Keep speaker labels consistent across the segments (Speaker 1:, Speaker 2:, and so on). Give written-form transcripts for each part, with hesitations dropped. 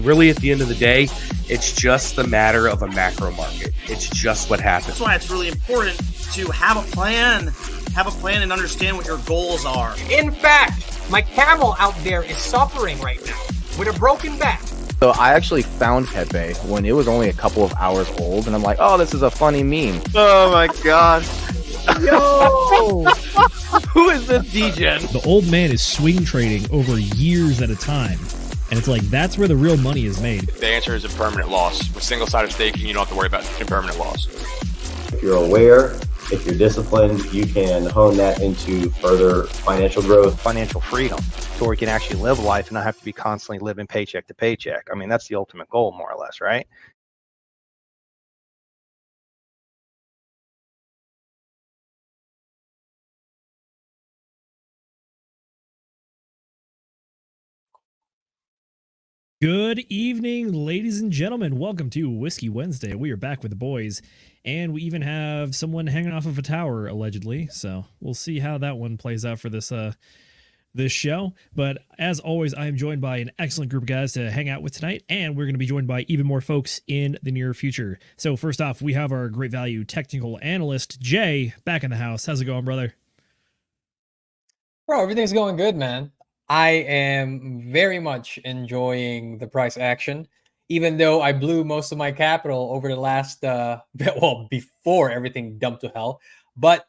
Speaker 1: really, at the end of the day, it's just the matter of a macro market. It's just what happens.
Speaker 2: That's why it's really important to have a plan. Have a plan and understand what your goals are.
Speaker 3: In fact, my camel out there is suffering right now with a broken back.
Speaker 4: So I actually found Pepe when it was only a couple of hours old, and I'm like, oh, this is a funny meme.
Speaker 5: Oh my god.
Speaker 4: Yo! Who is this degen?
Speaker 6: The old man is swing trading over years at a time. And it's like, that's where the real money is made.
Speaker 7: The answer is a permanent loss. With single-sided staking, you don't have to worry about impermanent loss.
Speaker 8: If you're aware, if you're disciplined, you can hone that into further financial growth.
Speaker 4: Financial freedom, so we can actually live life and not have to be constantly living paycheck to paycheck. I mean, that's the ultimate goal, more or less, right?
Speaker 6: Good evening, ladies and gentlemen. Welcome to Whiskey Wednesday. We are back with the boys, and we even have someone hanging off of a tower, allegedly. So we'll see how that one plays out for this this show. But as always, I am joined by an excellent group of guys to hang out with tonight, and we're going to be joined by even more folks in the near future. So first off, we have our great value technical analyst, Jay, back in the house. How's it going, brother?
Speaker 3: Bro, everything's going good, man. I am very much enjoying the price action, even though I blew most of my capital over the last, before everything dumped to hell. But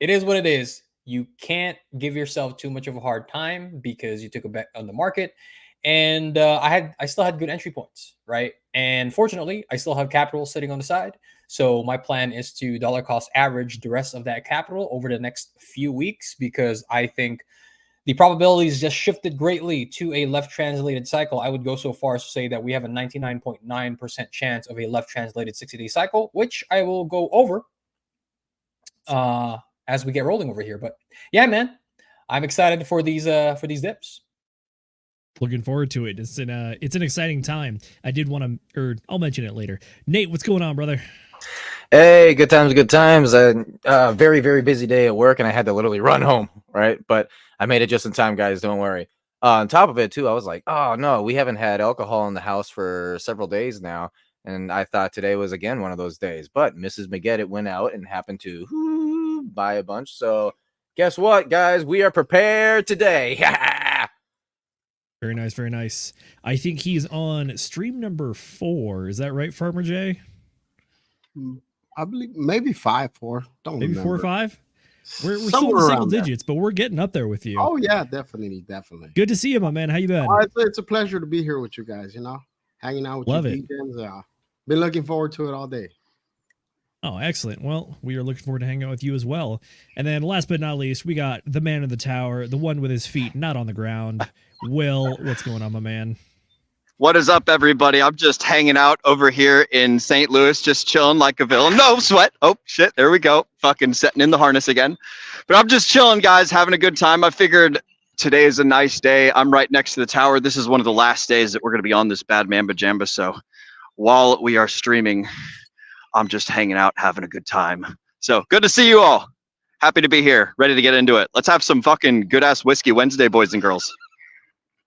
Speaker 3: it is what it is. You can't give yourself too much of a hard time because you took a bet on the market. And I still had good entry points, right? And fortunately, I still have capital sitting on the side. So my plan is to dollar cost average the rest of that capital over the next few weeks, because I think the probabilities just shifted greatly to a left translated cycle. I would go so far as to say that we have a 99.9% chance of a left translated 60-day cycle, which I will go over as we get rolling over here. But yeah, man, I'm excited for these dips.
Speaker 6: Looking forward to it. It's an exciting time. I did want to, or I'll mention it later. Nate, what's going on, brother?
Speaker 4: Hey, good times, good times. Very, very busy day at work, and I had to literally run home, right? But I made it just in time, guys. Don't worry. On top of it, too, I was like, oh, no, we haven't had alcohol in the house for several days now. And I thought today was, again, one of those days. But Mrs. McGettit went out and happened to buy a bunch. So guess what, guys? We are prepared today.
Speaker 6: Very nice, very nice. I think he's on stream number 4. Is that right, Farmer Jay?
Speaker 9: I believe maybe 5-4. Don't
Speaker 6: maybe
Speaker 9: remember.
Speaker 6: 4 or 5. We're still in single digits, but we're getting up there with you.
Speaker 9: Oh yeah, definitely.
Speaker 6: Good to see you, my man. How you been?
Speaker 9: It's a pleasure to be here with you guys. You know, hanging out with
Speaker 6: Love
Speaker 9: you. Been looking forward to it all day.
Speaker 6: Oh, excellent. Well, we are looking forward to hanging out with you as well. And then last but not least, we got the man in the tower, the one with his feet not on the ground. Will, what's going on, my man?
Speaker 5: What is up, everybody? I'm just hanging out over here in St. Louis, just chilling like a villain. No sweat. Oh, shit. There we go. Fucking setting in the harness again. But I'm just chilling, guys, having a good time. I figured today is a nice day. I'm right next to the tower. This is one of the last days that we're going to be on this Bad Mamba Jamba. So while we are streaming, I'm just hanging out, having a good time. So good to see you all. Happy to be here. Ready to get into it. Let's have some fucking good-ass Whiskey Wednesday, boys and girls.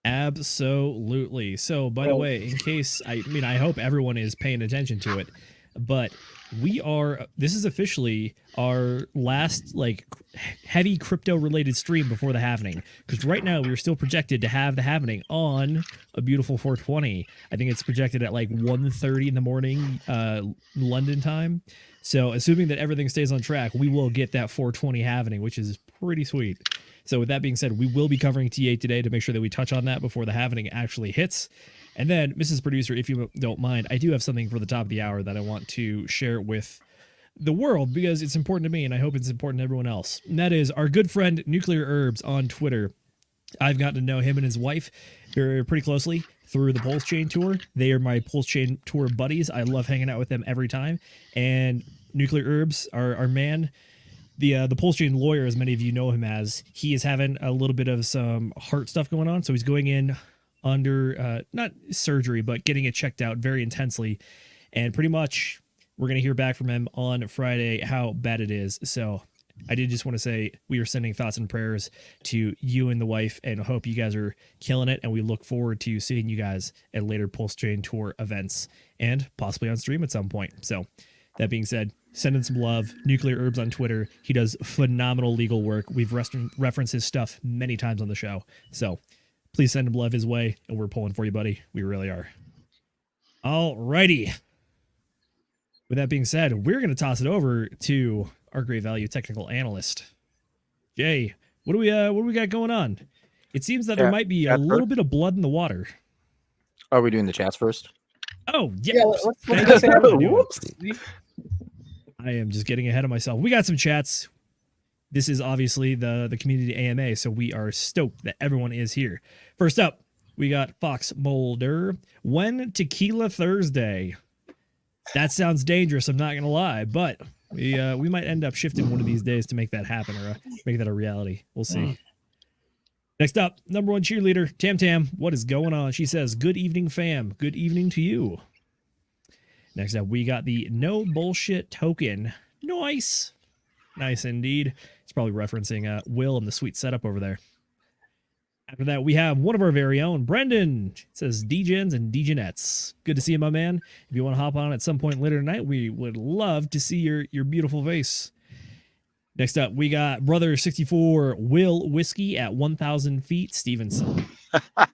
Speaker 6: Absolutely. So, by the way, in case, I hope everyone is paying attention to it, but this is officially our last, heavy crypto-related stream before the halvening, because right now we're still projected to have the halvening on a beautiful 420. I think it's projected at 1:30 in the morning, London time. So, assuming that everything stays on track, we will get that 420 halvening, which is pretty sweet. So with that being said, we will be covering T8 today to make sure that we touch on that before the halvening actually hits. And then, Mrs. Producer, if you don't mind, I do have something for the top of the hour that I want to share with the world because it's important to me and I hope it's important to everyone else. And that is our good friend Nuclear Herbs on Twitter. I've gotten to know him and his wife pretty closely through the Pulse Chain Tour. They are my Pulse Chain Tour buddies. I love hanging out with them every time. And Nuclear Herbs, our man, the Pulse Chain lawyer, as many of you know him as, he is having a little bit of some heart stuff going on. So he's going in under, not surgery, but getting it checked out very intensely. And pretty much we're going to hear back from him on Friday how bad it is. So I did just want to say we are sending thoughts and prayers to you and the wife, and hope you guys are killing it. And we look forward to seeing you guys at later Pulse Train Tour events and possibly on stream at some point. So that being said, send in some love. Nuclear Herbs on Twitter. He does phenomenal legal work. We've referenced his stuff many times on the show. So please send him love his way, and we're pulling for you, buddy. We really are. All righty. With that being said, we're going to toss it over to our great value technical analyst, Jay. What do we got going on? It seems that there might be a little bit of blood in the water.
Speaker 4: Are we doing the chats first?
Speaker 6: Oh, yeah.
Speaker 3: Whoops.
Speaker 6: I am just getting ahead of myself. We got some chats. This is obviously the community AMA, so we are stoked that everyone is here. First up, we got Fox Molder. When Tequila Thursday? That sounds dangerous, I'm not going to lie, but we might end up shifting one of these days to make that happen, or make that a reality. We'll see. Next up, number one cheerleader, Tam Tam. What is going on? She says, good evening, fam. Good evening to you. Next up, we got the No Bullshit Token. Nice. Nice indeed. It's probably referencing Will and the sweet setup over there. After that, we have one of our very own, Brendan. It says DGens and DGenettes. Good to see you, my man. If you want to hop on at some point later tonight, we would love to see your beautiful face. Next up, we got Brother 64 Will Whiskey at 1,000 feet, Stevenson. I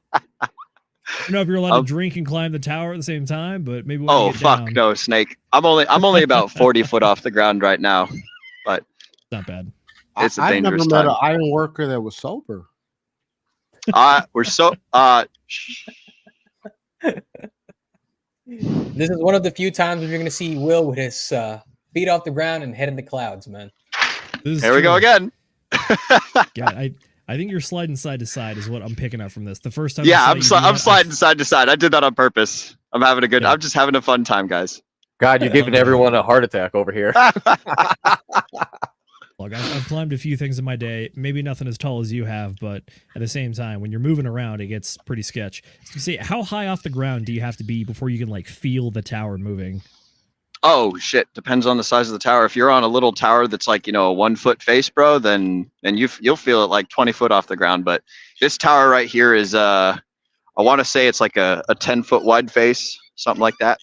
Speaker 6: don't know if you're allowed to drink and climb the tower at the same time, but maybe we'll
Speaker 5: Oh fuck
Speaker 6: down.
Speaker 5: no, Snake. I'm only about 40 foot off the ground right now, but
Speaker 6: not bad.
Speaker 5: It's a
Speaker 9: I've
Speaker 5: dangerous
Speaker 9: never met
Speaker 5: time.
Speaker 9: an iron worker that was sober.
Speaker 5: We're so
Speaker 3: This is one of the few times when you're going to see Will with his feet off the ground and head in the clouds, man.
Speaker 5: Here we go again.
Speaker 6: Yeah, I think you're sliding side to side is what I'm picking up from this. The first time,
Speaker 5: Yeah, I'm sliding side to side. I did that on purpose. I'm having a good.
Speaker 6: Yeah.
Speaker 5: I'm just having a fun time, guys.
Speaker 4: God, you're giving everyone a heart attack over here.
Speaker 6: Look, I've climbed a few things in my day. Maybe nothing as tall as you have, but at the same time, when you're moving around, it gets pretty sketch. So see, how high off the ground do you have to be before you can like feel the tower moving?
Speaker 5: Oh shit! Depends on the size of the tower. If you're on a little tower that's like, a 1 foot face, bro, then you'll feel it like 20 foot off the ground. But this tower right here is I want to say it's like a 10 foot wide face, something like that.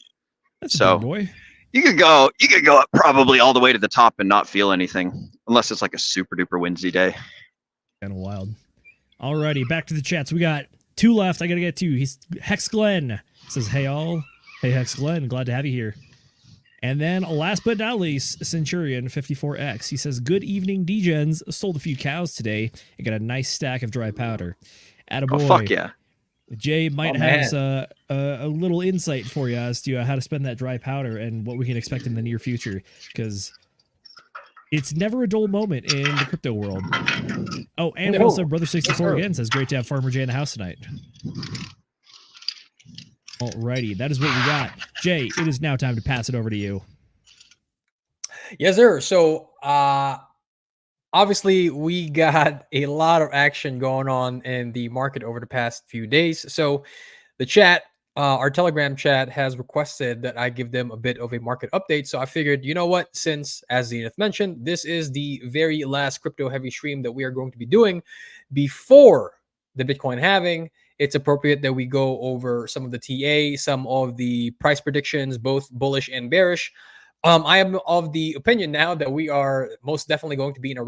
Speaker 6: That's
Speaker 5: so
Speaker 6: a big boy.
Speaker 5: you could go up probably all the way to the top and not feel anything, unless it's like a super duper windy day.
Speaker 6: Kind of wild. Alrighty, back to the chats. We got two left. I gotta get to. He's Hex Glenn says, "Hey all, hey Hex Glenn, glad to have you here." And then last but not least, Centurion 54X. He says, "Good evening, DGens. Sold a few cows today and got a nice stack of dry powder." Attaboy.
Speaker 5: Oh fuck yeah!
Speaker 6: Jay might have a little insight for you as to how to spend that dry powder and what we can expect in the near future, because it's never a dull moment in the crypto world. Oh, and also Brother 64 again says, "Great to have Farmer Jay in the house tonight." Alrighty, that is what we got. Jay, it is now time to pass it over to you.
Speaker 3: Yes, sir. So, obviously, we got a lot of action going on in the market over the past few days. So, the chat, our Telegram chat, has requested that I give them a bit of a market update. So, I figured, you know what? Since, as Zenith mentioned, this is the very last crypto-heavy stream that we are going to be doing before the Bitcoin halving, it's appropriate that we go over some of the TA, some of the price predictions, both bullish and bearish. I am of the opinion now that we are most definitely going to be in a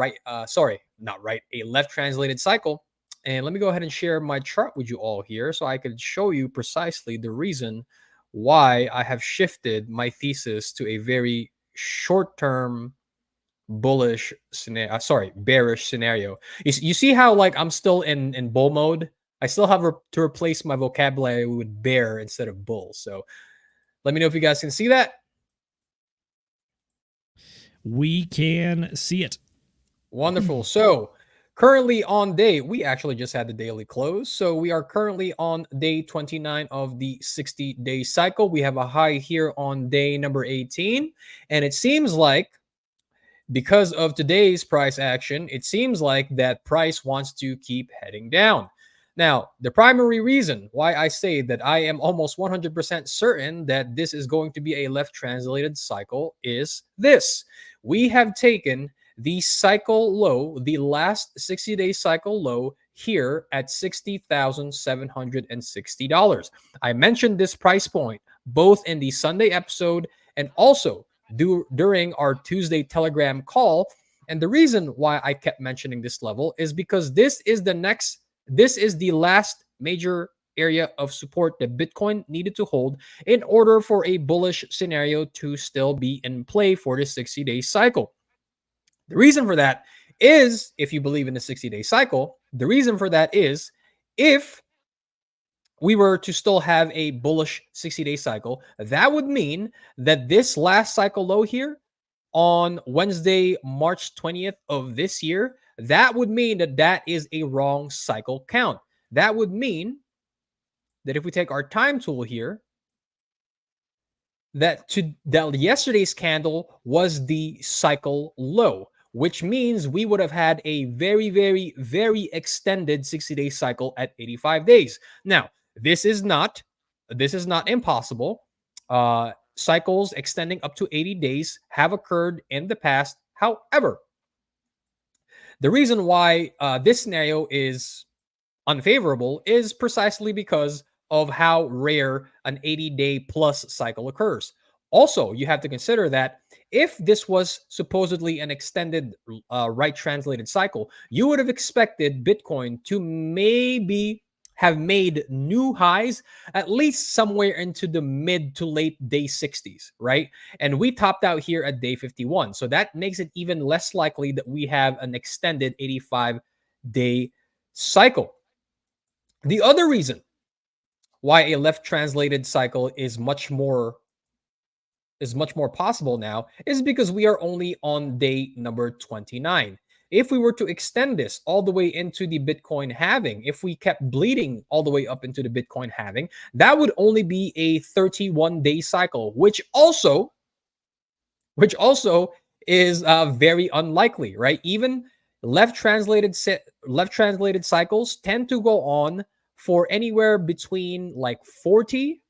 Speaker 3: left translated cycle. And let me go ahead and share my chart with you all here so I could show you precisely the reason why I have shifted my thesis to a very short-term bearish scenario. You see how like I'm still in bull mode? I still have to replace my vocabulary with bear instead of bull. So let me know if you guys can see that.
Speaker 6: We can see it.
Speaker 3: Wonderful. So currently on day, we actually just had the daily close. So we are currently on day 29 of the 60-day cycle. We have a high here on day number 18. And it seems like because of today's price action, it seems like that price wants to keep heading down. Now, the primary reason why I say that I am almost 100% certain that this is going to be a left translated cycle is this. We have taken the cycle low, the last 60-day cycle low here at $60,760. I mentioned this price point both in the Sunday episode and also during our Tuesday Telegram call. And the reason why I kept mentioning this level is because this is the last major area of support that Bitcoin needed to hold in order for a bullish scenario to still be in play for the 60-day cycle. The reason for that is, if you believe in the 60-day cycle, the reason for that is if we were to still have a bullish 60-day cycle, that would mean that this last cycle low here on Wednesday, March 20th of this year, that would mean that that is a wrong cycle count. That would mean that if we take our time tool here, that yesterday's candle was the cycle low, which means we would have had a very, very, very extended 60-day cycle at 85 days. Now, this is not impossible. Cycles extending up to 80 days have occurred in the past. However, the reason why this scenario is unfavorable is precisely because of how rare an 80-day plus cycle occurs. Also, you have to consider that if this was supposedly an extended right translated cycle, you would have expected Bitcoin to maybe have made new highs at least somewhere into the mid to late day 60s, right? And we topped out here at day 51. So that makes it even less likely that we have an extended 85-day cycle. The other reason why a left translated cycle is much more possible now is because we are only on day number 29. If we were to extend this all the way into the Bitcoin halving, if we kept bleeding all the way up into the Bitcoin halving, that would only be a 31-day cycle, which also is very unlikely, right? Even left translated cycles tend to go on for anywhere between like 40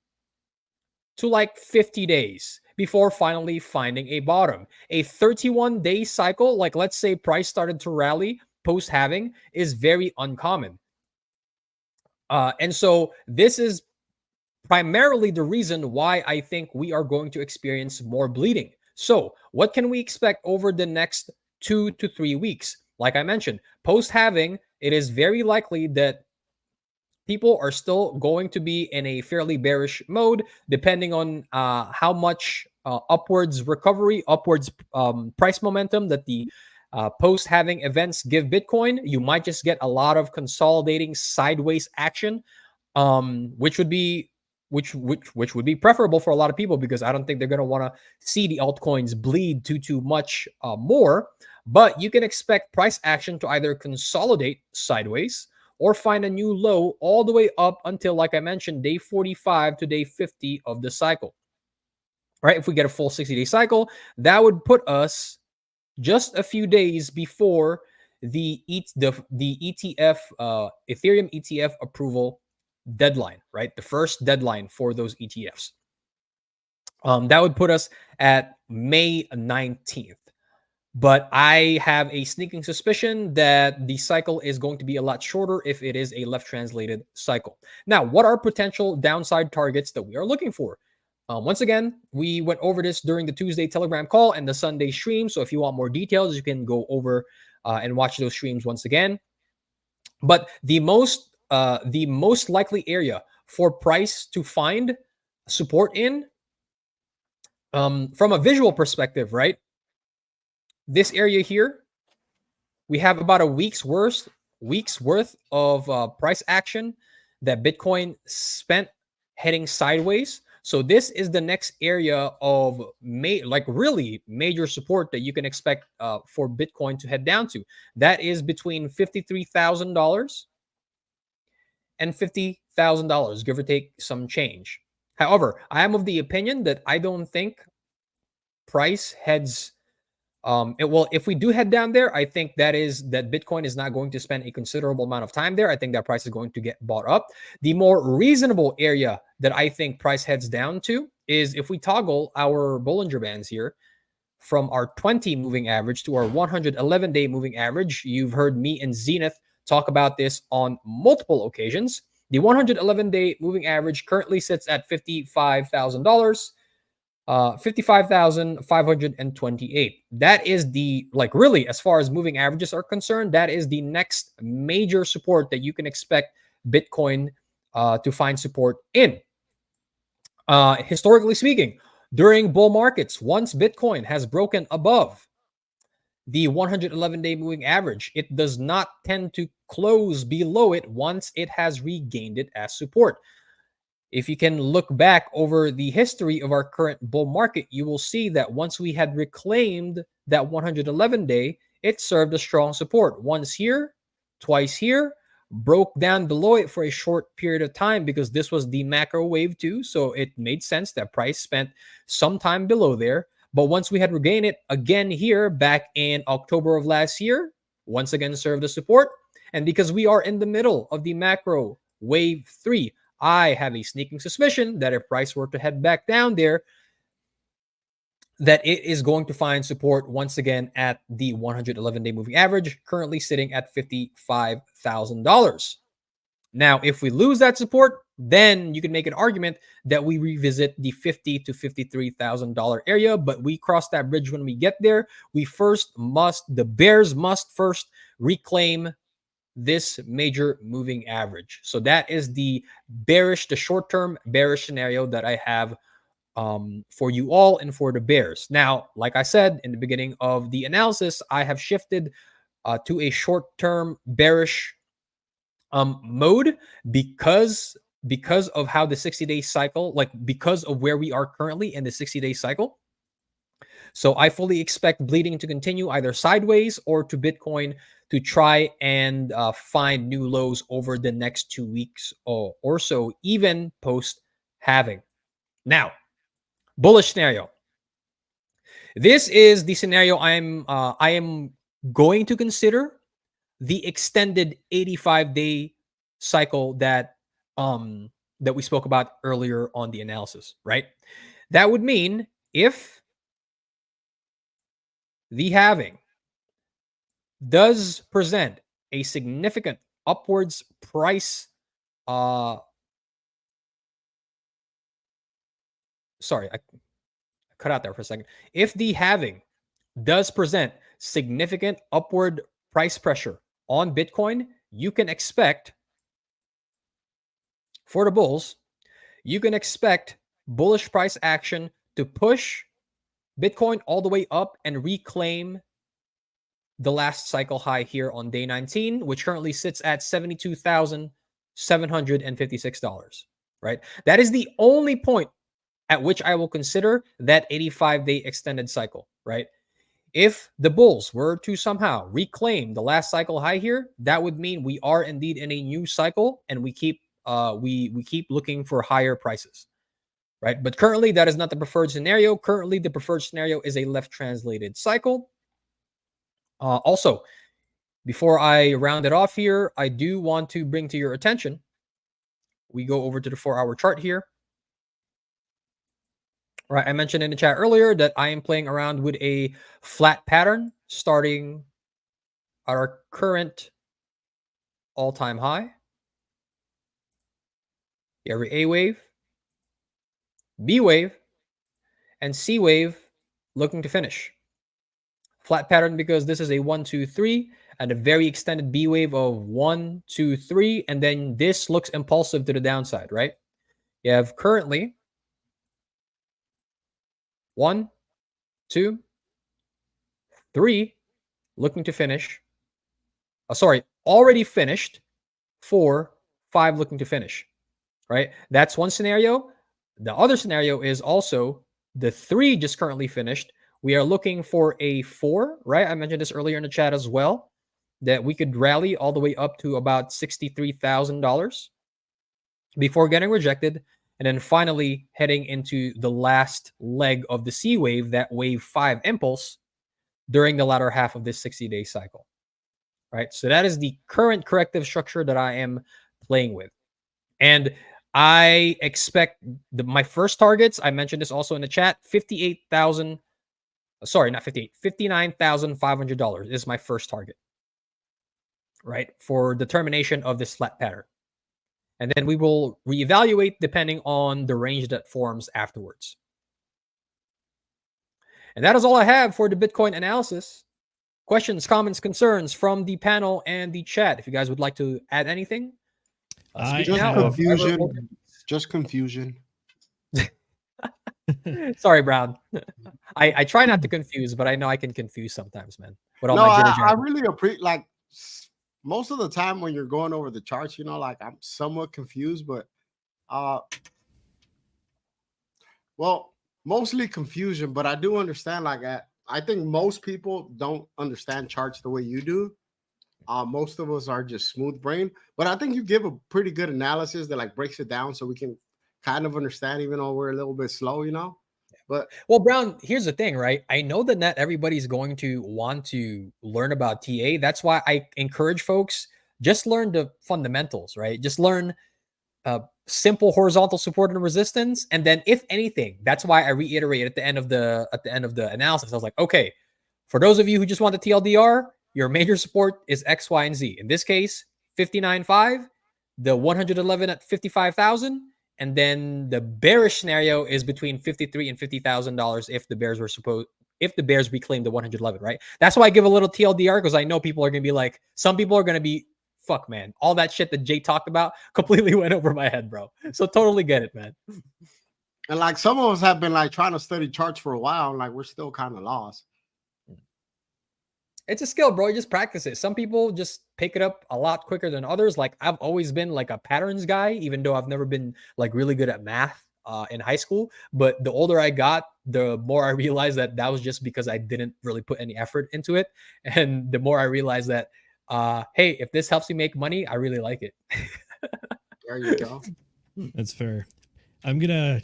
Speaker 3: to like 50 days before finally finding a bottom. A 31-day cycle, like let's say price started to rally post-halving, is very uncommon. And so this is primarily the reason why I think we are going to experience more bleeding. So what can we expect over the next 2 to 3 weeks? Like I mentioned, post-halving, it is very likely that people are still going to be in a fairly bearish mode, depending on how much upwards price momentum that the post-halving events give Bitcoin. You might just get a lot of consolidating sideways action, which would be preferable for a lot of people, because I don't think they're going to want to see the altcoins bleed too much more. But you can expect price action to either consolidate sideways or find a new low all the way up until, like I mentioned, day 45 to day 50 of the cycle. Right? If we get a full 60-day cycle, that would put us just a few days before the ETF, Ethereum ETF approval deadline, right? The first deadline for those ETFs. That would put us at May 19th. But I have a sneaking suspicion that the cycle is going to be a lot shorter if it is a left translated cycle. Now, what are potential downside targets that we are looking for? Once again, we went over this during the Tuesday Telegram call and the Sunday stream. So if you want more details, you can go over and watch those streams once again. But the most likely area for price to find support in, from a visual perspective, right? This area here, we have about a week's worth of price action that Bitcoin spent heading sideways. So this is the next area of really major support that you can expect for Bitcoin to head down to. That is between $53,000 and $50,000, give or take some change. However, I am of the opinion that I don't think price heads. If we do head down there, I think that Bitcoin is not going to spend a considerable amount of time there. I think that price is going to get bought up. The more reasonable area that I think price heads down to is if we toggle our Bollinger Bands here. from our 20 moving average to our 111-day moving average. You've heard me and Zenith talk about this on multiple occasions. The 111-day moving average currently sits at $55,000. 55,528. That is the, like, really, as far as moving averages are concerned, that is the next major support that you can expect Bitcoin to find support in. Historically speaking, during bull markets, once Bitcoin has broken above the 111-day moving average, it does not tend to close below it once it has regained it as support. If you can look back over the history of our current bull market, you will see that once we had reclaimed that 111-day, it served as strong support. Once here, twice here, broke down below it for a short period of time because this was the macro wave too. So it made sense that price spent some time below there. But once we had regained it again here back in October of last year, once again served as support. And because we are in the middle of the macro wave 3, I have a sneaking suspicion that if price were to head back down there, that it is going to find support once again at the 111-day moving average, currently sitting at $55,000. Now, if we lose that support, then you can make an argument that we revisit the $50,000 to $53,000 area, but we cross that bridge when we get there. The bears must first reclaim this major moving average. So that is the short-term bearish scenario that I have for you all and for the bears. Now, like I said in the beginning of the analysis, I have shifted to a short-term bearish mode because of how the 60-day cycle, because of where we are currently in the 60-day cycle. So I fully expect bleeding to continue either sideways or to Bitcoin to try and find new lows over the next 2 weeks or so, even post halving. Now, bullish scenario. This is the scenario I am going to consider the extended 85-day cycle that we spoke about earlier on the analysis, right? That would mean if the halving does present a significant upwards price sorry, I cut out there for a second. If the halving does present significant upward price pressure on Bitcoin, you can expect, for the bulls, you can expect bullish price action to push Bitcoin all the way up and reclaim the last cycle high here on day 19, which currently sits at $72,756, right? That is the only point at which I will consider that 85-day extended cycle, right? If the bulls were to somehow reclaim the last cycle high here, that would mean we are indeed in a new cycle and we keep looking for higher prices, right? But currently, that is not the preferred scenario. Currently, the preferred scenario is a left translated cycle. Also, before I round it off here, I do want to bring to your attention, we go over to the 4-hour chart here. Right, I mentioned in the chat earlier that I am playing around with a flat pattern starting at our current all-time high. You have your A wave, B wave, and C wave looking to finish. Flat pattern because this is a 1, 2, 3, and a very extended B wave of 1, 2, 3, and then this looks impulsive to the downside, right? You have currently 1, 2, 3 looking to finish. Already finished. 4, 5 looking to finish, right? That's one scenario. The other scenario is also the 3 just currently finished. We are looking for a 4, right? I mentioned this earlier in the chat as well, that we could rally all the way up to about $63,000 before getting rejected. And then finally heading into the last leg of the C wave, that wave 5 impulse during the latter half of this 60-day cycle, right? So that is the current corrective structure that I am playing with. And I expect my first targets, I mentioned this also in the chat, 58,000 Sorry, not 58. $59,500 is my first target, right? For determination of this flat pattern. And then we will reevaluate depending on the range that forms afterwards. And that is all I have for the Bitcoin analysis. Questions, comments, concerns from the panel and the chat. If you guys would like to add anything,
Speaker 9: Just confusion. Just confusion.
Speaker 3: Sorry, Brown. I try not to confuse, but I know I can confuse sometimes, man. With all
Speaker 9: No,
Speaker 3: my
Speaker 9: I really appreciate, like, most of the time when you're going over the charts, you know, like, I'm somewhat confused, but well, mostly confusion, but I do understand, like, I think most people don't understand charts the way you do. Most of us are just smooth brain, but I think you give a pretty good analysis that like breaks it down so we can kind of understand, even though we're a little bit slow, you know. But
Speaker 3: well, Brown, here's the thing, right? I know that not everybody's going to want to learn about TA. That's why I encourage folks just learn the fundamentals, right? Just learn simple horizontal support and resistance, and then if anything, that's why I reiterate at the end of the analysis. I was like, okay, for those of you who just want the TLDR, your major support is X, Y, and Z. In this case, 59.5, the 111 at 55,000, and then the bearish scenario is between $53,000 and $50,000 if the Bears reclaim the 111, right? That's why I give a little TLDR, because I know people are going to be like, some people are going to be, fuck, man, all that shit that Jay talked about completely went over my head, bro. So totally get it, man.
Speaker 9: And like some of us have been like trying to study charts for a while, and like we're still kind of lost.
Speaker 3: It's a skill, bro. You just practice it. Some people just pick it up a lot quicker than others. Like I've always been like a patterns guy, even though I've never been like really good at math in high school. But the older I got, the more I realized that was just because I didn't really put any effort into it. And the more I realized that, hey, if this helps me make money, I really like it.
Speaker 9: There you go.
Speaker 6: That's fair. I'm gonna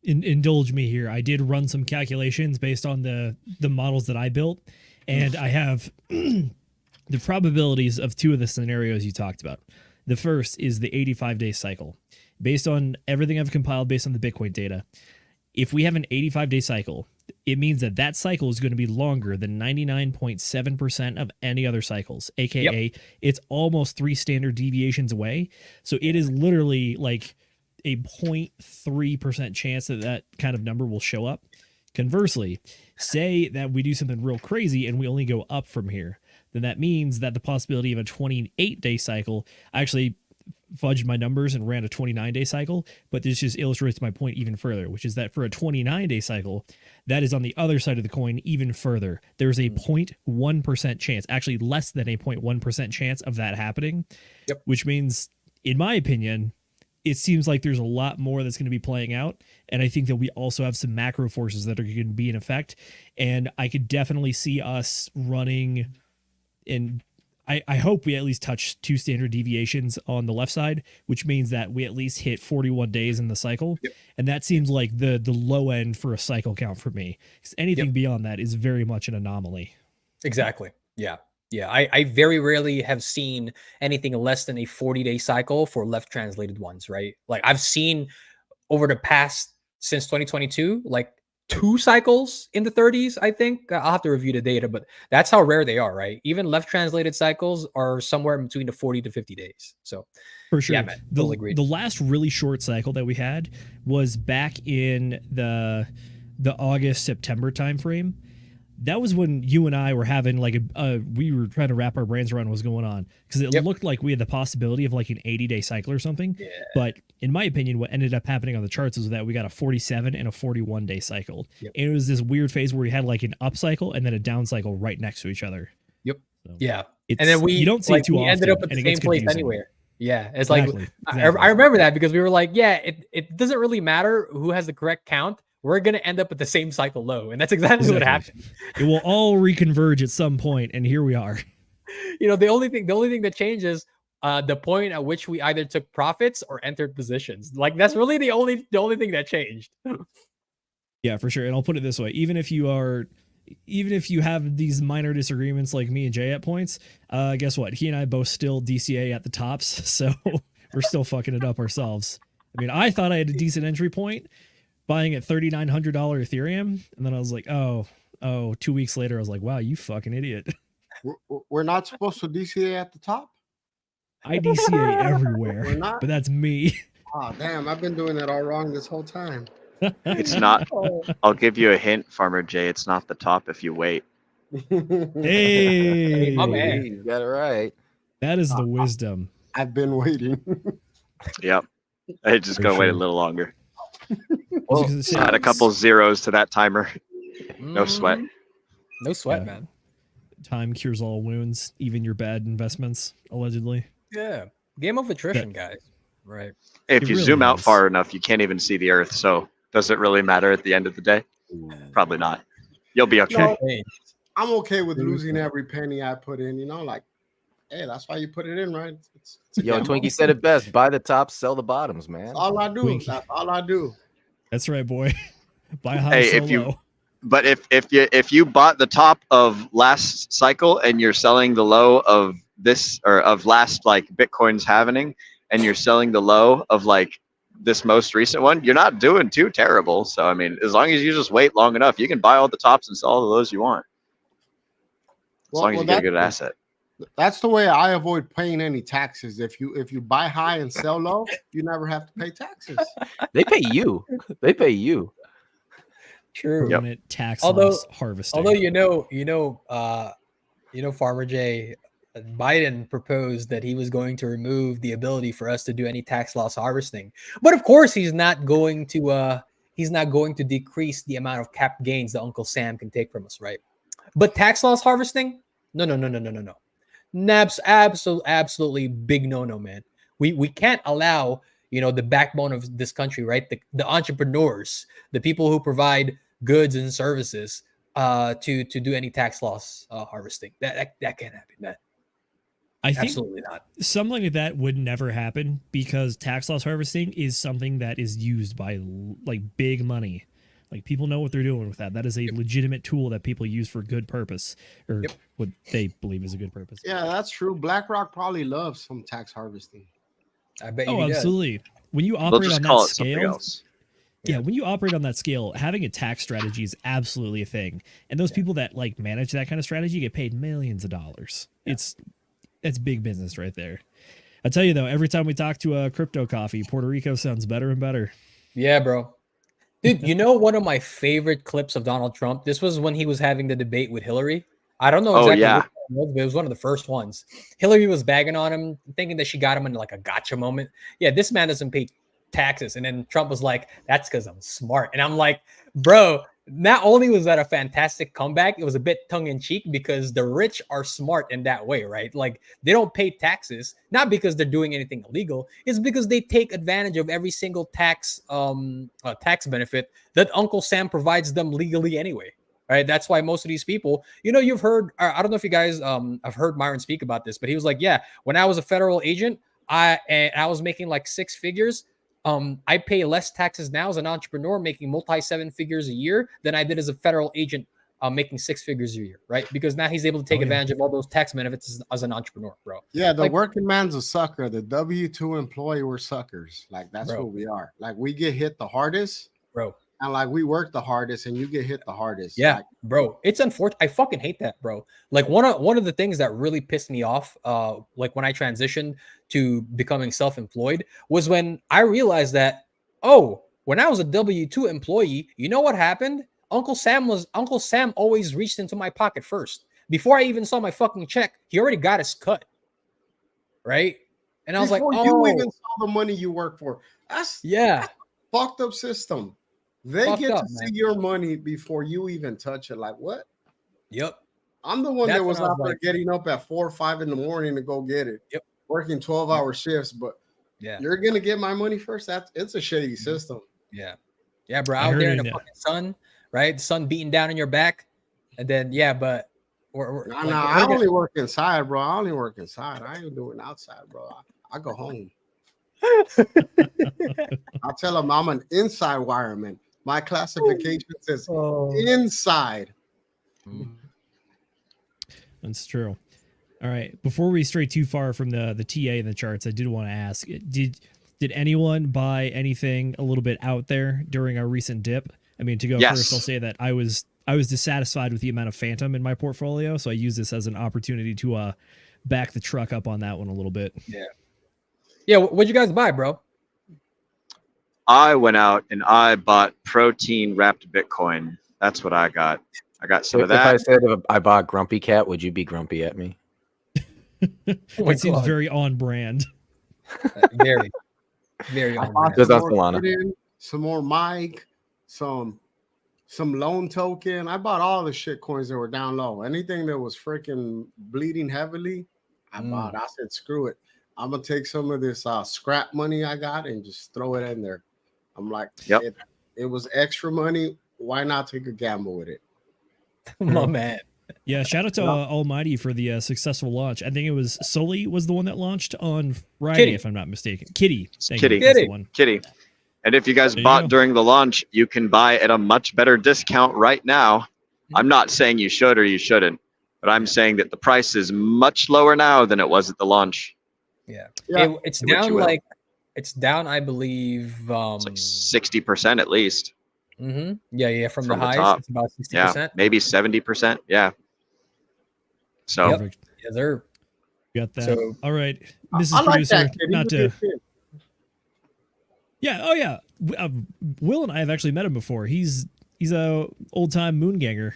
Speaker 6: indulge me here. I did run some calculations based on the models that I built. And I have the probabilities of two of the scenarios you talked about. The first is the 85-day cycle. Based on everything I've compiled based on the Bitcoin data, if we have an 85-day cycle, it means that cycle is going to be longer than 99.7% of any other cycles, aka it's almost 3 standard deviations away. So it is literally like a 0.3% chance that kind of number will show up. Conversely, say that we do something real crazy and we only go up from here, then that means that the possibility of a 28-day cycle, I actually fudged my numbers and ran a 29-day cycle, but this just illustrates my point even further, which is that for a 29-day cycle, that is on the other side of the coin even further. There's a 0.1% chance, actually less than a 0.1% chance of that happening, which means, in my opinion, it seems like there's a lot more that's going to be playing out. And I think that we also have some macro forces that are going to be in effect. And I could definitely see us running, and I hope we at least touch 2 standard deviations on the left side, which means that we at least hit 41 days in the cycle. And that seems like the low end for a cycle count for me. Because anything beyond that is very much an anomaly.
Speaker 3: Exactly. Yeah. Yeah, I very rarely have seen anything less than a 40-day cycle for left translated ones, right? Like I've seen over the past, since 2022, like 2 cycles in the 30s, I think. I'll have to review the data, but that's how rare they are, right? Even left translated cycles are somewhere between the 40 to 50 days. So
Speaker 6: for sure.
Speaker 3: Yeah, man, totally agreed.
Speaker 6: The last really short cycle that we had was back in the August-September timeframe. That was when you and I were having like we were trying to wrap our brains around what was going on, because it looked like we had the possibility of like an 80-day cycle or something. Yeah. But in my opinion, what ended up happening on the charts was that we got a 47 and a 41-day cycle. And it was this weird phase where we had like an up cycle and then a down cycle right next to each other.
Speaker 3: So, yeah.
Speaker 6: And
Speaker 3: then
Speaker 6: you don't see it too often.
Speaker 3: Ended up at the same place anywhere. Yeah. It's
Speaker 6: exactly.
Speaker 3: like, I remember that because we were like, yeah, it doesn't really matter who has the correct count. We're going to end up at the same cycle low. And that's exactly what happened.
Speaker 6: It will all reconverge at some point, and here we are.
Speaker 3: You know, the only thing that changes the point at which we either took profits or entered positions. Like that's really the only thing that changed.
Speaker 6: Yeah, for sure. And I'll put it this way. Even if you have these minor disagreements like me and Jay at points, guess what? He and I both still DCA at the tops. So we're still fucking it up ourselves. I mean, I thought I had a decent entry point buying at $3,900 Ethereum, and then I was like, oh, Oh, 2 weeks later, I was like, wow, you fucking idiot.
Speaker 9: We're not supposed to DCA at the top.
Speaker 6: I DCA
Speaker 9: We're
Speaker 6: everywhere,
Speaker 9: not.
Speaker 6: but that's me.
Speaker 9: Oh damn! I've been doing it all wrong this whole time.
Speaker 5: It's not. I'll give you a hint, Farmer Jay. It's not the top if you wait.
Speaker 6: Hey,
Speaker 3: my man.
Speaker 4: You got it right.
Speaker 6: that is the wisdom.
Speaker 9: I've been waiting.
Speaker 5: Yep. I just
Speaker 6: For
Speaker 5: gotta wait a
Speaker 6: sure.
Speaker 5: little longer.
Speaker 6: I was gonna say,
Speaker 5: Add a couple zeros to that timer. No sweat.
Speaker 3: No sweat,
Speaker 6: Yeah.
Speaker 3: man.
Speaker 6: time cures all wounds, even your bad investments, allegedly.
Speaker 3: Yeah. Game of attrition, guys. Right.
Speaker 5: If
Speaker 6: It
Speaker 5: you
Speaker 6: really
Speaker 5: zoom out
Speaker 6: is.
Speaker 5: far enough, you can't even see the Earth. So does it really matter at the end of the day? Probably not. You'll be okay.
Speaker 9: No,
Speaker 3: Hey,
Speaker 9: I'm okay with losing every penny I put in. You know, like, hey, that's why you put it in, right? It's a
Speaker 4: Yo,
Speaker 9: gamble.
Speaker 4: Twinkie said it best. Buy the tops, sell the bottoms, man.
Speaker 9: That's all I do.
Speaker 6: Twinkie.
Speaker 9: That's all I do.
Speaker 6: That's right, boy. Buy high,
Speaker 5: Hey,
Speaker 6: sell
Speaker 5: if you-
Speaker 6: low.
Speaker 5: But if you bought the top of last cycle and you're selling the low of this or of last like Bitcoin's halvening, and you're selling the low of like this most recent one, you're not doing too terrible. So I mean, as long as you just wait long enough, you can buy all the tops and sell all the lows you want. As long as you get a good asset.
Speaker 9: That's the way I avoid paying any taxes. If you buy high and sell low, you never have to pay taxes.
Speaker 4: They pay you. They pay you.
Speaker 3: true.
Speaker 5: Yep.
Speaker 6: Permanent tax
Speaker 3: Although-
Speaker 6: loss harvesting.
Speaker 3: Although Farmer J, Biden proposed that he was going to remove the ability for us to do any tax loss harvesting, but of course he's not going to decrease the amount of cap gains that Uncle Sam can take from us, right? But tax loss harvesting, no. Naps, absolutely big no, man. We can't allow the backbone of this country, right? The entrepreneurs, the people who provide goods and services, to do any tax loss harvesting. That can't happen, man.
Speaker 6: I think
Speaker 3: Absolutely not.
Speaker 6: something like that would never happen because tax loss harvesting is something that is used by like big money. Like people know what they're doing with that. That is a legitimate tool that people use for good purpose, or what they believe is a good purpose.
Speaker 9: Yeah, that's true. BlackRock probably loves some tax harvesting.
Speaker 3: I bet you
Speaker 6: Oh,
Speaker 3: he does.
Speaker 6: absolutely. When you
Speaker 5: They'll
Speaker 6: operate
Speaker 5: just
Speaker 6: on
Speaker 5: call
Speaker 6: that
Speaker 5: it something
Speaker 6: scale,
Speaker 5: else.
Speaker 6: yeah, when you operate on that scale, having a tax strategy is absolutely a thing. And those people that like manage that kind of strategy get paid millions of dollars. It's big business right there. I tell you though, every time we talk to a crypto coffee, Puerto Rico sounds better and better.
Speaker 3: Yeah, bro. Dude, one of my favorite clips of Donald Trump? This was when he was having the debate with Hillary. I don't know
Speaker 5: Oh,
Speaker 3: exactly
Speaker 5: yeah.
Speaker 3: which one it was, but it was one of the first ones. Hillary was bagging on him, thinking that she got him in like a gotcha moment. Yeah, this man doesn't pay taxes. And then Trump was like, that's because I'm smart. And I'm like, bro, not only was that a fantastic comeback, it was a bit tongue-in-cheek because the rich are smart in that way, right? Like they don't pay taxes, not because they're doing anything illegal. It's because they take advantage of every single tax benefit that Uncle Sam provides them legally anyway. Right. That's why most of these people, you've heard, I don't know if you guys have heard Myron speak about this, but he was like, yeah, when I was a federal agent, I was making like six figures. I pay less taxes now as an entrepreneur making multi-seven figures a year than I did as a federal agent making six figures a year, right? Because now he's able to take advantage of all those tax benefits as an entrepreneur, bro.
Speaker 9: Yeah, the
Speaker 3: Like-
Speaker 9: working man's a sucker. The W-2 employee, we're suckers. Like that's
Speaker 3: Bro.
Speaker 9: what we are. Like we get hit the hardest,
Speaker 3: Bro.
Speaker 9: and like we work the hardest, and you get hit the hardest.
Speaker 3: Yeah,
Speaker 9: Like,
Speaker 3: bro. It's unfortunate. I fucking hate that, bro. Like one of the things that really pissed me off, like when I transitioned to becoming self-employed, was when I realized that, when I was a W-2 employee, you know what happened? Uncle Sam always reached into my pocket first. Before I even saw my fucking check, he already got his cut. Right? And I was
Speaker 9: before
Speaker 3: like,
Speaker 9: you even saw the money you work for. That's
Speaker 3: yeah.
Speaker 9: fucked up system. They
Speaker 3: Fucked
Speaker 9: get
Speaker 3: up,
Speaker 9: to
Speaker 3: man.
Speaker 9: see your money before you even touch it. Like what?
Speaker 3: Yep.
Speaker 9: I'm the one
Speaker 3: That's
Speaker 9: that was
Speaker 3: when I was
Speaker 9: out there
Speaker 3: like-
Speaker 9: getting up at 4 or 5 in the morning to go get it.
Speaker 3: Yep.
Speaker 9: Working 12-hour shifts, but
Speaker 3: Yeah.
Speaker 9: you're gonna get my money first. It's a shady system.
Speaker 3: Yeah. Yeah, bro.
Speaker 6: I
Speaker 3: Out
Speaker 6: heard
Speaker 3: there in
Speaker 6: it,
Speaker 3: the
Speaker 6: yeah.
Speaker 3: fucking sun, right? The sun beating down in your back. And then, but we're
Speaker 9: Nah,
Speaker 3: like,
Speaker 9: I only work inside, bro. I only work inside. I ain't doing outside, bro. I go home. I tell them I'm an inside wireman. My classification says inside.
Speaker 6: That's true. All right. Before we stray too far from the TA and the charts, I did want to ask: Did anyone buy anything a little bit out there during our recent dip? I mean, to go
Speaker 5: Yes.
Speaker 6: first, I'll say that I was I was dissatisfied with the amount of Phantom in my portfolio, so I use this as an opportunity to back the truck up on that one a little bit.
Speaker 3: Yeah. What'd you guys buy, bro?
Speaker 5: I went out and I bought protein wrapped Bitcoin. That's what I got. I got some of
Speaker 4: If I
Speaker 5: that.
Speaker 4: said I bought Grumpy Cat, would you be grumpy at me?
Speaker 6: It seems very on brand.
Speaker 3: Very, very
Speaker 9: I
Speaker 3: on
Speaker 9: bought
Speaker 3: brand.
Speaker 4: Just on
Speaker 9: some more
Speaker 4: Solana.
Speaker 9: Trident, some more Mike, some loan token. I bought all the shit coins that were down low. Anything that was freaking bleeding heavily, I bought. I said, screw it. I'm gonna take some of this scrap money I got and just throw it in there. I'm like, it was extra money. Why not take a gamble with it?
Speaker 3: My man.
Speaker 6: Yeah, shout out to Almighty for the successful launch. I think it was Sully was the one that launched on Friday,
Speaker 3: Kitty.
Speaker 6: if I'm not mistaken. Kitty.
Speaker 5: Kitty.
Speaker 6: That's the one.
Speaker 5: Kitty. And if you guys
Speaker 6: There you
Speaker 5: bought
Speaker 6: go.
Speaker 5: during the launch, you can buy at a much better discount right now. I'm not saying you should or you shouldn't, but I'm saying that the price is much lower now than it was at the launch.
Speaker 3: Yeah.
Speaker 9: Yeah.
Speaker 3: It's
Speaker 5: Do what
Speaker 3: down
Speaker 5: you will.
Speaker 3: it's down, I believe.
Speaker 5: It's like 60% at least
Speaker 3: Yeah, from the
Speaker 5: from the
Speaker 3: highs.
Speaker 5: top.
Speaker 3: It's about 60%.
Speaker 5: Yeah, maybe 70%. Yeah. So
Speaker 3: Yep.
Speaker 6: Perfect.
Speaker 3: Yes, sir.
Speaker 6: Got that.
Speaker 3: So-
Speaker 6: All right,
Speaker 9: I
Speaker 6: Mrs.
Speaker 9: like
Speaker 6: Producer,
Speaker 9: that kid.
Speaker 6: not
Speaker 9: He's a
Speaker 6: to.
Speaker 9: good kid.
Speaker 6: Yeah. Oh yeah. Will and I have actually met him before. He's a old time moon ganger.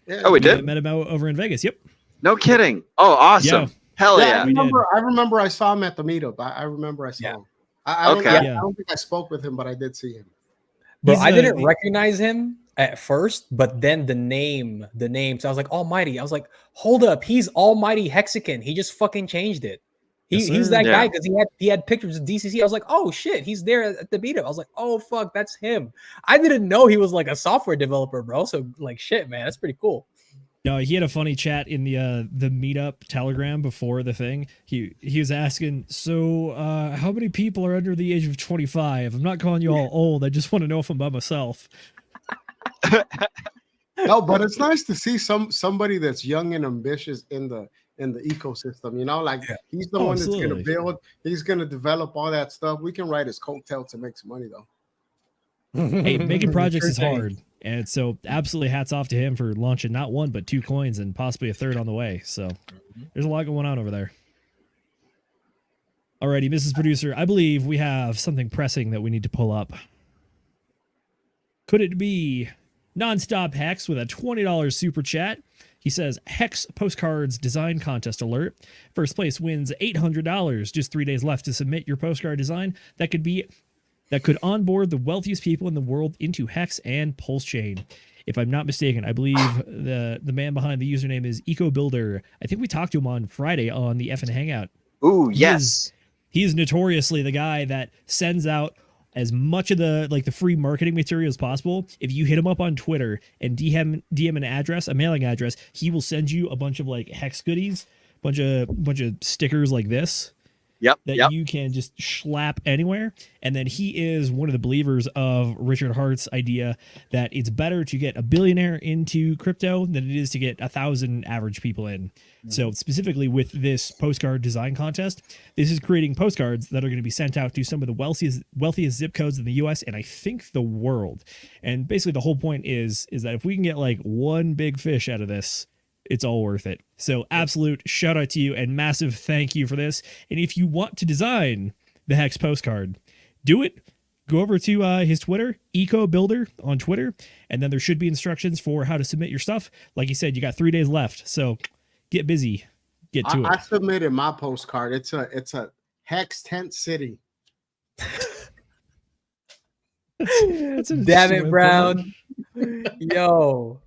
Speaker 9: Yeah.
Speaker 5: Oh, we
Speaker 6: We
Speaker 5: did?
Speaker 6: met him out over in Vegas. Yep.
Speaker 5: no kidding. Oh, awesome.
Speaker 6: Yeah.
Speaker 5: Hell
Speaker 9: Yeah,
Speaker 5: yeah.
Speaker 9: I remember I saw him at the meetup. I remember I saw him. I
Speaker 5: Okay.
Speaker 9: don't think I spoke with him, but I did see him.
Speaker 3: But
Speaker 6: He's,
Speaker 3: I didn't
Speaker 6: he-
Speaker 3: recognize him at first, but then the name. So I was like, Almighty. I was like, hold up, he's Almighty Hexagon. He just fucking changed it.
Speaker 6: Yes,
Speaker 3: He's
Speaker 6: sir.
Speaker 3: that guy
Speaker 5: Yeah.
Speaker 3: because he had pictures of DCC. I was like, oh shit, he's there at the meetup. I was like, oh fuck, that's him. I didn't know he was like a software developer, bro. So like, shit, man, that's pretty cool.
Speaker 6: No, he had a funny chat in the meetup Telegram before the thing. He was asking, so how many people are under the age of 25? I'm not calling you all old. I just want to know if I'm by myself.
Speaker 9: No, but it's nice to see somebody that's young and ambitious in the ecosystem. You know, like he's the one that's
Speaker 6: absolutely.
Speaker 9: gonna build. He's gonna develop all that stuff. We can write his coattail to make some money though.
Speaker 6: Hey, making projects
Speaker 3: Sure
Speaker 6: is
Speaker 3: thing.
Speaker 6: hard. And so absolutely hats off to him for launching not one, but 2 coins and possibly a third on the way. So there's a lot going on over there. Alrighty, Mrs. Producer, I believe we have something pressing that we need to pull up. Could it be Nonstop Hex with a $20 super chat? He says, Hex postcards design contest alert. First place wins $800. Just 3 days left to submit your postcard design. That could onboard the wealthiest people in the world into Hex and Pulse Chain. If I'm not mistaken, I believe the man behind the username is EcoBuilder. I think we talked to him on Friday on the FN Hangout.
Speaker 5: Ooh,
Speaker 6: He
Speaker 5: yes.
Speaker 6: is notoriously the guy that sends out as much of the free marketing material as possible. If you hit him up on Twitter and DM an address, a mailing address, he will send you a bunch of like Hex goodies, bunch of stickers like this. That you can just schlap anywhere. And then he is one of the believers of Richard Hart's idea that it's better to get a billionaire into crypto than it is to get 1,000 average people in. So specifically with this postcard design contest, this is creating postcards that are going to be sent out to some of the wealthiest zip codes in the US and I think the world. And basically the whole point is that if we can get like one big fish out of this, it's all worth it. So absolute shout out to you and massive thank you for this. And if you want to design the Hex postcard, do it. Go over to his Twitter, EcoBuilder on Twitter, and then there should be instructions for how to submit your stuff. Like you said, you got 3 days left, so get busy, get to
Speaker 9: I
Speaker 6: it.
Speaker 9: submitted my postcard. It's a Hex tent city.
Speaker 6: That's an
Speaker 3: Damn
Speaker 6: interesting
Speaker 3: it,
Speaker 6: way
Speaker 3: Brown. Yo.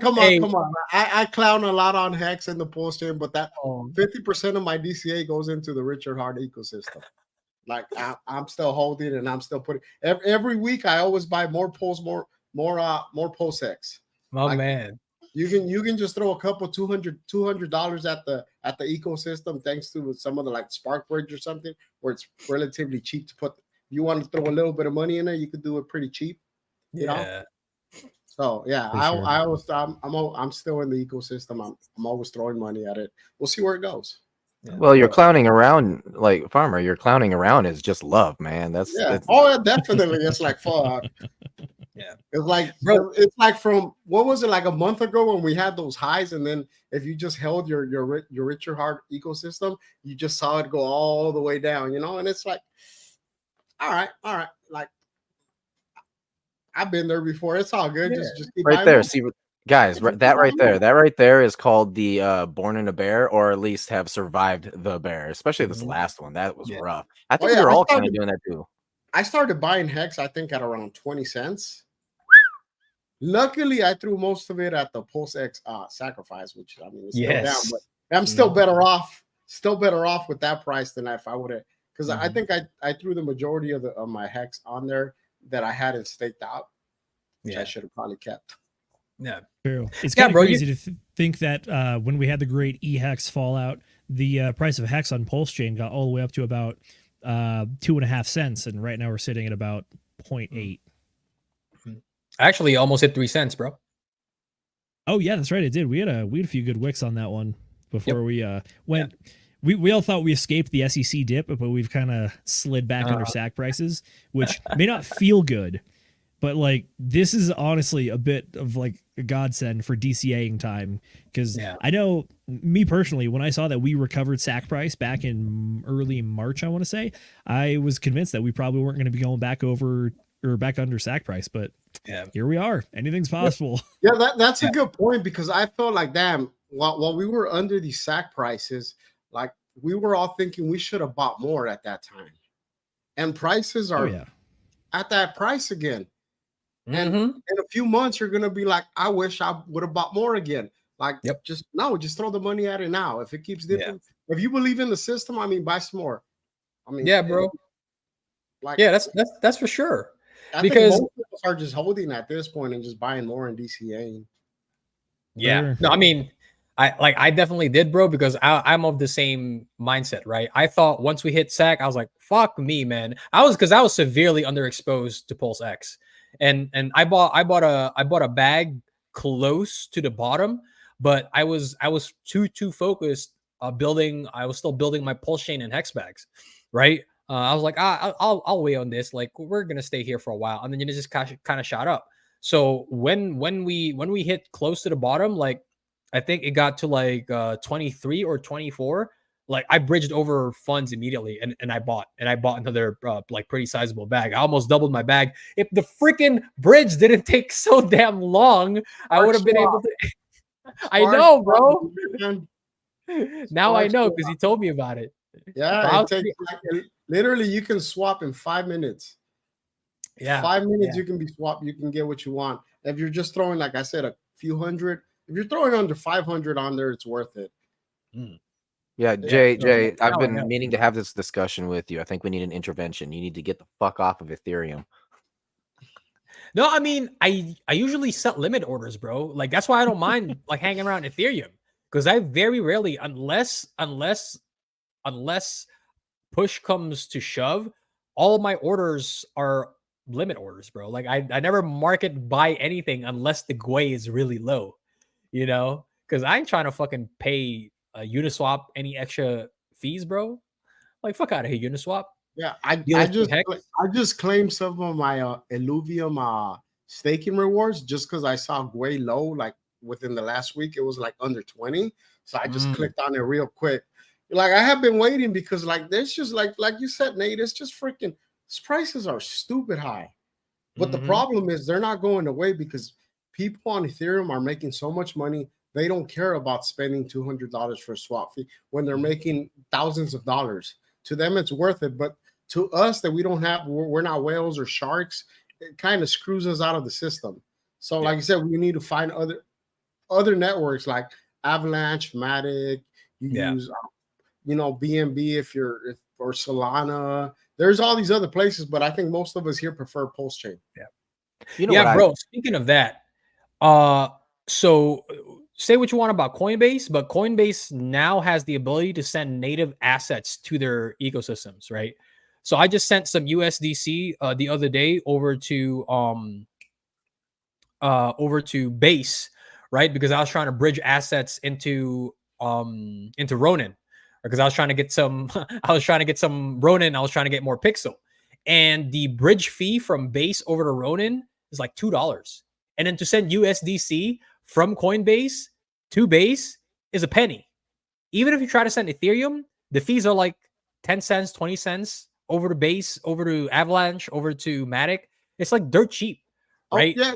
Speaker 9: Come on,
Speaker 3: Hey.
Speaker 9: come on. I clown a lot on Hex and the Pulse Chain, but that 50% of my DCA goes into the Richard Hart ecosystem. Like I'm still holding and I'm still putting every week. I always buy more Pulse, more Pulse Hex.
Speaker 3: My man.
Speaker 9: You can just throw a couple $200 at the ecosystem thanks to some of the like Spark Bridge or something where it's relatively cheap to put. You want to throw a little bit of money in there, you could do it pretty cheap. You know? So yeah, I'm still in the ecosystem. I'm always throwing money at it. We'll see where it goes.
Speaker 4: Well, you're clowning around like Farmer. You're clowning around is just love, man. That's
Speaker 9: Oh, definitely. It's like fuck.
Speaker 3: Yeah. Bro.
Speaker 9: It's like from what was it, like a month ago when we had those highs, and then if you just held your richer heart ecosystem, you just saw it go all the way down, you know. And it's like, all right, like I've been there before. It's all good. Just keep
Speaker 4: right
Speaker 9: buying
Speaker 4: there.
Speaker 9: more.
Speaker 4: See, guys, that right there is called the born in a bear, or at least have survived the bear. Especially this last one, that was rough. I think we were all kind of doing that too.
Speaker 9: I started buying Hex, I think, at around 20 cents. Luckily, I threw most of it at the Pulse X sacrifice, which I mean, it's still down, but I'm still better off. Still better off with that price than if I would have, because I think I threw the majority of my Hex on there that I hadn't staked out, which I should have probably kept.
Speaker 3: Yeah,
Speaker 6: true. It's kind of crazy to think that when we had the great E-Hex fallout, the price of Hex on Pulse Chain got all the way up to about 2.5 cents, and right now we're sitting at about 0.8.
Speaker 3: Actually, almost hit 3 cents, bro.
Speaker 6: Oh yeah, that's right. It did. We had a few good wicks on that one before we went. Yeah. We all thought we escaped the SEC dip, but we've kind of slid back under SAC prices, which may not feel good, but like this is honestly a bit of like a godsend for DCAing time, because I know me personally, when I saw that we recovered SAC price back in early March, I want to say, I was convinced that we probably weren't going to be going back over or back under SAC price, but here we are. Anything's possible.
Speaker 9: Yeah, that's a good point, because I felt like, damn, while we were under these SAC prices, like we were all thinking we should have bought more at that time, and prices are at that price again. And in a few months, you're gonna be like, I wish I would have bought more again. Like, just throw the money at it now. If it keeps dipping, if you believe in the system, I mean, buy some more. I mean,
Speaker 3: bro.
Speaker 9: Like,
Speaker 3: that's for sure.
Speaker 9: Because most of us are just holding at this point and just buying more in DCA.
Speaker 3: Yeah, no, I mean, I definitely did, bro, because I'm of the same mindset, right? I thought once we hit SAC, I was like, fuck me, man. I was severely underexposed to Pulse X, and I bought a bag close to the bottom, but I was too focused building. I was still building my Pulse chain and Hex bags, right? I was like, I'll wait on this. Like, we're gonna stay here for a while, and then it just kind of shot up. So when we hit close to the bottom, like I think it got to like 23 or 24. Like I bridged over funds immediately, and I bought another like pretty sizable bag. I almost doubled my bag. If the freaking bridge didn't take so damn long, I would have been able to. I know, bro. Now I know because he told me about it.
Speaker 9: Yeah, it takes literally you can swap in 5 minutes.
Speaker 3: Yeah,
Speaker 9: 5 minutes you can be swapped. You can get what you want. If you're just throwing, like I said, a few hundred. If you're throwing under 500 on there, it's worth it.
Speaker 4: Yeah, Jay, I've been meaning to have this discussion with you. I think we need an intervention. You need to get the fuck off of Ethereum.
Speaker 3: No, I mean, I usually set limit orders, bro. Like that's why I don't mind like hanging around Ethereum, because I very rarely, unless push comes to shove, all of my orders are limit orders, bro. Like I never market buy anything unless the GUI is really low, you know, because I ain't trying to fucking pay Uniswap any extra fees, bro. Like fuck out of here, Uniswap.
Speaker 9: Yeah, I just claimed some of my Illuvium staking rewards just because I saw GUI low. Like within the last week, it was like under 20, so I just clicked on it real quick. Like I have been waiting because like there's just like you said, Nate, it's just freaking prices are stupid high. But the problem is they're not going away because people on Ethereum are making so much money. They don't care about spending $200 for a swap fee when they're making thousands of dollars. To them, it's worth it. But to us that we're not whales or sharks, it kind of screws us out of the system. So like I said, we need to find other networks like Avalanche, Matic, use BNB or Solana. There's all these other places, but I think most of us here prefer Pulse Chain.
Speaker 3: Yeah. Bro. Speaking of that, so say what you want about Coinbase, but Coinbase now has the ability to send native assets to their ecosystems, right? So I just sent some USDC the other day over to Base, right? Because I was trying to bridge assets into Ronin. Because I was trying to get some Ronin, I was trying to get more Pixel. And the bridge fee from Base over to Ronin is like $2. And then to send USDC from Coinbase to Base is a penny. Even if you try to send Ethereum, the fees are like 10 cents, 20 cents over to Base, over to Avalanche, over to Matic. It's like dirt cheap, right?
Speaker 9: Oh, yeah.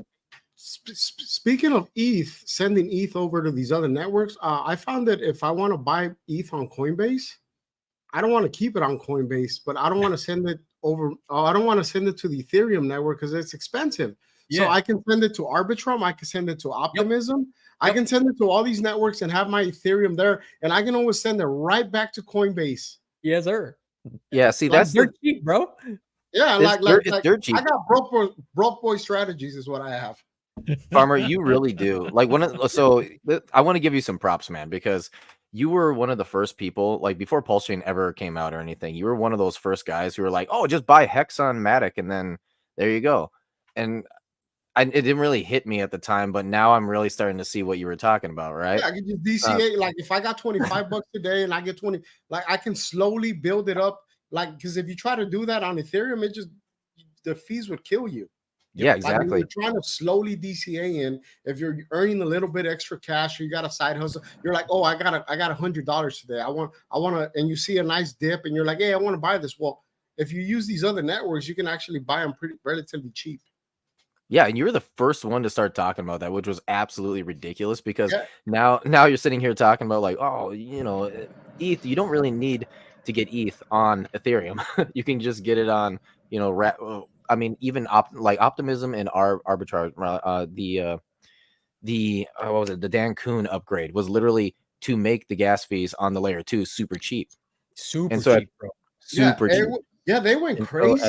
Speaker 9: Speaking of ETH, sending ETH over to these other networks, I found that if I want to buy ETH on Coinbase, I don't want to keep it on Coinbase, but I don't want to send it over. I don't want to send it to the Ethereum network because it's expensive. Yeah. So I can send it to Arbitrum. I can send it to Optimism. Yep. I can send it to all these networks and have my Ethereum there, and I can always send it right back to Coinbase.
Speaker 3: Yes, sir.
Speaker 4: Yeah, see,
Speaker 3: like, they're cheap, bro.
Speaker 9: Yeah, it's dirt cheap. I got broke boy strategies is what I have.
Speaker 4: Farmer, you really do. Like so I want to give you some props, man, because you were one of the first people, like before Pulse Chain ever came out or anything, you were one of those first guys who were like, oh, just buy Hex on Matic and then there you go. And it didn't really hit me at the time, but now I'm really starting to see what you were talking about, right?
Speaker 9: Yeah, I can just DCA. Like if I got $25 today and I get 20, like I can slowly build it up. Like, because if you try to do that on Ethereum, it just, the fees would kill you.
Speaker 4: Yeah, exactly.
Speaker 9: Like you're trying to slowly DCA in. If you're earning a little bit extra cash or you got a side hustle, you're like, oh, I got $100 today. I want to, and you see a nice dip and you're like, hey, I want to buy this. Well, if you use these other networks, you can actually buy them relatively cheap.
Speaker 4: Yeah, and you were the first one to start talking about that, which was absolutely ridiculous because now you're sitting here talking about like, oh, you know, ETH, you don't really need to get ETH on Ethereum. You can just get it on, you know, I mean, even Optimism and Arbitrage, what was it? The Dan Kuhn upgrade was literally to make the gas fees on the layer 2 super cheap.
Speaker 3: Super cheap, bro.
Speaker 4: Super cheap.
Speaker 9: Yeah, they went crazy.
Speaker 4: So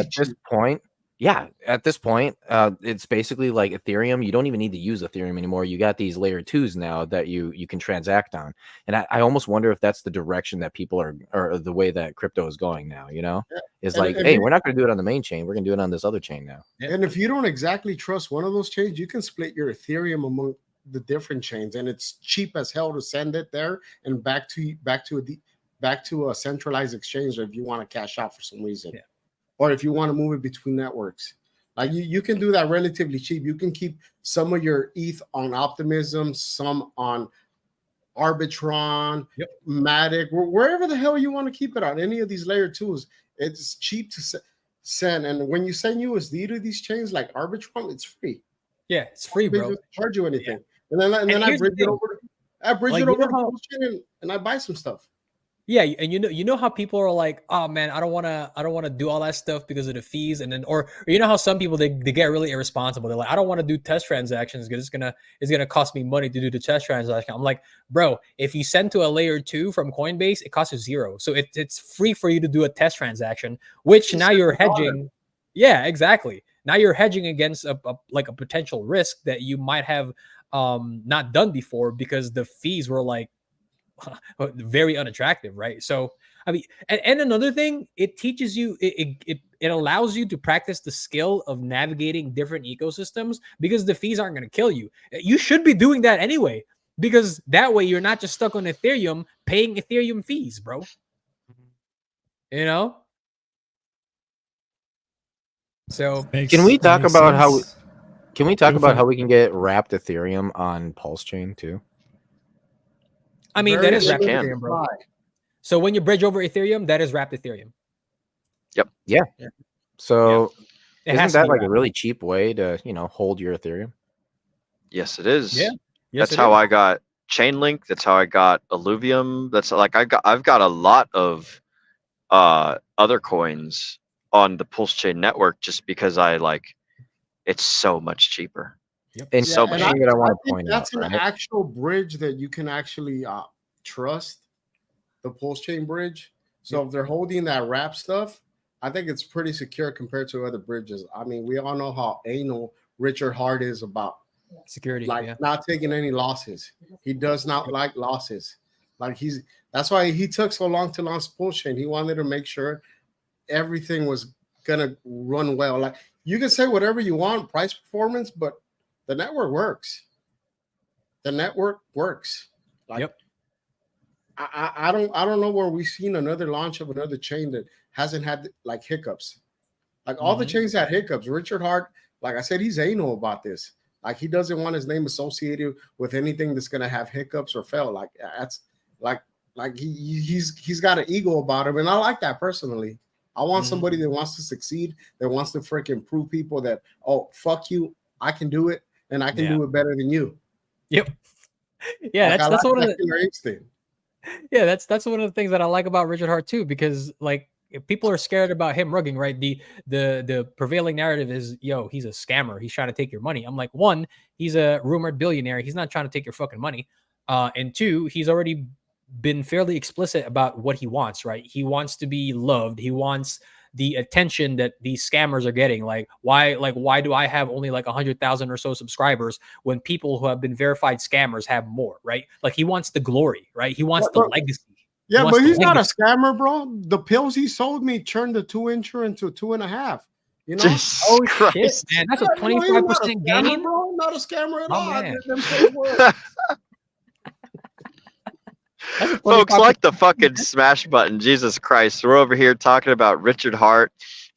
Speaker 4: at this point, it's basically like Ethereum. You don't even need to use Ethereum anymore. You got these layer 2s now that you can transact on. And I almost wonder if that's the direction that people are, or the way that crypto is going now, you know? Is like, hey, we're not going to do it on the main chain. We're going to do it on this other chain now.
Speaker 9: And if you don't exactly trust one of those chains, you can split your Ethereum among the different chains, and it's cheap as hell to send it there and back to a centralized exchange if you want to cash out for some reason. Yeah. Or if you want to move it between networks, like you can do that relatively cheap. You can keep some of your ETH on Optimism, some on Arbitron, Matic, wherever the hell you want to keep it on. Any of these layer 2s, it's cheap to send. And when you send USD to these chains like Arbitron, it's free.
Speaker 3: Yeah, it's free, bro.
Speaker 9: They don't charge you anything. Yeah. And then I bridge it over. I bridge it over to Pulse Chain and I buy some stuff.
Speaker 3: Yeah, and you know how people are like, oh man, I don't want to do all that stuff because of the fees, and then or you know how some people they get really irresponsible. They're like, I don't want to do test transactions because it's gonna cost me money to do the test transaction. I'm like, bro, if you send to a layer 2 from Coinbase, it costs you $0, so it's free for you to do a test transaction, which now you're hedging. Yeah, exactly. Now you're hedging against a potential risk that you might have not done before because the fees were like very unattractive, right? So I mean, and another thing, it teaches you, it allows you to practice the skill of navigating different ecosystems because the fees aren't going to kill you. You should be doing that anyway, because that way you're not just stuck on Ethereum paying Ethereum fees, bro. You know? So
Speaker 4: can we talk about how we can get wrapped Ethereum on Pulse Chain too?
Speaker 3: I mean, that is wrapped Ethereum, bro. So when you bridge over Ethereum, that is wrapped Ethereum.
Speaker 5: Yep.
Speaker 4: Yeah. So isn't that like a really cheap way to, you know, hold your Ethereum?
Speaker 5: Yes, it is.
Speaker 3: Yeah.
Speaker 5: That's how I got Chainlink. That's how I got Illuvium. That's like I've got a lot of other coins on the Pulse Chain network just because it's so much cheaper.
Speaker 4: And so much that I want to point out.
Speaker 9: That's an actual bridge that you can actually trust, the Pulse Chain bridge. So if they're holding that wrap stuff, I think it's pretty secure compared to other bridges. I mean, we all know how anal Richard Hart is about
Speaker 3: security,
Speaker 9: not taking any losses. He does not like losses. That's why he took so long to launch Pulse Chain. He wanted to make sure everything was gonna run well. Like you can say whatever you want, price performance, but the network works. The network works. I don't know where we've seen another launch of another chain that hasn't had like hiccups. Like all the chains had hiccups. Richard Hart like I said, he's anal about this. Like he doesn't want his name associated with anything that's gonna have hiccups or fail. Like that's like he's got an ego about him, and I like that personally. I want somebody that wants to succeed, that wants to freaking prove people that, oh, fuck you, I can do it, and I can do it better than you.
Speaker 3: Yep. Yeah,
Speaker 9: like,
Speaker 3: that's one of the
Speaker 9: killer instinct.
Speaker 3: Yeah, that's one of the things that I like about Richard Hart too, because like if people are scared about him rugging, right? The prevailing narrative is, yo, he's a scammer. He's trying to take your money. I'm like, one, he's a rumored billionaire. He's not trying to take your fucking money. And two, he's already been fairly explicit about what he wants, right? He wants to be loved. He wants the attention that these scammers are getting. Why do I have only like 100,000 or so subscribers when people who have been verified scammers have more, right? Like he wants the glory, right? He wants the legacy.
Speaker 9: Yeah, but he's not a scammer, bro. The pills he sold me turned the 2-incher into 2.5. You know?
Speaker 5: Oh
Speaker 3: shit, man, that's a 25% gain,
Speaker 9: bro. Not a scammer at all.
Speaker 3: Man.
Speaker 5: Folks, like the fucking smash button. Jesus Christ. We're over here talking about Richard Hart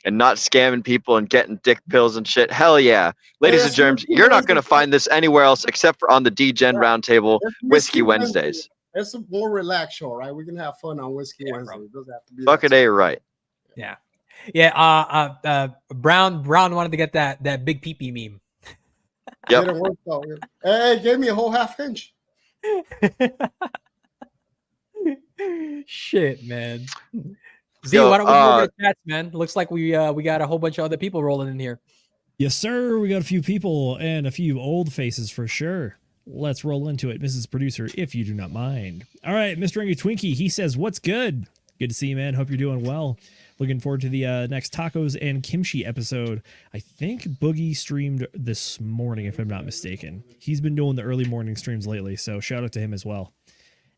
Speaker 5: and not scamming people and getting dick pills and shit. Hell yeah. Ladies and germs, you're not going to find this anywhere else except for on the DGen Roundtable Whiskey Wednesdays.
Speaker 9: It's a more relaxed show, right? We can have fun on Whiskey Wednesday. It doesn't have to be
Speaker 5: fucking A, right.
Speaker 3: Yeah. Yeah. Brown wanted to get that big pee-pee meme.
Speaker 5: Yep.
Speaker 9: Didn't work though. Hey, gave me a whole half inch.
Speaker 3: Shit, man. Z, why don't we go to the chats, man? Looks like we got a whole bunch of other people rolling in here.
Speaker 6: Yes, sir. We got a few people and a few old faces for sure. Let's roll into it, Mrs. Producer, if you do not mind. All right, Mr. Angry Twinkie, he says, what's good? Good to see you, man. Hope you're doing well. Looking forward to the next tacos and kimchi episode. I think Boogie streamed this morning, if I'm not mistaken. He's been doing the early morning streams lately, so shout out to him as well.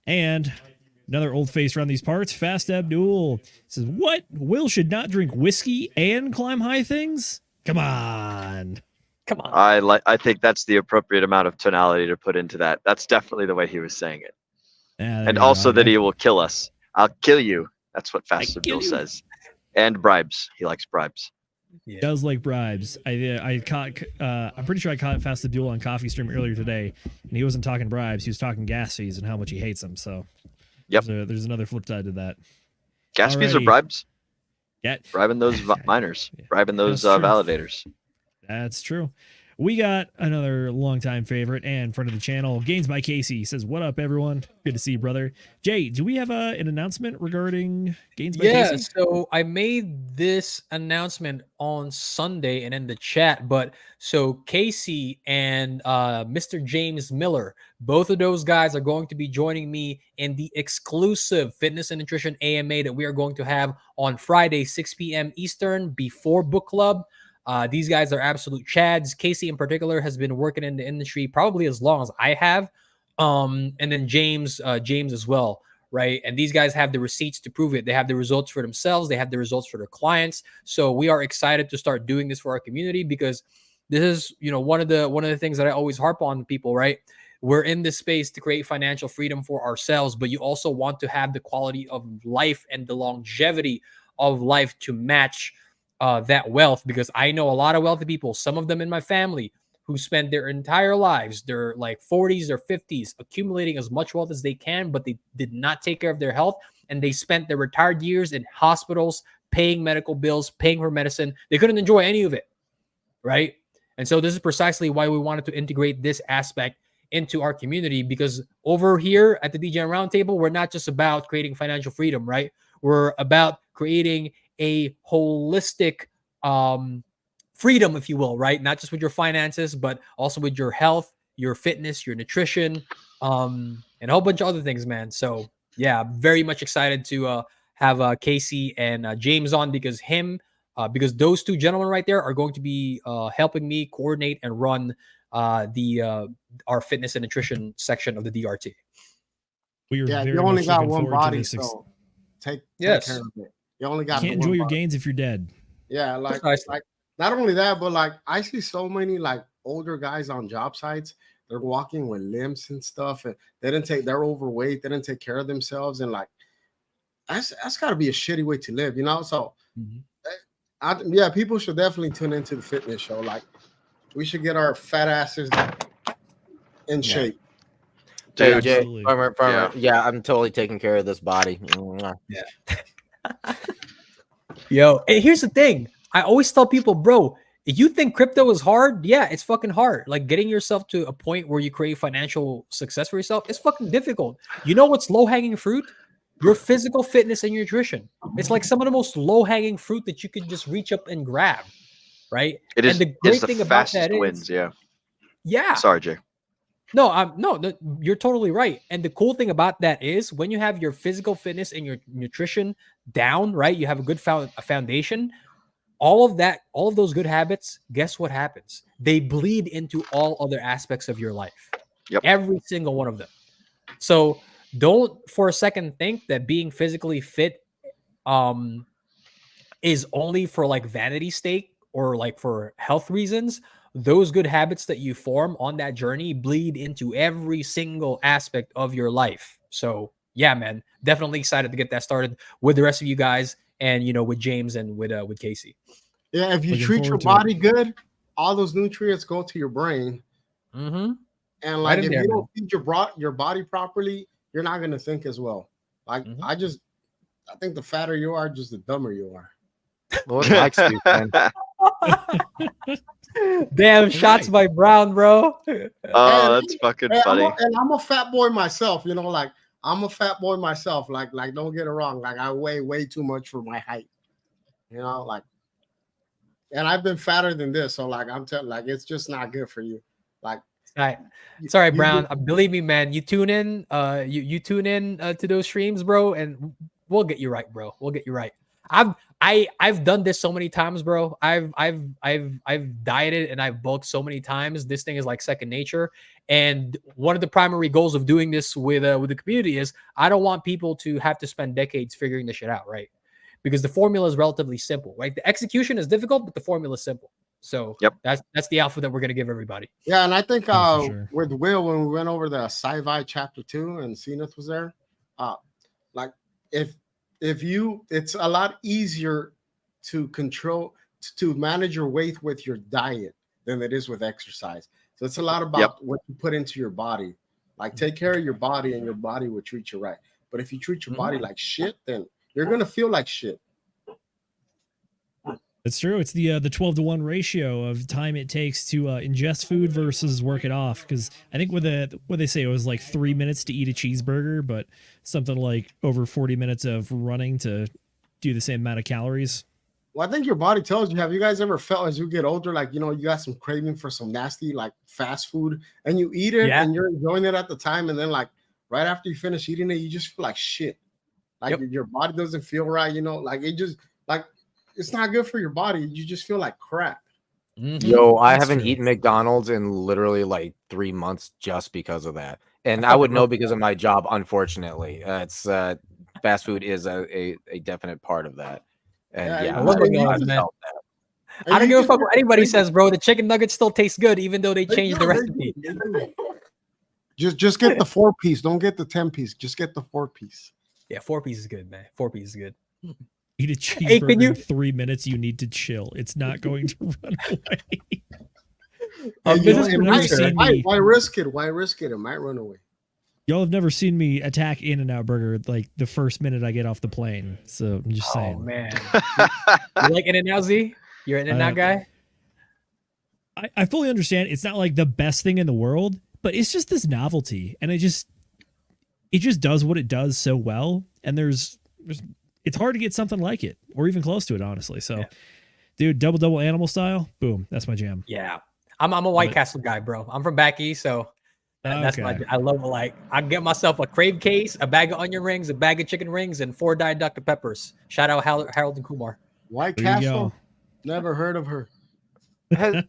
Speaker 6: And another old face around these parts, Fast Abdul, says, what? Will should not drink whiskey and climb high things? Come on.
Speaker 3: Come on.
Speaker 5: I think that's the appropriate amount of tonality to put into that. That's definitely the way he was saying it. And also that he will kill us. I'll kill you. That's what Fast Abdul says. And bribes. He likes bribes.
Speaker 6: Yeah. Does like bribes. I caught. I'm pretty sure I caught Fast Abdul on Coffee Stream earlier today, and he wasn't talking bribes. He was talking gas fees and how much he hates them. So,
Speaker 5: yep.
Speaker 6: There's another flip side to that.
Speaker 5: Gas fees or bribes?
Speaker 6: Yeah.
Speaker 5: Bribing those miners. Bribing those validators.
Speaker 6: That's true. We got another longtime favorite and friend of the channel, Gains by Casey, says, what up, everyone? Good to see you, brother. Jay, do we have an announcement regarding Gains by Casey?
Speaker 3: Yeah, so I made this announcement on Sunday and in the chat, but so Casey and Mr. James Miller, both of those guys are going to be joining me in the exclusive Fitness and Nutrition AMA that we are going to have on Friday, 6 p.m. Eastern, before book club. These guys are absolute chads. Casey in particular has been working in the industry probably as long as I have. And then James as well, right? And these guys have the receipts to prove it. They have the results for themselves. They have the results for their clients. So we are excited to start doing this for our community because this is, one of the things that I always harp on people, right? We're in this space to create financial freedom for ourselves, but you also want to have the quality of life and the longevity of life to match that wealth, because I know a lot of wealthy people, some of them in my family, who spend their entire lives, their like 40s or 50s, accumulating as much wealth as they can, but they did not take care of their health, and they spent their retired years in hospitals, paying medical bills, paying for medicine. They couldn't enjoy any of it, right? And so this is precisely why we wanted to integrate this aspect into our community, because over here at the DGen Roundtable, we're not just about creating financial freedom, right? We're about creating a holistic freedom, if you will, right? Not just with your finances, but also with your health, your fitness, your nutrition, and a whole bunch of other things, man. So yeah, very much excited to have Casey and James on, because those two gentlemen right there are going to be helping me coordinate and run our fitness and nutrition section of the DRT.
Speaker 6: You
Speaker 9: only got one body, so take care of it. You only got.
Speaker 6: You can't enjoy your gains if you're dead.
Speaker 9: Yeah, like not only that, but like I see so many like older guys on job sites. They're walking with limps and stuff, and they're overweight. They didn't take care of themselves, and like that's got to be a shitty way to live, So, people should definitely tune into the fitness show. Like We should get our fat asses in shape.
Speaker 4: Hey,
Speaker 5: Dude,
Speaker 4: Jay,
Speaker 6: absolutely.
Speaker 4: farmer, yeah, I'm totally taking care of this body. Mwah.
Speaker 3: Yo, and here's the thing. I always tell people, bro, if you think crypto is hard, yeah, it's fucking hard. Like getting yourself to a point where you create financial success for yourself, it's fucking difficult. You know what's low-hanging fruit? Your physical fitness and nutrition. It's like some of the most low-hanging fruit that you can just reach up and grab, right?
Speaker 5: it is.
Speaker 3: And the
Speaker 5: It's
Speaker 3: great
Speaker 5: the
Speaker 3: thing about
Speaker 5: fastest
Speaker 3: that
Speaker 5: wins.
Speaker 3: is,
Speaker 5: Yeah.
Speaker 3: yeah.
Speaker 5: Sorry, Jay.
Speaker 3: No, you're totally right. And the cool thing about that is when you have your physical fitness and your nutrition down, right? You have a good foundation. All of those good habits, guess what happens? They bleed into all other aspects of your life.
Speaker 5: Yep.
Speaker 3: Every single one of them. So don't for a second think that being physically fit is only for like vanity sake or like for health reasons. Those good habits that you form on that journey bleed into every single aspect of your life. So yeah, man, definitely excited to get that started with the rest of you guys and, you know, with James and with Casey.
Speaker 9: Yeah, if you
Speaker 6: Looking
Speaker 9: treat your
Speaker 6: forward to
Speaker 9: body good, all those nutrients go to your brain.
Speaker 3: Mm-hmm.
Speaker 9: And like
Speaker 3: in
Speaker 9: if
Speaker 3: there,
Speaker 9: you
Speaker 3: man.
Speaker 9: don't feed your body properly, you're not gonna think as well. Like
Speaker 3: Mhm.
Speaker 9: I think the fatter you are, just the dumber you are.
Speaker 4: Well, what's my excuse, man?
Speaker 3: Damn, shots by Brown, bro.
Speaker 5: Oh, that's fucking funny.
Speaker 9: I'm a fat boy myself, you know, like I'm a fat boy myself. Like don't get it wrong. Like I weigh way too much for my height. You know, like, and I've been fatter than this, so like I'm telling, like it's just not good for you. Like,
Speaker 3: sorry, Brown. Believe me, man. You tune in, you tune in to those streams, bro, and we'll get you right, bro. We'll get you right. I've done this so many times, bro. I've dieted and I've bulked so many times. This thing is like second nature. And one of the primary goals of doing this with the community is I don't want people to have to spend decades figuring this shit out, right? Because the formula is relatively simple, right? The execution is difficult, but the formula is simple. So
Speaker 5: Yep.
Speaker 3: that's the alpha that we're gonna give everybody.
Speaker 9: yeah, and I think
Speaker 6: sure.
Speaker 9: with Will, when we went over the Sci-Fi chapter 2 and Zenith was there, like if you, it's a lot easier to control, to manage your weight with your diet than it is with exercise. So it's a lot about what you put into your body. Like take care of your body and your body will treat you right. But if you treat your body like shit, then you're going to feel like shit.
Speaker 6: That's true. It's the 12-to-1 ratio of time it takes to ingest food versus work it off. Because I think what they say, it was like 3 minutes to eat a cheeseburger, but something like over 40 minutes of running to do the same amount of calories.
Speaker 9: Well, I think your body tells you. Have you guys ever felt as you get older, like, you know, you got some craving for some nasty, like fast food and you eat it and you're enjoying it at the time. And then like right after you finish eating it, you just feel like shit. Like your body doesn't feel right. You know, like it just like, it's not good for your body. You just feel like crap.
Speaker 3: Mm-hmm.
Speaker 4: Yo, I haven't eaten McDonald's in literally like 3 months just because of that. And I would know because of my job, unfortunately. It's fast food is a definite part of that. And
Speaker 3: I love McDonald's, man. I don't give a fuck what anybody says, bro. The chicken nuggets still taste good, even though they changed the recipe.
Speaker 9: Just get the 4-piece. Don't get the 10-piece. Just get the 4-piece.
Speaker 3: Yeah, 4-piece is good, man. 4-piece is good.
Speaker 6: Eat a cheeseburger in 3 minutes. You need to chill. It's not going to run away.
Speaker 9: Why risk it? Why risk it? It might run away.
Speaker 6: Y'all have never seen me attack In-N-Out Burger like the first minute I get off the plane. So I'm just saying.
Speaker 3: Oh, man. You like In-N-Out, Z? You're an In-N-Out guy?
Speaker 6: I fully understand. It's not like the best thing in the world, but it's just this novelty. And it just does what it does so well. And it's hard to get something like it or even close to it, honestly. So, dude, double animal style, boom, that's my jam.
Speaker 3: Yeah, I'm a White Castle guy, bro. I'm from back east, so that's my. I love it. Like I get myself a crave case, a bag of onion rings, a bag of chicken rings, and 4 Diet Dr. Peppers. Shout out Harold and Kumar.
Speaker 9: White Castle, never heard of her.
Speaker 4: Has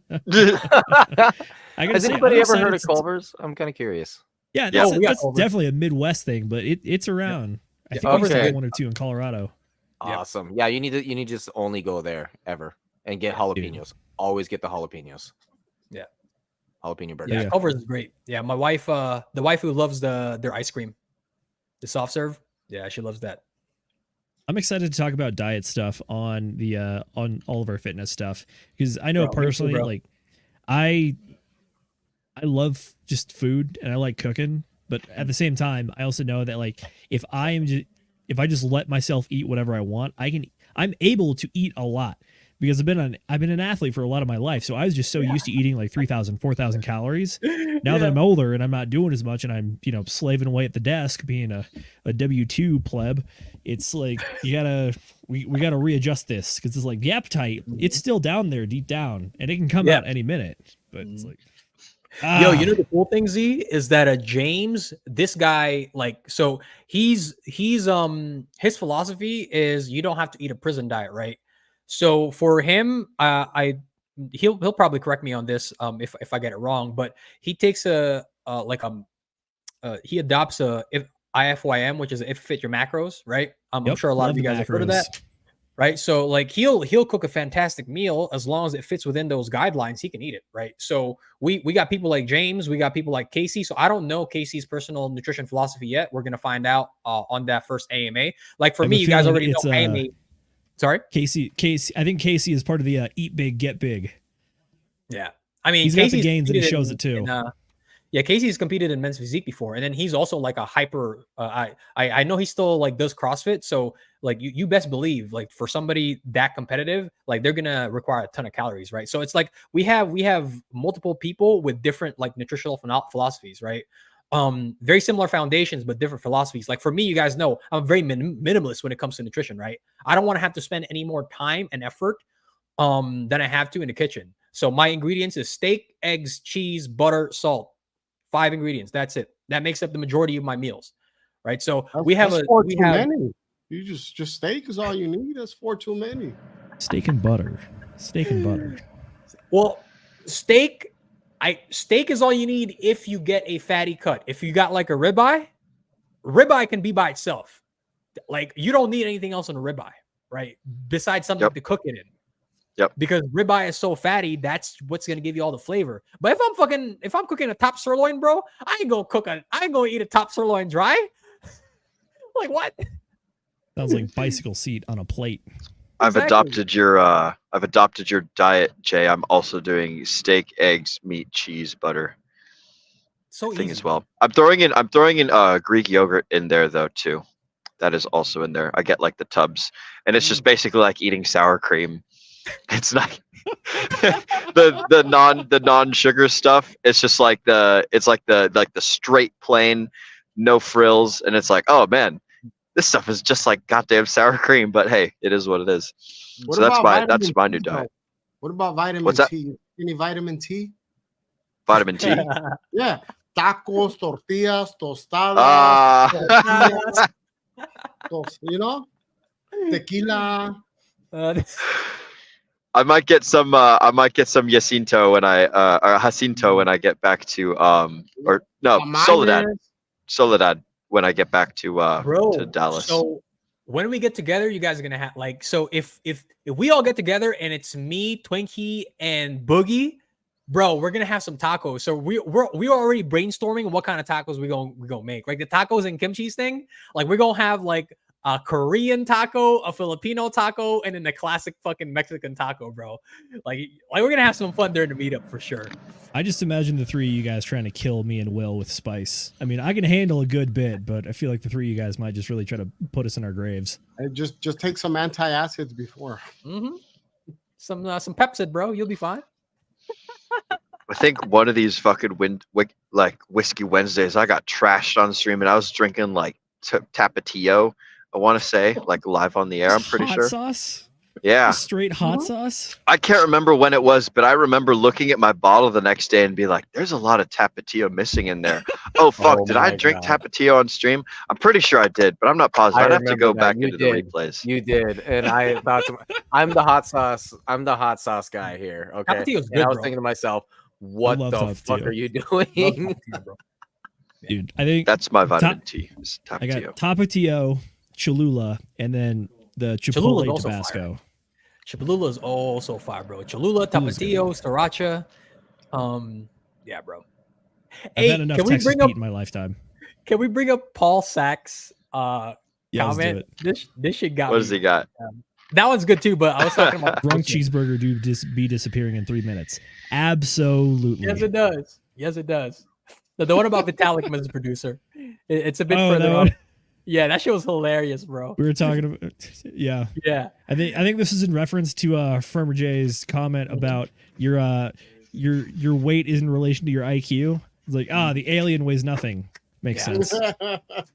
Speaker 4: anybody ever heard of Culver's? I'm kind of curious.
Speaker 6: Yeah, that's definitely a Midwest thing, but it's around. I think we have 1 or 2 in Colorado.
Speaker 4: Awesome. Yeah, you need to just only go there ever and get jalapenos. Always get the jalapenos.
Speaker 3: Yeah.
Speaker 4: Jalapeno burger.
Speaker 3: Yeah, Culver's is great. Yeah, my wife, the wife who loves their ice cream, the soft serve. Yeah, she loves that.
Speaker 6: I'm excited to talk about diet stuff on the on all of our fitness stuff because I know personally, like I love just food and I like cooking, but at the same time, I also know that like if I just let myself eat whatever I want, I'm able to eat a lot because I've been an athlete for a lot of my life. So I was just so used to eating like 3,000, 4,000 calories. Now that I'm older and I'm not doing as much and I'm, slaving away at the desk being a W-2 pleb, it's like we gotta readjust this because it's like the appetite, it's still down there deep down and it can come out any minute. But it's like
Speaker 3: Yo, you know the cool thing, Z, is that James, this guy, like, so he's his philosophy is you don't have to eat a prison diet, right? So for him, he'll probably correct me on this if I get it wrong, but he takes he adopts IFYM, which is if fit your macros, right? I'm sure a lot of you guys have heard of that. Right. So like he'll cook a fantastic meal as long as it fits within those guidelines, he can eat it. Right. So we got people like James, we got people like Casey. So I don't know Casey's personal nutrition philosophy yet. We're going to find out on that first AMA. Like for me, you guys already know AMA. Sorry,
Speaker 6: Casey. I think Casey is part of the eat big, get big.
Speaker 3: Yeah. I mean,
Speaker 6: he's got the gains and he shows it too.
Speaker 3: Yeah, Casey's competed in men's physique before, and then he's also like a hyper. I know he still like does CrossFit, so like you best believe like for somebody that competitive, like they're gonna require a ton of calories, right? So it's like we have multiple people with different like nutritional philosophies, right? Very similar foundations, but different philosophies. Like for me, you guys know I'm very minimalist when it comes to nutrition, right? I don't want to have to spend any more time and effort than I have to in the kitchen. So my ingredients is steak, eggs, cheese, butter, salt. 5 ingredients. That's it. That makes up the majority of my meals, right? So
Speaker 9: many. You just steak is all you need. That's 4 too many.
Speaker 6: Steak and butter.
Speaker 3: Well, steak is all you need if you get a fatty cut. If you got like a ribeye can be by itself. Like you don't need anything else on a ribeye, right? Besides something to cook it in.
Speaker 5: Yep.
Speaker 3: Because ribeye is so fatty, that's what's gonna give you all the flavor. But if I'm cooking a top sirloin, bro, I ain't gonna eat a top sirloin dry. Like what?
Speaker 6: Sounds like bicycle seat on a plate.
Speaker 5: I've adopted your diet, Jay. I'm also doing steak, eggs, meat, cheese, butter.
Speaker 3: So
Speaker 5: thing
Speaker 3: easy.
Speaker 5: as well. I'm throwing in Greek yogurt in there though too. That is also in there. I get like the tubs, and it's just basically like eating sour cream. It's not the non-sugar stuff. It's just like the straight plain, no frills, and it's like, oh man, this stuff is just like goddamn sour cream. But hey, it is what it is. So that's my new diet.
Speaker 9: What about vitamin
Speaker 5: What's that?
Speaker 9: T? Any vitamin T?
Speaker 5: Vitamin T?
Speaker 9: Yeah, tacos, tortillas, tostadas, tequila.
Speaker 5: I might get some Jacinto when or Jacinto when I get back to Soledad when I get back to Dallas.
Speaker 3: So when we get together, you guys are gonna have like, so if we all get together and it's me, Twinkie, and Boogie, bro, we're gonna have some tacos. So we're already brainstorming what kind of tacos we gonna make. Like the tacos and kimchi's thing, like we're gonna have like a Korean taco, a Filipino taco, and then the classic fucking Mexican taco, bro. Like we're gonna have some fun during the meetup for sure.
Speaker 6: I just imagine the three of you guys trying to kill me and Will with spice. I mean, I can handle a good bit, but I feel like the three of you guys might just really try to put us in our graves.
Speaker 9: Just take some antacids before.
Speaker 3: Mm-hmm. Some Pepsid, bro. You'll be fine.
Speaker 5: I think one of these fucking Whiskey Wednesdays, I got trashed on stream, and I was drinking like Tapatio. I want to say like live on the air. I'm pretty sure.
Speaker 6: Hot sauce.
Speaker 5: Yeah.
Speaker 6: Straight hot sauce.
Speaker 5: I can't remember when it was, but I remember looking at my bottle the next day and be like, "There's a lot of Tapatio missing in there." Oh fuck! Did I drink Tapatio on stream? I'm pretty sure I did, but I'm not positive. I'd have to go back into the replays.
Speaker 4: You did, and I'm the hot sauce. I'm the hot sauce guy here. Okay.
Speaker 3: Tapatio's good,
Speaker 4: and I was
Speaker 3: bro.
Speaker 4: thinking to myself, what the fuck are you doing?
Speaker 6: Dude, I think
Speaker 5: that's my vitamin T.
Speaker 6: I got Tapatio, Cholula, and then the Chipotle Tabasco.
Speaker 3: Cholula is also fire, bro. Cholula, Tapatio, Sriracha. Yeah, bro.
Speaker 6: I've had enough Texas Pete in my lifetime.
Speaker 3: Can we bring up Paul Sachs'
Speaker 6: Yeah,
Speaker 3: comment? This shit got me.
Speaker 5: What does he got?
Speaker 3: That one's good too, but I was talking about
Speaker 6: Drunk cheeseburger do be disappearing in 3 minutes. Absolutely.
Speaker 3: Yes, it does. Yes, it does. The one about Vitalik, Mr. Producer. It's a bit
Speaker 6: Oh,
Speaker 3: further
Speaker 6: that
Speaker 3: up.
Speaker 6: one?
Speaker 3: Yeah, that shit was hilarious, bro.
Speaker 6: We were talking about, yeah.
Speaker 3: Yeah.
Speaker 6: I think this is in reference to Farmer J's comment about your weight is in relation to your IQ. It's like, the alien weighs nothing. Makes sense.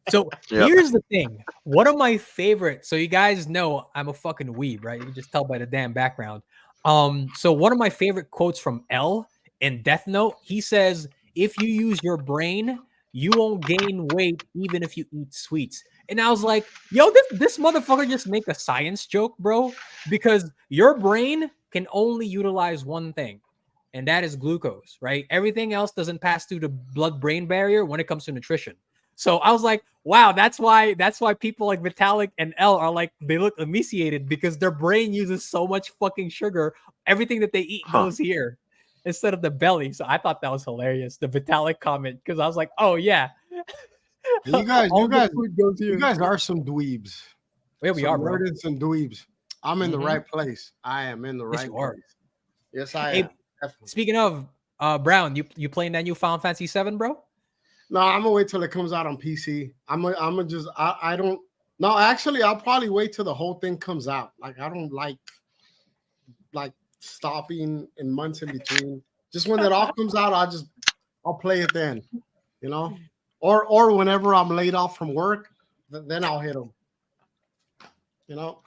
Speaker 3: So here's the thing. One of my favorite, so you guys know I'm a fucking weeb, right? You can just tell by the damn background. So one of my favorite quotes from L in Death Note, he says, if you use your brain, you won't gain weight even if you eat sweets. And I was like, yo, this motherfucker just make a science joke, bro, because your brain can only utilize one thing, and that is glucose, right? Everything else doesn't pass through the blood-brain barrier when it comes to nutrition. So I was like, wow, that's why people like Vitalik and L are like, they look emaciated because their brain uses so much fucking sugar. Everything that they eat goes here instead of the belly. So I thought that was hilarious, the Vitalik comment, because I was like, oh yeah.
Speaker 9: You guys are some dweebs.
Speaker 3: Yeah, we are, bro.
Speaker 9: Nerds and dweebs. I'm in the right place. I am in the right place. Yes, I am. Definitely.
Speaker 3: Speaking of Brown, you playing that new Final Fantasy 7, bro?
Speaker 9: No, I'm gonna wait till it comes out on PC. I don't. No, actually, I'll probably wait till the whole thing comes out. Like I don't like stopping in months in between. Just when it all comes out, I'll play it then. You know, or whenever I'm laid off from work, then I'll hit them. You know.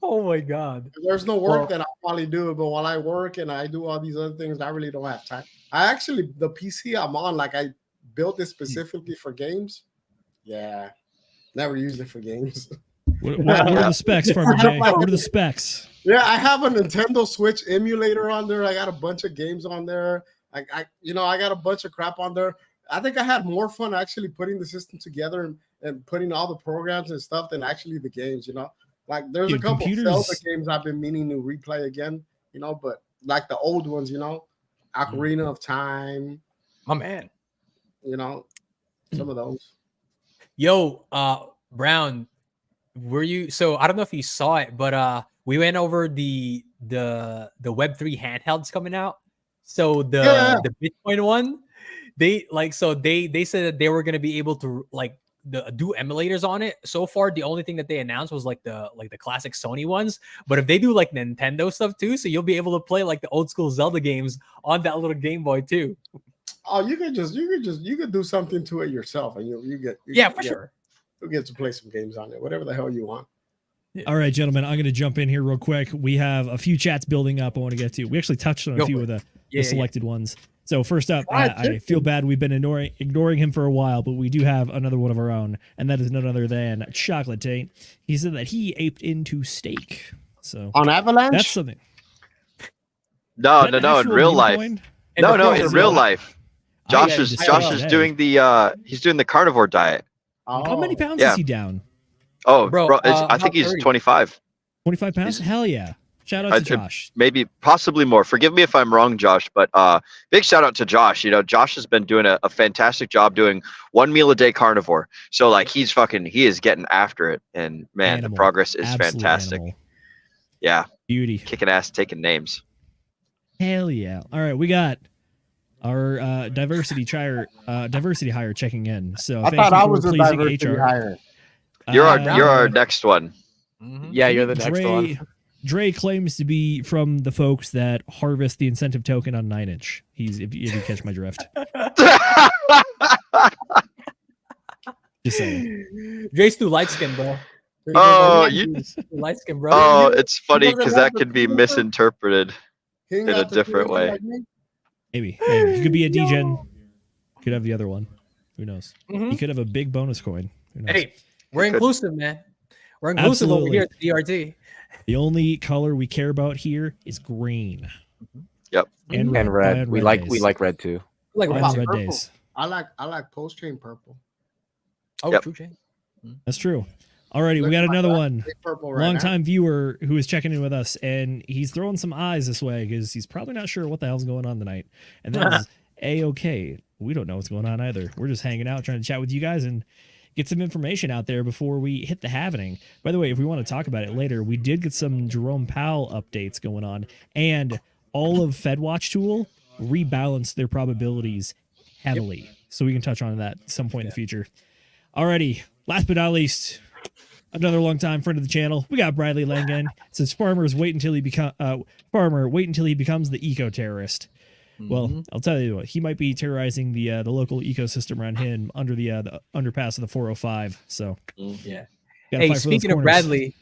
Speaker 3: Oh my God!
Speaker 9: If there's no work, then I'll probably do it. But while I work and I do all these other things, I really don't have time. The PC I'm on, like I built it specifically for games. Yeah, never used it for games.
Speaker 6: What are the specs, Farmer J? What are the specs?
Speaker 9: Yeah, I have a Nintendo Switch emulator on there. I got a bunch of games on there. I got a bunch of crap on there. I think I had more fun actually putting the system together and putting all the programs and stuff than actually the games. You know. Like there's a couple Zelda games I've been meaning to replay again, you know, but like the old ones, you know, Ocarina of Time,
Speaker 3: my man,
Speaker 9: you know, some of those.
Speaker 3: Yo, Brown, were you? So I don't know if you saw it, but we went over the Web3 handhelds coming out. So the Bitcoin one, they said that they were gonna be able to like do emulators on it. So far, the only thing that they announced was like the classic Sony ones. But if they do like Nintendo stuff too, so you'll be able to play like the old school Zelda games on that little Game Boy too.
Speaker 9: Oh, you could do something to it yourself, and you get
Speaker 3: sure.
Speaker 9: You get to play some games on it, whatever the hell you want.
Speaker 6: All right, gentlemen, I'm going to jump in here real quick. We have a few chats building up I want to get to. We actually touched on a few of the selected ones. So first up, I feel bad we've been ignoring him for a while, but we do have another one of our own, and that is none other than Chocolate Tate. He said that he aped into steak. So
Speaker 9: on Avalanche?
Speaker 6: That's something.
Speaker 5: No, in real life. No, in real life. Josh is doing the carnivore diet.
Speaker 6: How many pounds is he down?
Speaker 5: Oh, bro, I think he's 25.
Speaker 6: 25 pounds? Hell yeah. Shout out to Josh.
Speaker 5: Maybe possibly more. Forgive me if I'm wrong, Josh, but big shout out to Josh. You know, Josh has been doing a fantastic job doing 1 meal a day carnivore. So like he is getting after it. And man, the progress is fantastic. Yeah.
Speaker 6: Beauty.
Speaker 5: Kicking ass, taking names.
Speaker 6: Hell yeah. All right, we got our diversity hire checking in. So
Speaker 9: I thought I was a diversity hire.
Speaker 5: You're our next one.
Speaker 4: Mm-hmm. Yeah, you're the next one.
Speaker 6: Dre claims to be from the folks that harvest the incentive token on 9-inch. He's if you catch my drift. Just saying.
Speaker 3: Dre's too light skin, bro.
Speaker 5: Oh,
Speaker 3: light skin, bro.
Speaker 5: Oh, it's funny because that could be misinterpreted in a different way.
Speaker 6: Maybe. He could be a degen. Could have the other one. Who knows?
Speaker 3: Mm-hmm.
Speaker 6: He could have a big bonus coin. Who knows?
Speaker 3: Hey, we're inclusive, man. We're inclusive over here at the DRT.
Speaker 6: The only color we care about here is green.
Speaker 5: Yep.
Speaker 4: And red. We like red too.
Speaker 3: Like
Speaker 6: red days.
Speaker 9: I like post chain purple.
Speaker 3: Oh, true chain.
Speaker 6: That's true. Alrighty, we got another one.
Speaker 9: Right
Speaker 6: Long-time viewer who is checking in with us, and he's throwing some eyes this way because he's probably not sure what the hell's going on tonight. And that is A-okay. We don't know what's going on either. We're just hanging out, trying to chat with you guys and get some information out there before we hit the halvening. By the way, if we want to talk about it later, we did get some Jerome Powell updates going on, and all of FedWatch tool rebalanced their probabilities heavily. So we can touch on that at some point in the future. Alrighty, last but not least, another long time friend of the channel. We got Bradley Langen. It says farmers wait until he becomes the eco-terrorist. Well, I'll tell you what, he might be terrorizing the local ecosystem around him under the underpass of the 405. So
Speaker 3: Yeah.
Speaker 6: gotta
Speaker 3: Hey,
Speaker 6: fight for those
Speaker 3: speaking of
Speaker 6: corners.
Speaker 3: Bradley,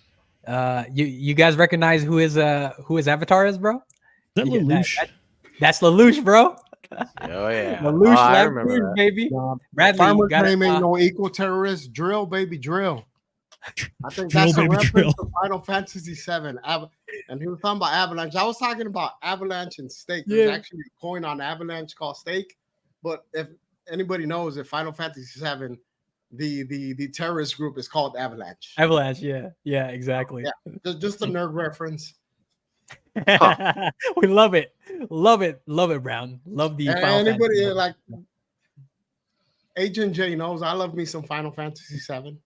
Speaker 3: you guys recognize who his avatar is, bro?
Speaker 6: Is that
Speaker 3: You get
Speaker 6: Lelouch?
Speaker 3: That's Lelouch, bro.
Speaker 4: Oh yeah.
Speaker 3: Lelouch,
Speaker 4: I
Speaker 3: Lab
Speaker 4: remember
Speaker 3: Rouge,
Speaker 4: that.
Speaker 3: baby. Bradley, you
Speaker 9: Farmer's
Speaker 3: got
Speaker 9: name ain't
Speaker 3: it.
Speaker 9: no equal terrorist. Drill, baby, drill. I think
Speaker 6: Drill,
Speaker 9: that's a
Speaker 6: baby,
Speaker 9: reference
Speaker 6: drill.
Speaker 9: to Final Fantasy VII. And he was talking about Avalanche. I was talking about Avalanche and Stake. There's
Speaker 3: Yeah.
Speaker 9: actually a coin on Avalanche called Stake. But if anybody knows, if Final Fantasy VII, the terrorist group is called Avalanche.
Speaker 3: Avalanche, yeah, exactly.
Speaker 9: Yeah, just a nerd reference.
Speaker 3: We love it, Brown. Love the
Speaker 9: And
Speaker 3: Final
Speaker 9: anybody
Speaker 3: Fantasy.
Speaker 9: like Agent J knows I love me some Final Fantasy VII.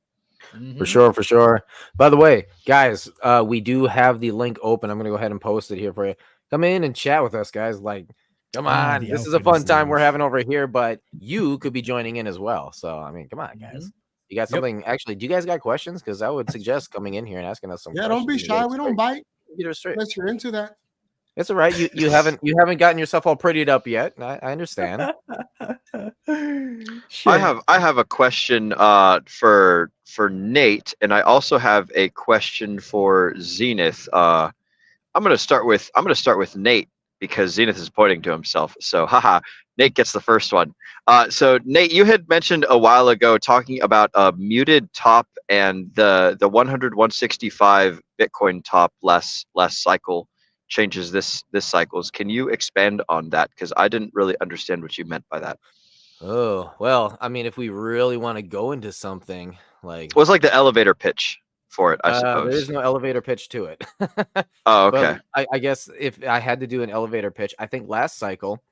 Speaker 3: Mhm.
Speaker 4: For sure. By the way, guys, we do have the link open. I'm gonna go ahead and post it here for you. Come in and chat with us, guys. Like, come on,
Speaker 6: the
Speaker 4: this is a
Speaker 6: outfit
Speaker 4: fun
Speaker 6: is
Speaker 4: time we're
Speaker 6: Lelouch.
Speaker 4: having over here, but you could be joining in as well. So, I mean, come on, guys. You got something? Actually, do you guys got questions? Because I would suggest coming in here and asking us some.
Speaker 9: Yeah, don't be
Speaker 4: questions.
Speaker 9: shy. We don't bite
Speaker 4: Get it straight.
Speaker 9: unless you're into that.
Speaker 4: It's all right. You haven't gotten yourself all prettied up yet. I understand.
Speaker 5: I have a question for Nate, and I also have a question for Zenith. I'm gonna start with Nate because Zenith is pointing to himself. So haha, Nate gets the first one. So Nate, you had mentioned a while ago talking about a muted top and the 100-165 Bitcoin top less cycle changes this cycles. Can you expand on that? Because I didn't really understand what you meant by that.
Speaker 4: Oh, well, I mean, if we really want to go into something like
Speaker 5: It was like the elevator pitch for it, I
Speaker 4: there
Speaker 5: suppose.
Speaker 4: is no elevator pitch to it.
Speaker 5: Oh,
Speaker 4: But
Speaker 5: okay.
Speaker 4: I guess if I had to do an elevator pitch, I think last cycle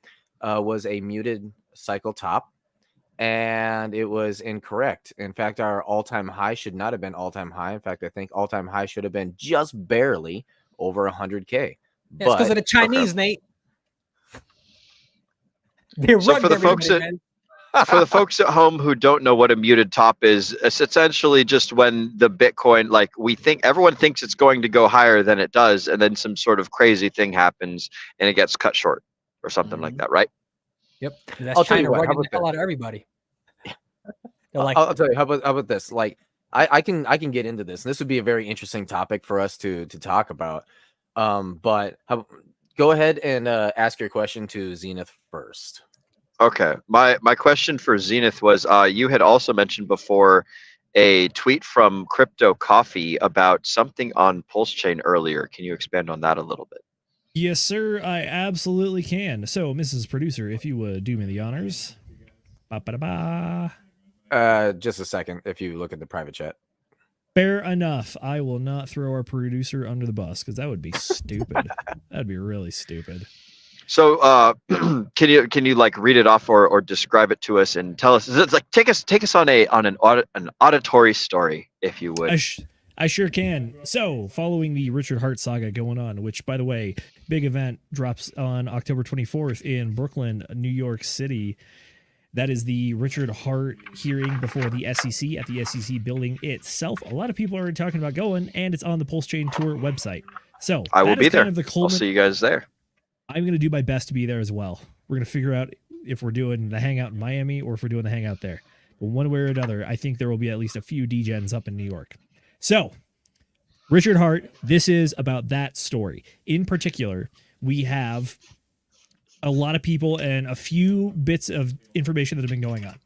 Speaker 4: was a muted cycle top, and it was incorrect. In fact, our all-time high should not have been all-time high. In fact, I think all-time high should have been just barely over 100K.
Speaker 3: Yeah, it's because of the Chinese, Nate. They
Speaker 5: So
Speaker 3: rugged
Speaker 5: for the
Speaker 3: everybody,
Speaker 5: folks that
Speaker 3: man.
Speaker 5: for the folks at home who don't know what a muted top is, it's essentially just when the Bitcoin, like everyone thinks it's going to go higher than it does, and then some sort of crazy thing happens and it gets cut short or something like that, right?
Speaker 3: Yep, that's
Speaker 4: I'll tell you
Speaker 3: China
Speaker 4: what, how
Speaker 3: rugging
Speaker 4: about
Speaker 3: the hell
Speaker 4: this?
Speaker 3: out of everybody. They're like,
Speaker 4: I'll tell you. How about this? Like, I can get into this. And this would be a very interesting topic for us to talk about. But go ahead and ask your question to Zenith first.
Speaker 5: Okay. My question for Zenith was, you had also mentioned before a tweet from Crypto Coffee about something on Pulse Chain earlier. Can you expand on that a little bit?
Speaker 6: Yes, sir. I absolutely can. So, Mrs. Producer, if you would do me the honors. Ba-ba-da-ba.
Speaker 4: Just a second. If you look at the private chat.
Speaker 6: Fair enough. I will not throw our producer under the bus because that would be stupid. That'd be really stupid.
Speaker 5: So can you like read it off or describe it to us and tell us? It's like take us on an auditory story, if you would.
Speaker 6: I sure can. So, following the Richard Hart saga going on, which, by the way, big event drops on October 24th in Brooklyn, New York City. That is the Richard Hart hearing before the SEC at the SEC building itself. A lot of people are talking about going, and it's on the Pulse Chain Tour website. So
Speaker 5: I will be there. I'll see you guys there.
Speaker 6: I'm going to do my best to be there as well. We're going to figure out if we're doing the hangout in Miami or if we're doing the hangout there. But one way or another, I think there will be at least a few degens up in New York. So, Richard Hart, this is about that story. In particular, we have a lot of people and a few bits of information that have been going on.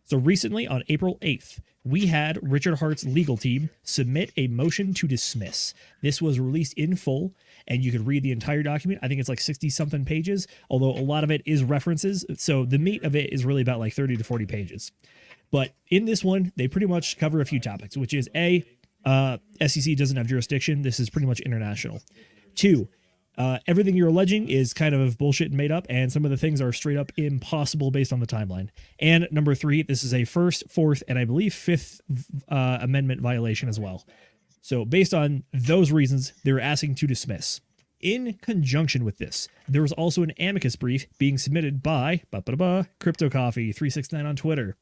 Speaker 6: So recently, on April 8th, we had Richard Hart's legal team submit a motion to dismiss. This was released in full, and you could read the entire document. I think it's like 60-something pages, although a lot of it is references. So the meat of it is really about like 30 to 40 pages. But in this one, they pretty much cover a few topics, which is SEC doesn't have jurisdiction. This is pretty much international. 2, Everything you're alleging is kind of bullshit and made up, and some of the things are straight up impossible based on the timeline. And number 3, this is a first, fourth, and I believe fifth amendment violation as well. So based on those reasons, they're asking to dismiss. In conjunction with this, there was also an amicus brief being submitted by Crypto Coffee 369 on Twitter.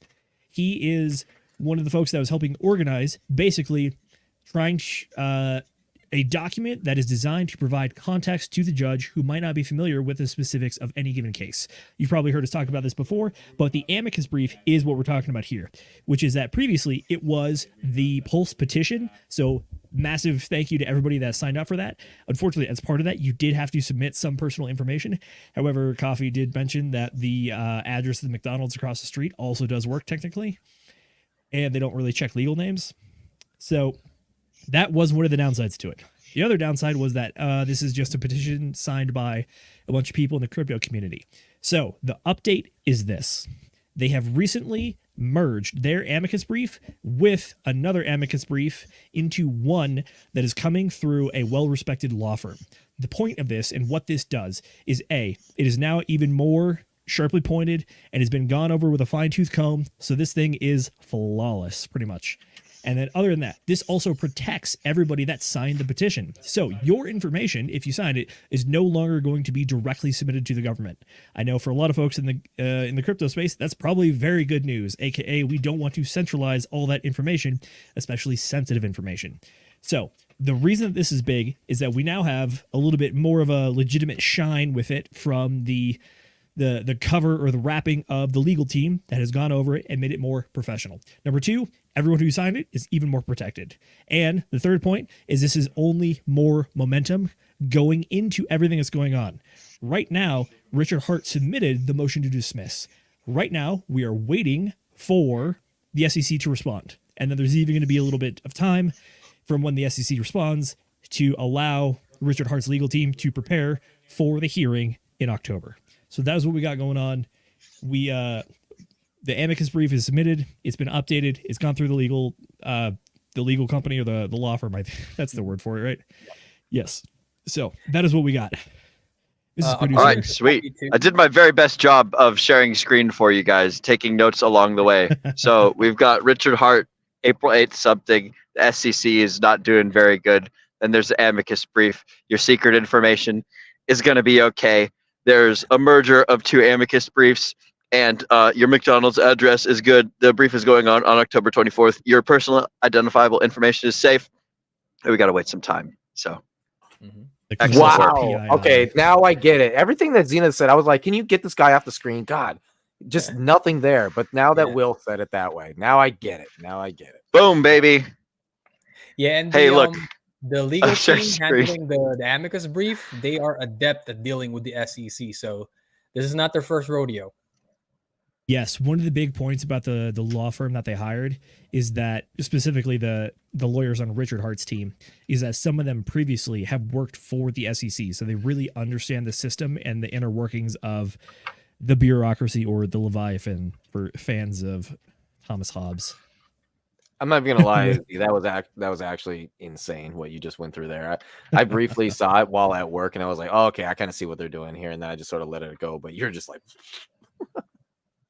Speaker 6: He is one of the folks that was helping organize, basically trying a document that is designed to provide context to the judge who might not be familiar with the specifics of any given case. You've probably heard us talk about this before, but the amicus brief is what we're talking about here, which is that previously it was the Pulse petition. So massive thank you to everybody that signed up for that. Unfortunately, as part of that, you did have to submit some personal information. However, Coffee did mention that the address of the McDonald's across the street also does work technically, and they don't really check legal names. So that was one of the downsides to it. The other downside was that this is just a petition signed by a bunch of people in the crypto community. So the update is this. They have recently merged their amicus brief with another amicus brief into one that is coming through a well-respected law firm. The point of this and what this does is it is now even more sharply pointed and has been gone over with a fine-tooth comb. So this thing is flawless, pretty much. And then other than that, this also protects everybody that signed the petition. So your information, if you signed it, is no longer going to be directly submitted to the government. I know for a lot of folks in the crypto space, that's probably very good news, aka we don't want to centralize all that information, especially sensitive information. So the reason that this is big is that we now have a little bit more of a legitimate shine with it from the cover or the wrapping of the legal team that has gone over it and made it more professional. Number 2, everyone who signed it is even more protected. And the third point is this is only more momentum going into everything that's going on. Right now, Richard Hart submitted the motion to dismiss. Right now, we are waiting for the SEC to respond. And then there's even going to be a little bit of time from when the SEC responds to allow Richard Hart's legal team to prepare for the hearing in October. So that is what we got going on. The amicus brief is submitted. It's been updated. It's gone through the legal company or the law firm. That's the word for it, right? Yes. So that is what we got. This is
Speaker 5: all right, sweet. I did my very best job of sharing screen for you guys, taking notes along the way. So we've got Richard Hart, April 8th something. The SEC is not doing very good. Then there's the amicus brief. Your secret information is going to be okay. There's a merger of 2 amicus briefs, and your McDonald's address is good. The brief is going on October 24th. Your personal identifiable information is safe. We got to wait some time. So,
Speaker 4: wow. Okay, now I get it. Everything that Zenith said, I was like, can you get this guy off the screen? God, just nothing there. But now that Will said it that way, now I get it.
Speaker 5: Boom, baby.
Speaker 3: Yeah, and
Speaker 5: hey, look.
Speaker 3: The legal team handling the amicus brief, they are adept at dealing with the SEC. So this is not their first rodeo.
Speaker 6: Yes, one of the big points about the law firm that they hired is that specifically the lawyers on Richard Hart's team is that some of them previously have worked for the SEC. So they really understand the system and the inner workings of the bureaucracy, or the Leviathan for fans of Thomas Hobbes.
Speaker 4: I'm not even gonna lie, that was actually insane what you just went through there. I briefly saw it while at work, and I was like, oh, okay, I kind of see what they're doing here, and then I just sort of let it go. But you're just like,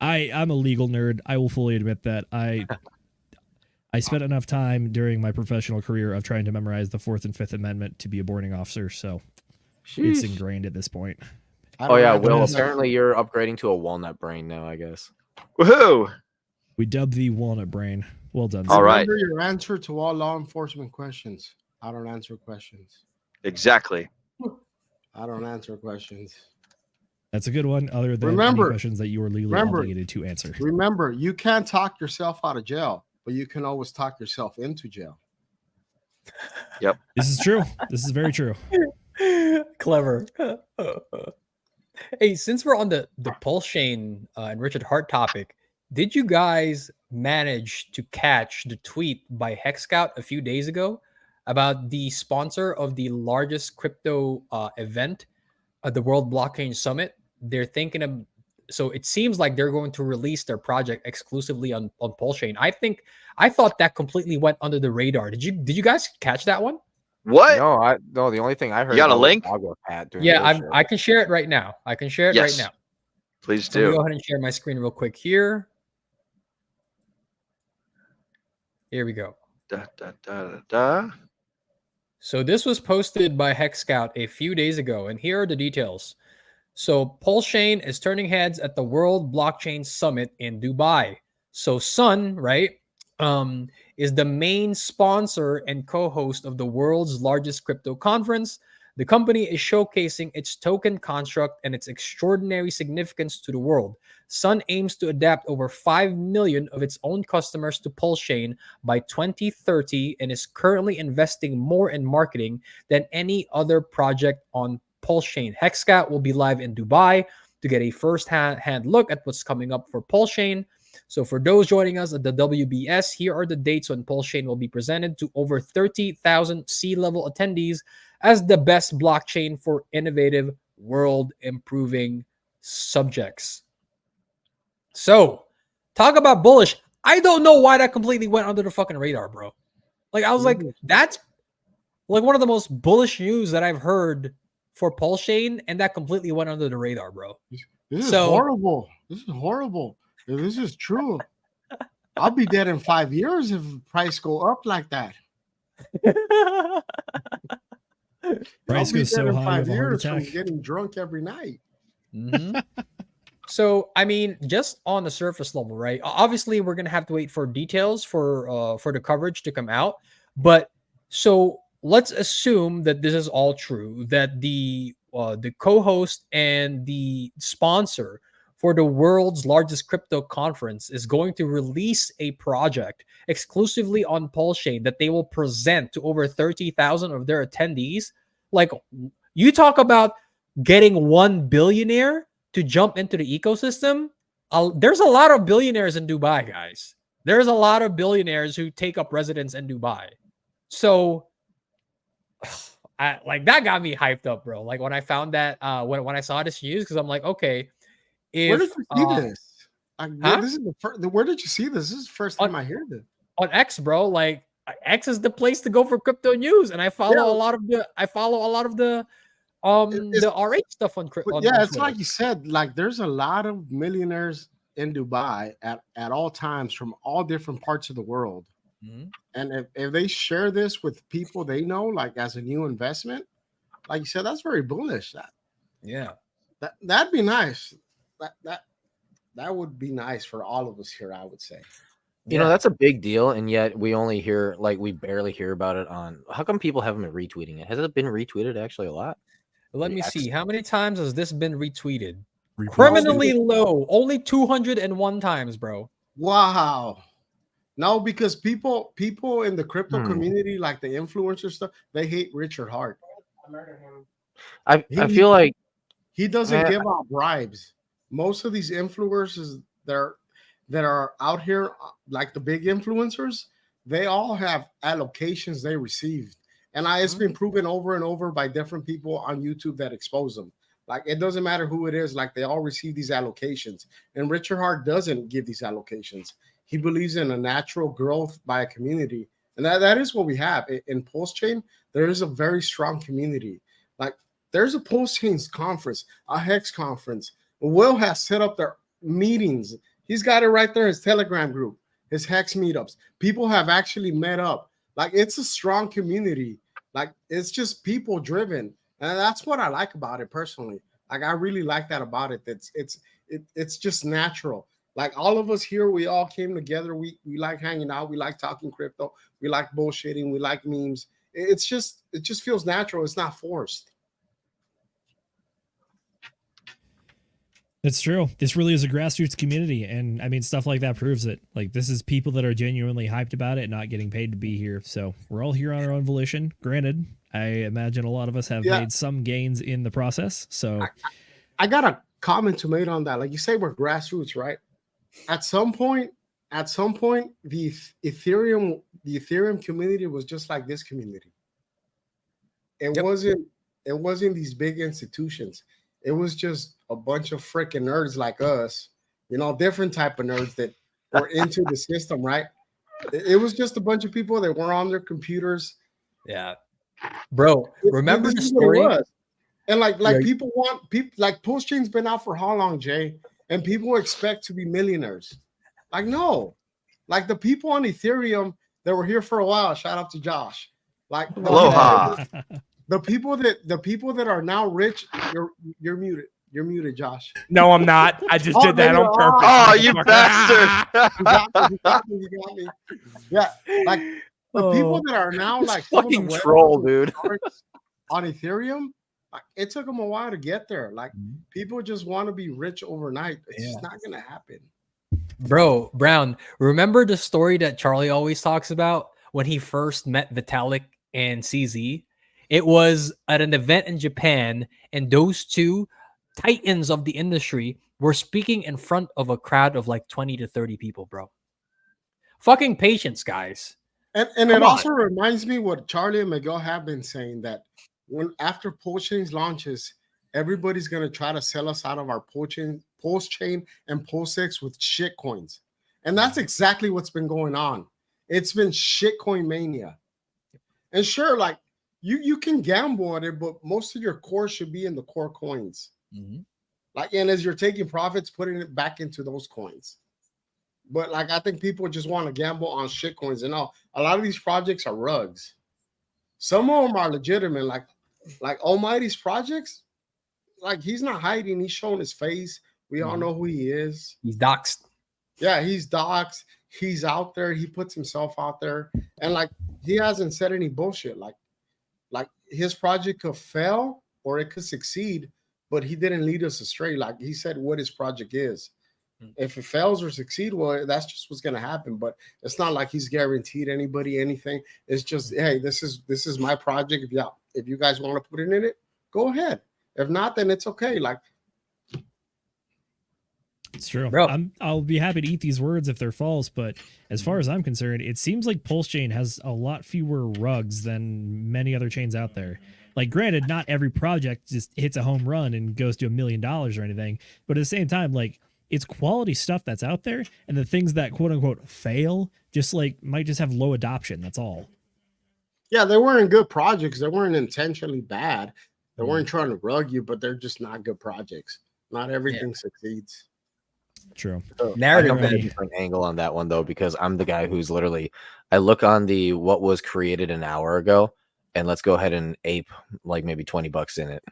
Speaker 6: I'm a legal nerd. I will fully admit that I spent enough time during my professional career of trying to memorize the 4th and 5th Amendment to be a boarding officer, so it's ingrained at this point.
Speaker 4: Oh yeah, Will, apparently you're upgrading to a walnut brain now, I guess.
Speaker 5: Woohoo!
Speaker 6: We dubbed the walnut brain. Well done.
Speaker 5: All right.
Speaker 9: Remember your answer to all law enforcement questions. I don't answer questions.
Speaker 5: Exactly.
Speaker 9: I don't answer questions.
Speaker 6: That's a good one. Other than any questions that you are legally obligated to answer.
Speaker 9: Remember, you can't talk yourself out of jail, but you can always talk yourself into jail.
Speaker 5: Yep.
Speaker 6: This is true. This is very true.
Speaker 3: Clever. Hey, since we're on the Pulse Chain and Richard Hart topic, did you guys manage to catch the tweet by Hex Scout a few days ago about the sponsor of the largest crypto event, the World Blockchain Summit? They're thinking of, so it seems like they're going to release their project exclusively on Pulse Chain. I thought that completely went under the radar. Did you guys catch that one?
Speaker 5: What?
Speaker 4: No, the only thing I heard
Speaker 5: got a
Speaker 4: about was
Speaker 5: link?
Speaker 4: Doggo Pat doing
Speaker 3: Yeah,
Speaker 4: bullshit.
Speaker 3: I can share it right now. I can share it right
Speaker 5: Yes.
Speaker 3: now.
Speaker 5: Please
Speaker 3: So let me
Speaker 5: do.
Speaker 3: go ahead and share my screen real quick here. Here we go.
Speaker 5: Da, da, da, da, da.
Speaker 3: So this was posted by Hex Scout a few days ago, and here are the details. So Pulsechain is turning heads at the World Blockchain Summit in Dubai. So Sun, right, is the main sponsor and co-host of the world's largest crypto conference. The company is showcasing its token construct and its extraordinary significance to the world. Sun aims to adapt over 5 million of its own customers to Pulsechain by 2030 and is currently investing more in marketing than any other project on Pulsechain. Hexcat will be live in Dubai to get a first-hand look at what's coming up for Pulsechain. So for those joining us at the WBS, here are the dates when Pulsechain will be presented to over 30,000 C-level attendees as the best blockchain for innovative, world-improving subjects. So, talk about bullish. I don't know why that completely went under the fucking radar, bro. Like, I was like, that's like one of the most bullish news that I've heard for Pulsechain, and that completely went under the radar, bro.
Speaker 9: This is horrible. This is horrible. If this is true, I'll be dead in 5 years if the price go up like that.
Speaker 6: Price goes so high, you have a heart
Speaker 9: from
Speaker 6: attack.
Speaker 9: getting drunk every night.
Speaker 3: Mm-hmm. So, I mean, just on the surface level, right? Obviously, we're gonna have to wait for details for the coverage to come out. But so let's assume that this is all true. That the co-host and the sponsor for the world's largest crypto conference is going to release a project exclusively on Pulsechain that they will present to over 30,000 of their attendees. Like, you talk about getting one billionaire to jump into the ecosystem. There's a lot of billionaires in Dubai, guys. There's a lot of billionaires who take up residence in Dubai. So, like, that got me hyped up, bro. Like, when I found that, when I saw this news, because I'm like, okay,
Speaker 9: where did you see this? This is where did you see this? This is the first time I hear this.
Speaker 3: On X, bro. Like, X is the place to go for crypto news, and I follow a lot of the RH stuff on crypto.
Speaker 9: Yeah, it's like you said. Like, there's a lot of millionaires in Dubai at all times from all different parts of the world. Mm-hmm. And if they share this with people they know, like as a new investment, like you said, that's very bullish. That'd be nice. That would be nice for all of us here, I would say.
Speaker 4: You know, that's a big deal, and yet we only hear, like, we barely hear about it on. How come people haven't been retweeting it? Has it been retweeted actually a lot?
Speaker 3: Let me see. How many times has this been retweeted? Criminally low. Only 201 times, bro.
Speaker 9: Wow. No, because people in the crypto community, like the influencer stuff, they hate Richard Hart.
Speaker 4: I feel like
Speaker 9: he doesn't give out bribes. Most of these influencers that are out here, like the big influencers, they all have allocations they received. And it's been proven over and over by different people on YouTube that expose them. Like, it doesn't matter who it is, like, they all receive these allocations. And Richard Hart doesn't give these allocations. He believes in a natural growth by a community. And that is what we have. In Pulsechain, there is a very strong community. Like, there's a Pulsechain conference, a Hex conference. Will has set up their meetings. He's got it right there, his Telegram group, his Hex meetups. People have actually met up. Like, it's a strong community. Like, it's just people driven. And that's what I like about it personally. Like, I really like that about it. It's just natural. Like, all of us here, we all came together. We like hanging out. We like talking crypto. We like bullshitting. We like memes. It just feels natural. It's not forced.
Speaker 6: It's true. This really is a grassroots community. And I mean, stuff like that proves it. Like, this is people that are genuinely hyped about it and not getting paid to be here. So we're all here on our own volition. Granted, I imagine a lot of us have made some gains in the process. So
Speaker 9: I got a comment to make on that. Like, you say, we're grassroots, right? At some point, the Ethereum community was just like this community. It wasn't these big institutions. It was just a bunch of freaking nerds like us, you know, different type of nerds that were into the system, right? It was just a bunch of people that were on their computers.
Speaker 3: Yeah. Bro, remember the
Speaker 9: This is what it
Speaker 3: story?
Speaker 9: was. And like
Speaker 3: Yeah.
Speaker 9: people want people like Pulse Chain's been out for how long, Jay? And people expect to be millionaires. Like, no, like the people on Ethereum that were here for a while. Shout out to Josh. Like
Speaker 5: Aloha.
Speaker 9: the people that are now rich. You're muted. You're muted, Josh.
Speaker 10: No, I'm not. I just
Speaker 9: Oh,
Speaker 10: did that
Speaker 9: there you
Speaker 10: on
Speaker 9: are.
Speaker 10: purpose.
Speaker 5: Oh, you
Speaker 10: motherfucker.
Speaker 5: bastard.
Speaker 9: You got me. You got me. Yeah, like the people that are now like some of the
Speaker 4: Fucking
Speaker 9: web
Speaker 4: troll, dude.
Speaker 9: on Ethereum. Like, it took them a while to get there. Like
Speaker 3: Mm-hmm.
Speaker 9: people just want to be rich overnight. It's just not gonna happen.
Speaker 3: Bro, Brown, remember the story that Charlie always talks about when he first met Vitalik and CZ? It was at an event in Japan, and those two titans of the industry were speaking in front of a crowd of like 20 to 30 people, bro. Fucking patience, guys.
Speaker 9: And
Speaker 3: Come
Speaker 9: it
Speaker 3: on.
Speaker 9: also reminds me what Charlie and Miguel have been saying, that when after Pulse Chains launches, everybody's gonna try to sell us out of our Pulse Chain and Pulse with shit coins. And that's exactly what's been going on. It's been shitcoin mania. And sure, like you can gamble on it, but most of your core should be in the core coins. Like, and as you're taking profits, putting it back into those coins. But like, I think people just want to gamble on shit coins, and all. A lot of these projects are rugs. Some of them are legitimate, like Almighty's projects. Like, he's not hiding; he's showing his face. We all know who he is.
Speaker 3: He's doxxed.
Speaker 9: Yeah, he's doxxed. He's out there. He puts himself out there, and like, he hasn't said any bullshit. Like his project could fail or it could succeed, but he didn't lead us astray. Like, he said what his project is. If it fails or succeed, well, that's just what's gonna happen. But it's not like he's guaranteed anybody anything. It's just, hey, this is my project. If you guys want to put it in it, go ahead. If not, then it's okay. Like,
Speaker 6: It's true.
Speaker 3: Bro.
Speaker 6: I'll be happy to eat these words if they're false, but as far as I'm concerned, it seems like Pulse Chain has a lot fewer rugs than many other chains out there. Like, granted, not every project just hits a home run and goes to $1 million or anything, but at the same time, like, it's quality stuff that's out there, and the things that quote unquote fail just like might just have low adoption. That's all.
Speaker 9: yeah, they weren't good projects. They weren't intentionally bad. They weren't trying to rug you, but they're just not good projects. Not everything succeeds.
Speaker 6: True.
Speaker 9: So,
Speaker 4: I
Speaker 3: Narrative.
Speaker 4: come at a
Speaker 3: man.
Speaker 4: different angle on that one though, because I'm the guy who's literally, I look on the what was created an hour ago, and let's go ahead and ape like maybe $20 in it.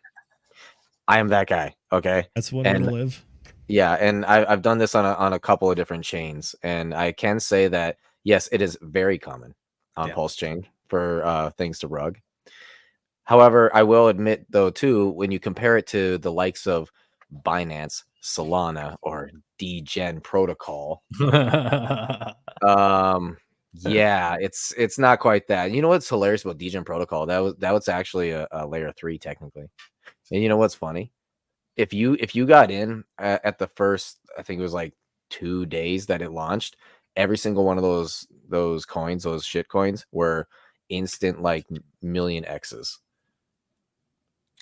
Speaker 4: I am that guy. Okay.
Speaker 6: That's one way to live.
Speaker 4: Yeah, and I've done this on a couple of different chains, and I can say that yes, it is very common on Pulse Chain for things to rug. However, I will admit though too, when you compare it to the likes of Binance, Solana, or DGen Protocol, yeah, it's not quite that. You know what's hilarious about DGen Protocol? That was actually a layer 3 technically. And you know what's funny? If you got in at the first, I think it was like 2 days that it launched, every single one of those coins, those shit coins, were instant like million X's.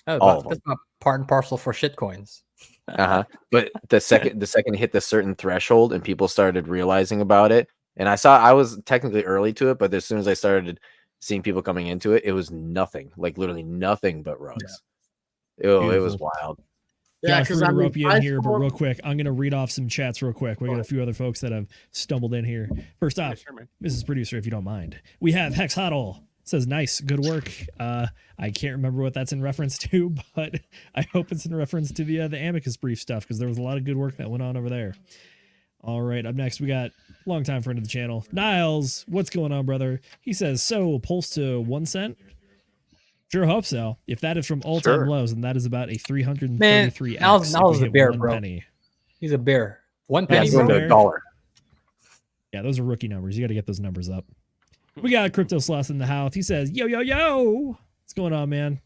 Speaker 3: Oh, that's not part and parcel for shitcoins.
Speaker 4: But the second it hit the certain threshold and people started realizing about it, and I was technically early to it, but as soon as I started seeing people coming into it, it was nothing, like literally nothing but rugs. It was wild.
Speaker 9: yeah,
Speaker 6: Josh,
Speaker 9: because
Speaker 6: we're
Speaker 9: I
Speaker 6: gonna
Speaker 9: mean,
Speaker 6: rope you in here, but real quick, I'm gonna read off some chats real quick. We got a few other folks that have stumbled in here. First off, Mrs. Producer, if you don't mind, we have Hex Huddle. Says nice, good work. I can't remember what that's in reference to, but I hope it's in reference to the amicus brief stuff, because there was a lot of good work that went on over there. All right, up next we got longtime friend of the channel, Niles. What's going on, brother? He says, so pulse to 1 cent. Sure hope so. If that is from all-time lows, and that is about a 333x.
Speaker 3: Niles is a bear, bro.
Speaker 6: Penny.
Speaker 3: He's a bear. 1 penny,
Speaker 4: Yeah,
Speaker 3: bro.
Speaker 4: $1.
Speaker 6: Yeah, those are rookie numbers. You got to get those numbers up. We got Crypto Sloth in the house. He says, yo, yo, yo. What's going on, man?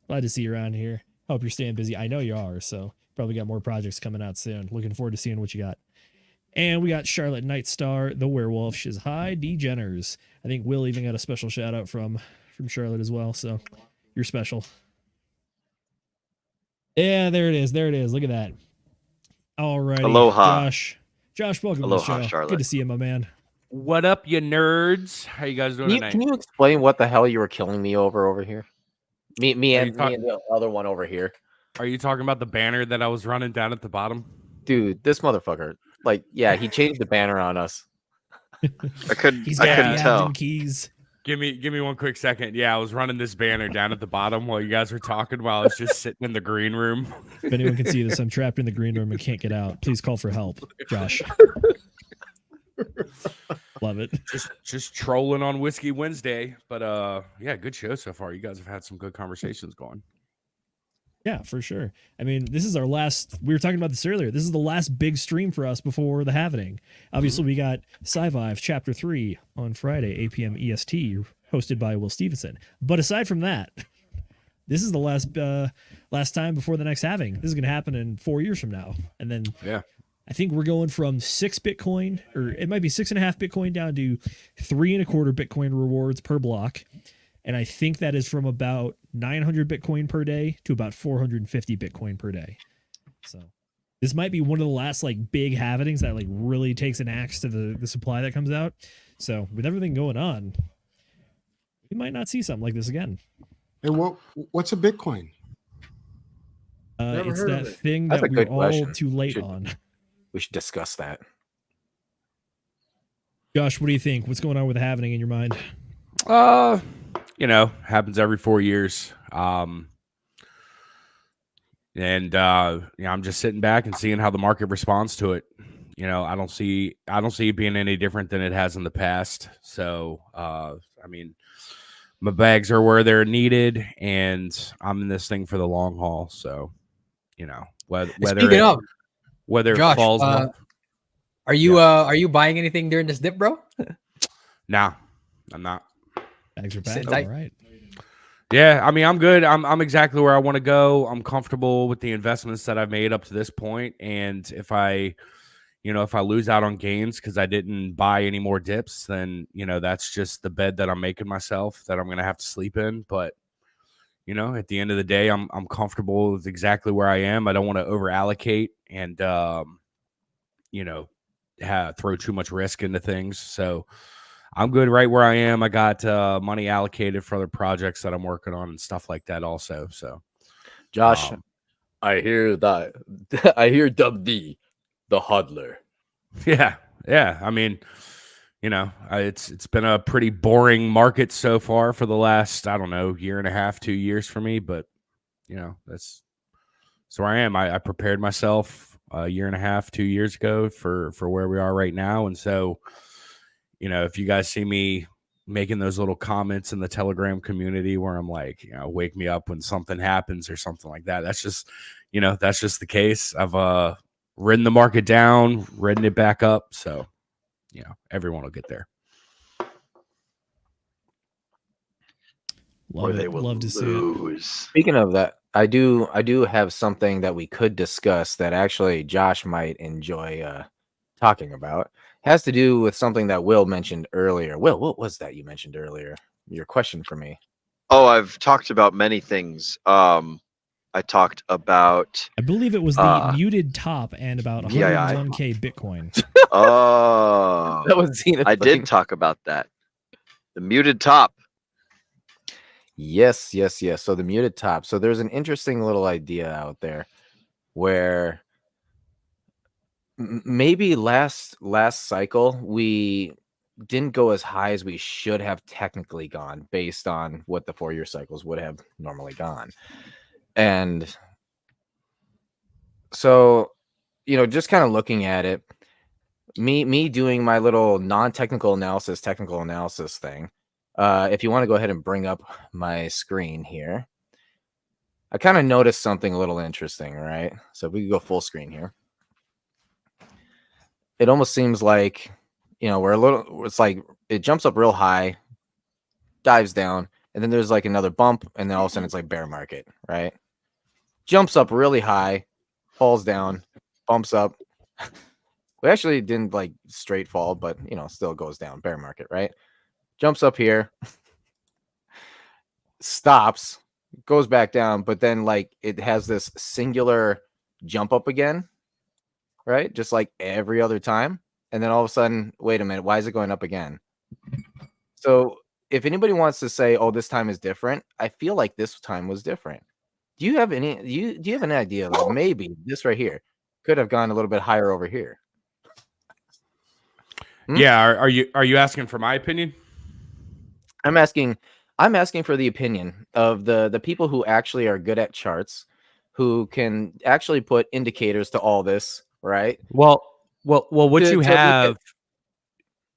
Speaker 6: Glad to see you around here. Hope you're staying busy. I know you are, so probably got more projects coming out soon. Looking forward to seeing what you got. And we got Charlotte Nightstar, the werewolf. She's hi, D-Jenners. I think Will even got a special shout out from Charlotte as well, so you're special. Yeah, there it is. There it is. Look at that. All right.
Speaker 5: Aloha.
Speaker 6: Josh, welcome
Speaker 5: Aloha,
Speaker 6: to the show.
Speaker 5: Charlotte.
Speaker 6: Good to see you, my man.
Speaker 10: What up, you nerds? How you guys doing tonight?
Speaker 4: Can you explain what the hell you were killing me over here? Me and the other one over here.
Speaker 10: Are you talking about the banner that I was running down at the bottom?
Speaker 4: Dude, this motherfucker. Like, yeah, he changed the banner on us.
Speaker 5: I couldn't
Speaker 6: He's got the
Speaker 5: tell.
Speaker 6: admin keys.
Speaker 10: Give me one quick second. Yeah, I was running this banner down at the bottom while you guys were talking while I was just sitting in the green room.
Speaker 6: If anyone can see this, I'm trapped in the green room and can't get out. Please call for help, Josh. Love it.
Speaker 10: Just trolling on Whiskey Wednesday. But yeah, good show so far. You guys have had some good conversations going.
Speaker 6: Yeah, for sure. I mean, this is our last. We were talking about this earlier. This is the last big stream for us before the halvening. Obviously, we got Sci-Vive Chapter 3 on Friday, 8 p.m. EST, hosted by Will Stevenson. But aside from that, this is the last time before the next halving. This is going to happen in 4 years from now. And then
Speaker 10: yeah,
Speaker 6: I think we're going from 6 Bitcoin, or it might be 6.5 Bitcoin down to 3.25 Bitcoin rewards per block. And I think that is from about 900 Bitcoin per day to about 450 Bitcoin per day. So this might be one of the last like big halvenings that like really takes an axe to the supply that comes out. So with everything going on, we might not see something like this again.
Speaker 9: And what's a Bitcoin?
Speaker 6: It's that thing that we're all too late on.
Speaker 4: We should discuss that.
Speaker 6: Josh, what do you think? What's going on with the halvening in your mind?
Speaker 10: Happens every 4 years. I'm just sitting back and seeing how the market responds to it. I don't see it being any different than it has in the past. So, my bags are where they're needed, and I'm in this thing for the long haul. So, whether
Speaker 3: Josh,
Speaker 10: it falls.
Speaker 3: Are you buying anything during this dip, bro?
Speaker 10: Nah, I'm not.
Speaker 6: Bags are back. All right.
Speaker 10: Yeah, I mean, I'm good. I'm exactly where I want to go. I'm comfortable with the investments that I've made up to this point. And if I lose out on gains because I didn't buy any more dips, then, that's just the bed that I'm making myself that I'm going to have to sleep in. But, at the end of the day, I'm comfortable with exactly where I am. I don't want to over allocate and, throw too much risk into things. So I'm good right where I am. I got money allocated for other projects that I'm working on and stuff like that also. So,
Speaker 4: Josh, I hear that. I hear Dub D, the hodler.
Speaker 10: Yeah. I mean, it's been a pretty boring market so far for the last, I don't know, year and a half, 2 years for me. But, that's where I am. I prepared myself a year and a half, 2 years ago for where we are right now. And so, if you guys see me making those little comments in the Telegram community where I'm like, wake me up when something happens or something like that, that's just, that's just the case. I've ridden the market down, ridden it back up. So, everyone will get there.
Speaker 6: Love to see it.
Speaker 4: Speaking of that, I do have something that we could discuss that actually Josh might enjoy talking about. Has to do with something that Will mentioned earlier. Will, what was that you mentioned earlier? Your question for me.
Speaker 5: Oh, I've talked about many things. I talked about.
Speaker 6: I believe it was the muted top and about 101K Bitcoin.
Speaker 5: Oh,
Speaker 4: that was Zenith.
Speaker 5: I did talk about that. The muted top.
Speaker 4: Yes. So the muted top. So there's an interesting little idea out there where maybe last cycle we didn't go as high as we should have technically gone based on what the 4-year cycles would have normally gone. And so, just kind of looking at it, me doing my little non-technical analysis, technical analysis thing. If you want to go ahead and bring up my screen here, I kind of noticed something a little interesting, right? So if we could go full screen here. It almost seems like, it's like it jumps up real high, dives down, and then there's like another bump, and then all of a sudden it's like bear market, right? Jumps up really high, falls down, bumps up. We actually didn't like straight fall, but still goes down, bear market, right? Jumps up here, stops, goes back down, but then like it has this singular jump up again. Right? Just like every other time. and then all of a sudden, wait a minute, why is it going up again? So if anybody wants to say, oh, this time is different, I feel like this time was different. Do you have any do you have an idea that maybe this right here could have gone a little bit higher over here?
Speaker 10: Yeah, are you asking for my opinion?
Speaker 4: I'm asking for the opinion of the people who actually are good at charts, who can actually put indicators to all this, right?
Speaker 10: Well, what you
Speaker 4: look
Speaker 10: have,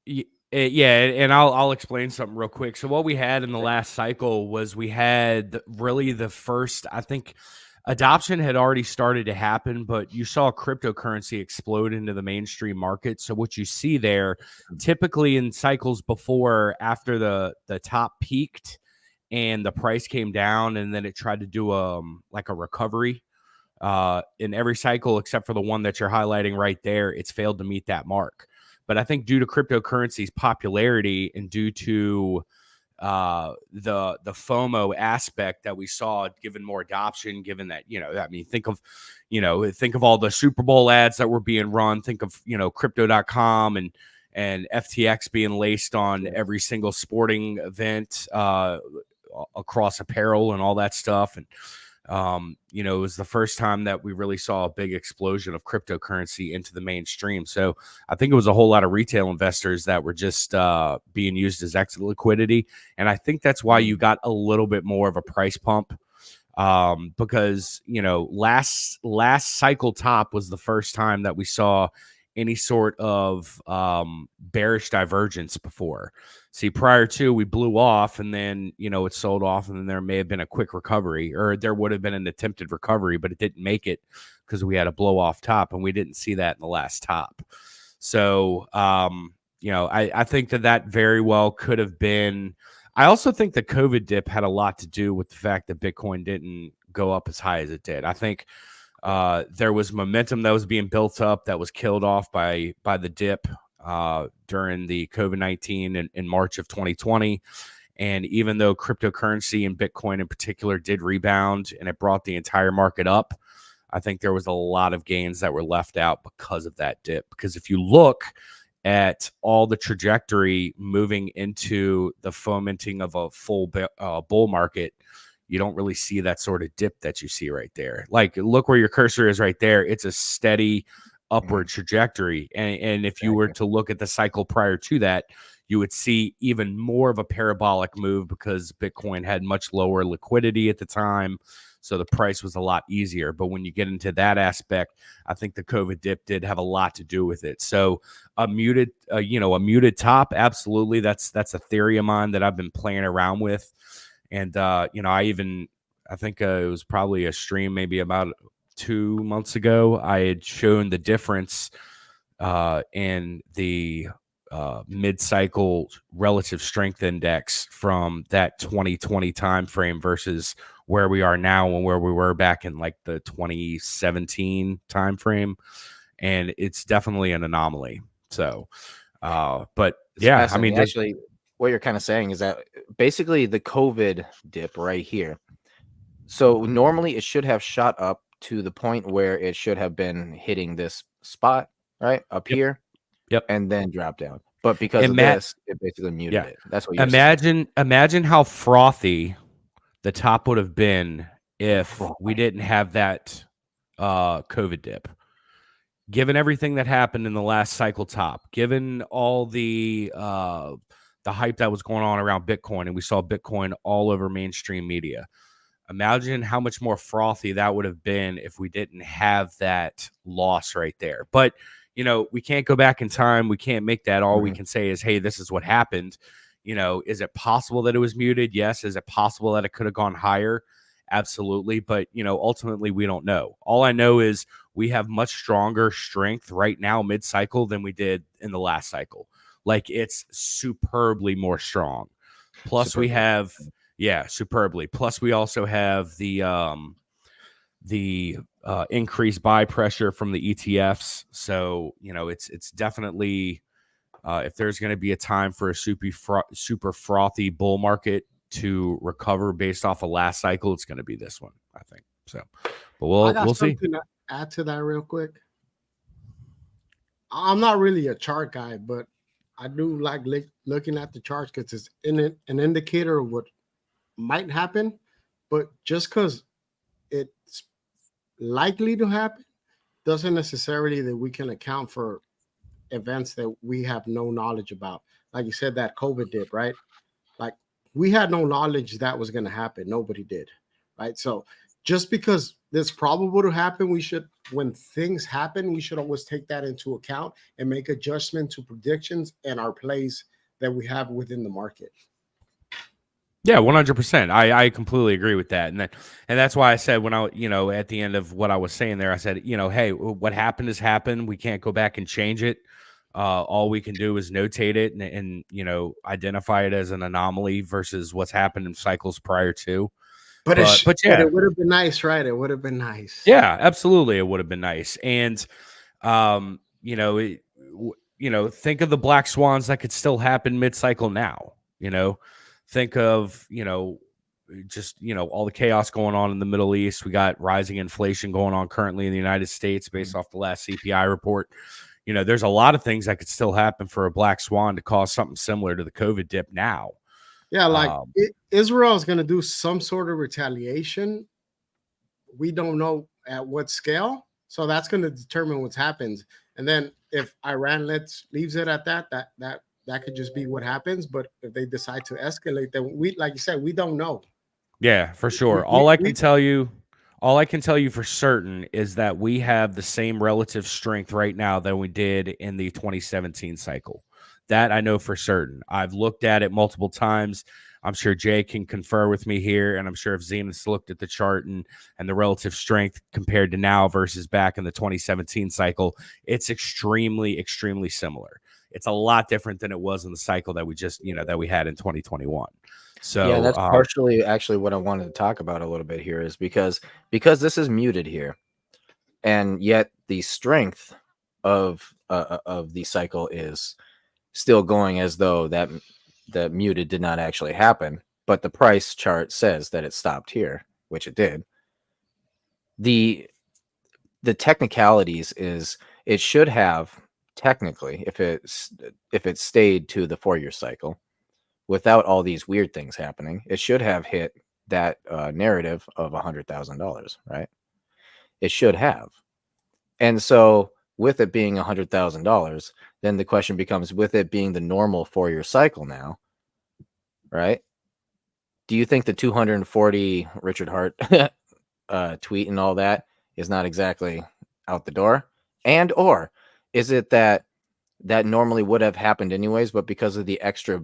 Speaker 4: at-
Speaker 10: yeah, and I'll explain something real quick. So what we had in the last cycle was we had really the first, I think, adoption had already started to happen, but you saw cryptocurrency explode into the mainstream market. So what you see there, typically in cycles before, after the top peaked and the price came down, and then it tried to do like a recovery. In every cycle except for the one that you're highlighting right there, it's failed to meet that mark. But I think due to cryptocurrency's popularity and due to the FOMO aspect that we saw, given more adoption, given that, I mean, think of all the Super Bowl ads that were being run, think of, crypto.com and FTX being laced on every single sporting event across apparel and all that stuff. And it was the first time that we really saw a big explosion of cryptocurrency into the mainstream. So I think it was a whole lot of retail investors that were just being used as exit liquidity. And I think that's why you got a little bit more of a price pump, because, last cycle top was the first time that we saw any sort of bearish divergence before. See, prior to, we blew off and then, it sold off, and then there may have been a quick recovery, or there would have been an attempted recovery, but it didn't make it because we had a blow off top, and we didn't see that in the last top. So, I think that very well could have been. I also think the COVID dip had a lot to do with the fact that Bitcoin didn't go up as high as it did. I think there was momentum that was being built up that was killed off by the dip during the COVID-19 in March of 2020. And even though cryptocurrency and Bitcoin in particular did rebound and it brought the entire market up, I think there was a lot of gains that were left out because of that dip. Because if you look at all the trajectory moving into the fomenting of a full bull market, you don't really see that sort of dip that you see right there. Like, look where your cursor is right there. It's a steady upward trajectory. And if you were to look at the cycle prior to that, you would see even more of a parabolic move because Bitcoin had much lower liquidity at the time. So the price was a lot easier. But when you get into that aspect, I think the COVID dip did have a lot to do with it. So a muted top, absolutely. That's a theory of mine that I've been playing around with. And, I think it was probably a stream maybe about 2 months ago. I had shown the difference in the mid-cycle relative strength index from that 2020 timeframe versus where we are now and where we were back in like the 2017 timeframe. And it's definitely an anomaly. So, but
Speaker 4: It's
Speaker 10: yeah, I
Speaker 4: fascinating.
Speaker 10: mean,
Speaker 4: Actually, what you're kind of saying is that basically the COVID dip right here. So normally it should have shot up to the point where it should have been hitting this spot right up here.
Speaker 10: Yep.
Speaker 4: And then drop down. But because of this, it basically muted it. That's what you're
Speaker 10: saying. Imagine how frothy the top would have been if we didn't have that COVID dip. Given everything that happened in the last cycle top, given all the hype that was going on around Bitcoin, and we saw Bitcoin all over mainstream media. Imagine how much more frothy that would have been if we didn't have that loss right there. But, we can't go back in time. We can't make that. All we can say is, hey, this is what happened. Is it possible that it was muted? Yes. Is it possible that it could have gone higher? Absolutely. But, ultimately, we don't know. All I know is we have much stronger strength right now mid-cycle than we did in the last cycle. Like, it's superbly more strong. Plus, we have... Yeah, superbly. Plus, we also have the increased buy pressure from the ETFs. So, it's definitely if there's going to be a time for a super frothy bull market to recover based off of last cycle, it's going to be this one, I think. So, but we'll see.
Speaker 9: To add to that real quick. I'm not really a chart guy, but I do like looking at the charts because it's an indicator of what might happen. But just because it's likely to happen doesn't necessarily that we can account for events that we have no knowledge about. Like you said, that COVID dip, right? Like we had no knowledge that was going to happen. Nobody did, right? So just because it's probable to happen, we should, when things happen, we should always take that into account and make adjustment to predictions and our plays that we have within the market.
Speaker 10: Yeah, 100%. I completely agree with that. And that's why I said when I, at the end of what I was saying there, I said, hey, what happened has happened. We can't go back and change it. All we can do is notate it and identify it as an anomaly versus what's happened in cycles prior to.
Speaker 9: But
Speaker 10: yeah,
Speaker 9: it would have been nice, right? It would have been nice.
Speaker 10: Yeah, absolutely. It would have been nice. And, think of the black swans that could still happen mid-cycle now, think of, just, all the chaos going on in the Middle East. We got rising inflation going on currently in the United States based off the last CPI report. There's a lot of things that could still happen for a black swan to cause something similar to the COVID dip now.
Speaker 9: Yeah, like Israel is going to do some sort of retaliation. We don't know at what scale. So that's going to determine what happens. And then if Iran leaves it at that could just be what happens. But if they decide to escalate, then we, like you said, we don't know.
Speaker 10: Yeah, for sure. All I can tell you for certain is that we have the same relative strength right now that we did in the 2017 cycle. That I know for certain. I've looked at it multiple times. I'm sure Jay can confer with me here, and I'm sure if Zenith's looked at the chart and the relative strength compared to now versus back in the 2017 cycle, it's extremely, extremely similar. It's a lot different than it was in the cycle that we just, that we had in 2021. So
Speaker 4: yeah, that's partially actually what I wanted to talk about a little bit here is because this is muted here, and yet the strength of the cycle is still going as though that muted did not actually happen, but the price chart says that it stopped here, which it did. The technicalities is it should have technically, if it stayed to the 4-year cycle without all these weird things happening, it should have hit that narrative of $100,000, right? It should have. And so with it being $100,000, then the question becomes, with it being the normal 4-year cycle now, right? Do you think the 240 Richard Hart tweet and all that is not exactly out the door? And or is it that normally would have happened anyways, but because of the extra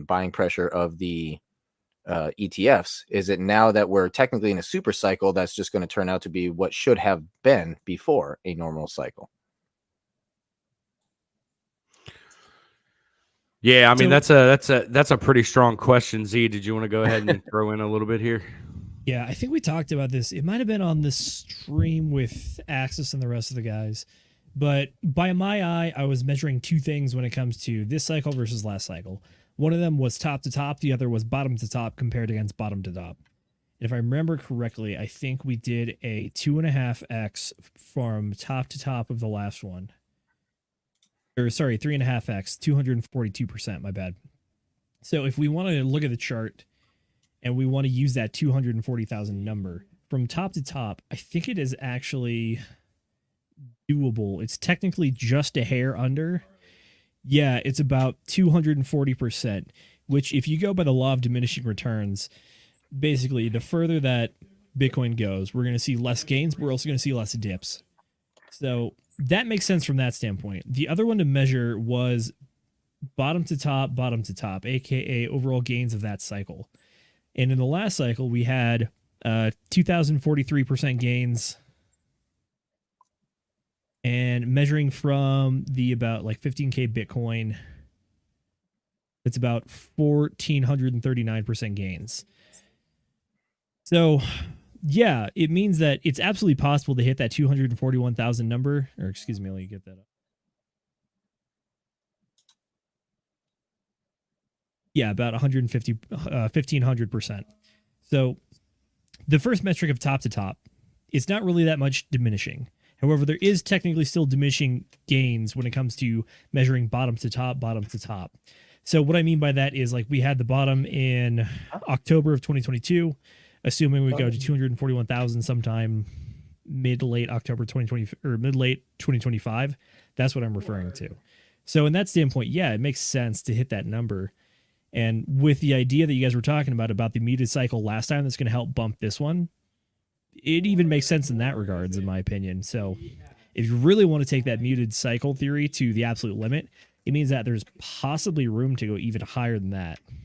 Speaker 4: buying pressure of the ETFs, is it now that we're technically in a super cycle that's just going to turn out to be what should have been before a normal cycle?
Speaker 10: Yeah, I mean, that's a pretty strong question. Z, did you want to go ahead and throw in a little bit here?
Speaker 6: Yeah, I think we talked about this. It might have been on this stream with Axis and the rest of the guys. But by my eye, I was measuring two things when it comes to this cycle versus last cycle. One of them was top to top. The other was bottom to top compared against bottom to top. And if I remember correctly, I think we did a 2.5x from top to top of the last one. Or sorry, 3.5x, 242%, my bad. So if we want to look at the chart and we want to use that 240,000 number from top to top, I think it is actually doable. It's technically just a hair under. Yeah, it's about 240%, which if you go by the law of diminishing returns, basically the further that Bitcoin goes, we're going to see less gains, but we're also going to see less dips. So that makes sense from that standpoint. The other one to measure was bottom to top, aka overall gains of that cycle. And in the last cycle, we had 2,043% gains. And measuring from the about like 15K Bitcoin, it's about 1,439% gains. So, yeah, it means that it's absolutely possible to hit that 241,000 number. Or excuse me, let me get that up. Yeah, about 1,500%. So the first metric of top to top, it's not really that much diminishing. However, there is technically still diminishing gains when it comes to measuring bottom to top, bottom to top. So what I mean by that is, like, we had the bottom in October of 2022, assuming we go to 241,000 sometime mid to late October 2020 or mid late 2025. That's what I'm referring to. So in that standpoint, yeah, it makes sense to hit that number. And with the idea that you guys were talking about the muted cycle last time, that's going to help bump this one, it even makes sense in that regards, in my opinion. So if you really want to take that muted cycle theory to the absolute limit, it means that there's possibly room to go even higher than that. Am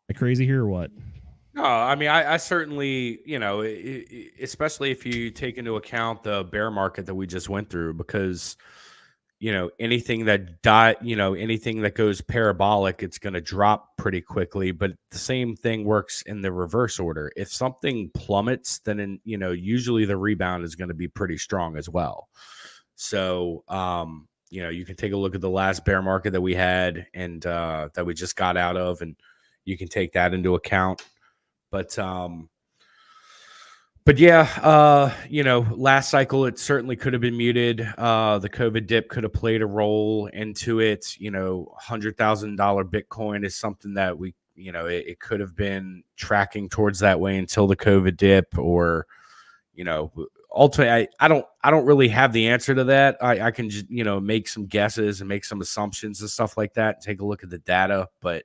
Speaker 6: I crazy here or what?
Speaker 10: No, I mean, I certainly, you know, especially if you take into account the bear market that we just went through, because, you know, anything that anything that goes parabolic, it's going to drop pretty quickly. But the same thing works in the reverse order. If something plummets, then, usually the rebound is going to be pretty strong as well. So, you can take a look at the last bear market that we had and that we just got out of, and you can take that into account. But yeah, last cycle, it certainly could have been muted. The COVID dip could have played a role into it. $100,000 Bitcoin is something that we, it could have been tracking towards that way until the COVID dip, or, ultimately, I don't really have the answer to that. I can just, make some guesses and make some assumptions and stuff like that, and take a look at the data. But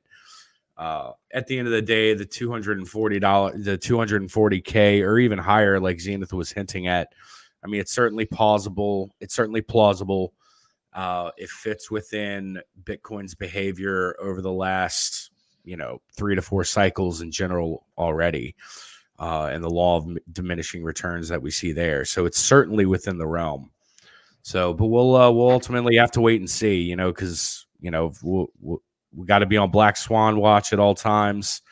Speaker 10: at the end of the day, the $240, the 240K or even higher, like Zenith was hinting at, I mean, it's certainly plausible. It's certainly plausible. It fits within Bitcoin's behavior over the last, 3 to 4 cycles in general already, and the law of diminishing returns that we see there. So it's certainly within the realm. So, but we'll ultimately have to wait and see, because, we got to be on Black Swan watch at all times,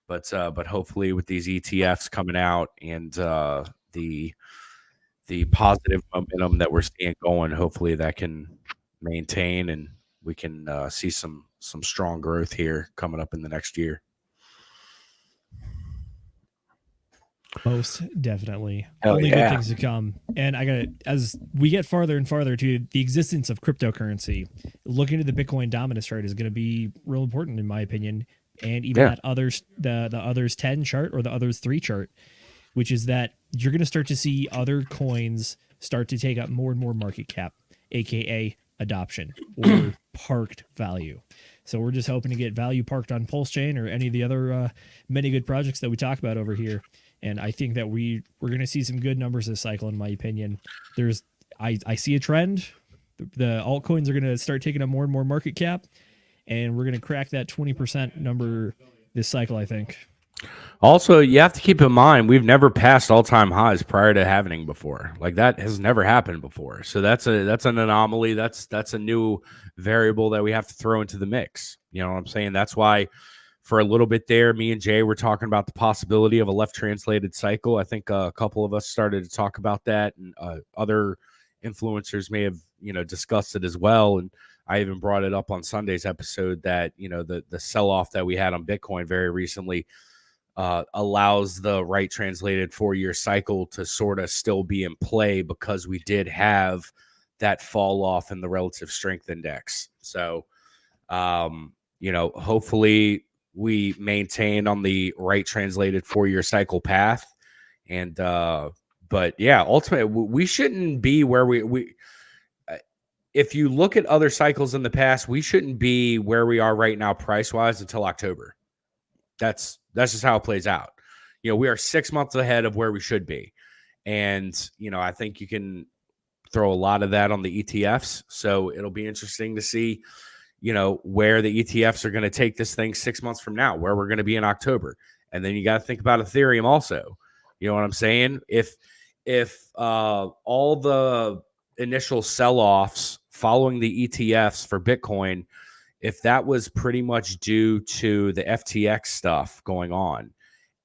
Speaker 10: but hopefully with these ETFs coming out and the positive momentum that we're seeing going, hopefully that can maintain and we can see some strong growth here coming up in the next year.
Speaker 6: Most definitely.
Speaker 4: Hell
Speaker 6: Only
Speaker 4: yeah.
Speaker 6: good things to come. And as we get farther and farther to the existence of cryptocurrency, looking at the Bitcoin dominance chart is going to be real important, in my opinion. And even that the others 10 chart or the others 3 chart, which is that you're going to start to see other coins start to take up more and more market cap, aka adoption or parked value. So we're just hoping to get value parked on Pulse Chain or any of the other many good projects that we talk about over here. And I think that we're going to see some good numbers this cycle, in my opinion. I see a trend. The altcoins are going to start taking up more and more market cap, and we're going to crack that 20% number this cycle, I think.
Speaker 10: Also, you have to keep in mind, we've never passed all-time highs prior to happening before. Like, that has never happened before. So that's an anomaly. That's a new variable that we have to throw into the mix. You know what I'm saying? That's why for a little bit there, me and Jay were talking about the possibility of a left translated cycle. I think a couple of us started to talk about that, and other influencers may have, discussed it as well. And I even brought it up on Sunday's episode that, the sell-off that we had on Bitcoin very recently allows the right translated 4-year cycle to sort of still be in play, because we did have that fall off in the relative strength index. So, hopefully we maintain on the right translated 4-year cycle path. And, but yeah, ultimately we shouldn't be where we if you look at other cycles in the past, we shouldn't be where we are right now price-wise until October. That's just how it plays out. We are 6 months ahead of where we should be. And, I think you can throw a lot of that on the ETFs. So it'll be interesting to see, where the ETFs are going to take this thing 6 months from now, where we're going to be in October. And then you got to think about Ethereum also. You know what I'm saying? If all the initial sell-offs following the ETFs for Bitcoin, if that was pretty much due to the FTX stuff going on,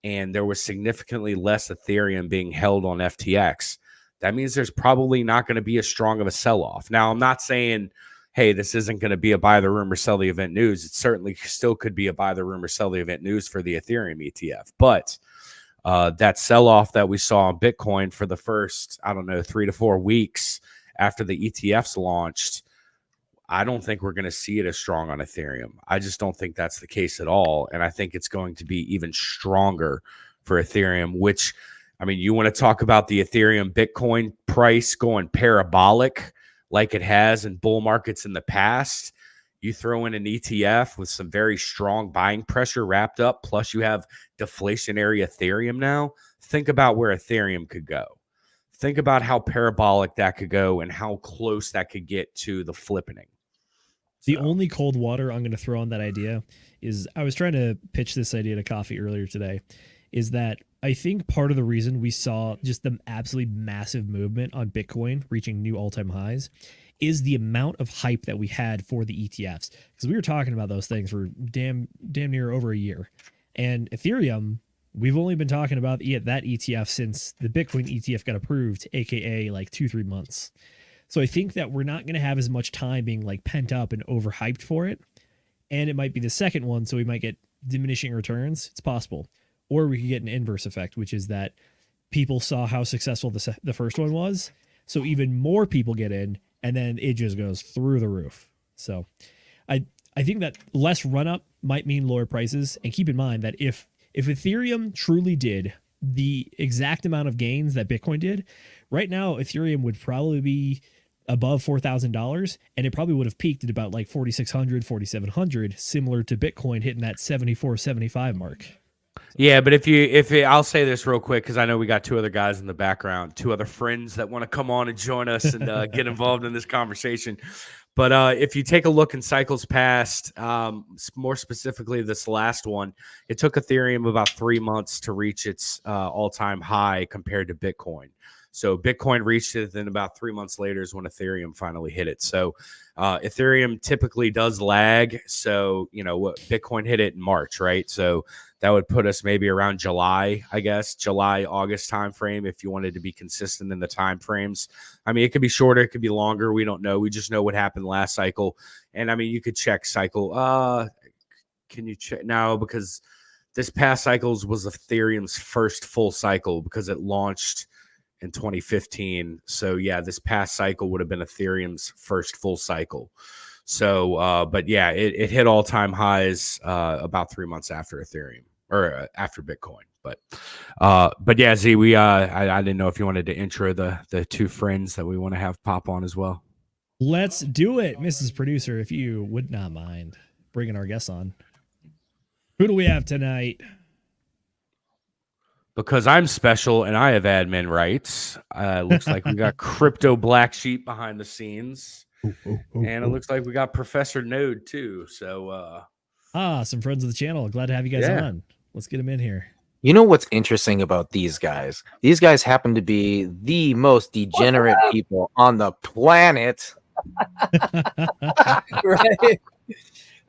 Speaker 10: and there was significantly less Ethereum being held on FTX, that means there's probably not going to be as strong of a sell-off. Now, I'm not saying, hey, this isn't going to be a buy the rumor, sell the event news. It certainly still could be a buy the rumor, sell the event news for the Ethereum ETF. But That sell-off that we saw on Bitcoin for the first, I don't know, 3 to 4 weeks after the ETFs launched, I don't think we're going to see it as strong on Ethereum. I just don't think that's the case at all. And I think it's going to be even stronger for Ethereum, which, I mean, you want to talk about the Ethereum Bitcoin price going parabolic like it has in bull markets in the past. You throw in an ETF with some very strong buying pressure wrapped up, plus you have deflationary Ethereum now. Think about where Ethereum could go. Think about how parabolic that could go and how close that could get to the flippening.
Speaker 6: The only cold water I'm going to throw on that idea is I was trying to pitch this idea to Coffee earlier today, is that I think part of the reason we saw just the absolutely massive movement on Bitcoin reaching new all-time highs is the amount of hype that we had for the ETFs. Because we were talking about those things for damn near over a year. And Ethereum, we've only been talking about that ETF since the Bitcoin ETF got approved, aka like 2-3 months. So I think that we're not going to have as much time being like pent up and overhyped for it. And it might be the second one, so we might get diminishing returns. It's possible. Or we could get an inverse effect, which is that people saw how successful the first one was. So even more people get in, and then it just goes through the roof. So I think that less run-up might mean lower prices. And keep in mind that if Ethereum truly did the exact amount of gains that Bitcoin did, right now Ethereum would probably be above $4,000, and it probably would have peaked at about like 4,600, 4,700, similar to Bitcoin hitting that 74, 75 mark.
Speaker 10: Yeah, but I'll say this real quick because I know we got 2 other guys in the background, 2 other friends that want to come on and join us and get involved in this conversation. But if you take a look in cycles past, more specifically this last one, it took Ethereum about 3 months to reach its all-time high compared to Bitcoin. So Bitcoin reached it, then about 3 months later is when Ethereum finally hit it. So Ethereum typically does lag. So, Bitcoin hit it in March, right? So that would put us maybe around July, I guess, July, August timeframe, if you wanted to be consistent in the time frames. I mean, it could be shorter, it could be longer. We don't know. We just know what happened last cycle. And I mean, you could check cycle. Can you check now? Because this past cycles was Ethereum's first full cycle because it launched in 2015. So yeah, this past cycle would have been Ethereum's first full cycle. So, but yeah, it hit all-time highs about 3 months after Ethereum or after Bitcoin. But yeah, Z, I didn't know if you wanted to intro the 2 friends that we want to have pop on as well.
Speaker 6: Let's do it, Mrs. Producer, if you would not mind bringing our guests on. Who do we have tonight?
Speaker 10: Because I'm special and I have admin rights. Looks like we got Crypto Black Sheep behind the scenes. And it looks like we got Professor Node too. So
Speaker 6: some friends of the channel. Glad to have you guys on. Let's get them in here.
Speaker 4: You know what's interesting about these guys? These guys happen to be the most degenerate people on the planet.
Speaker 3: Right.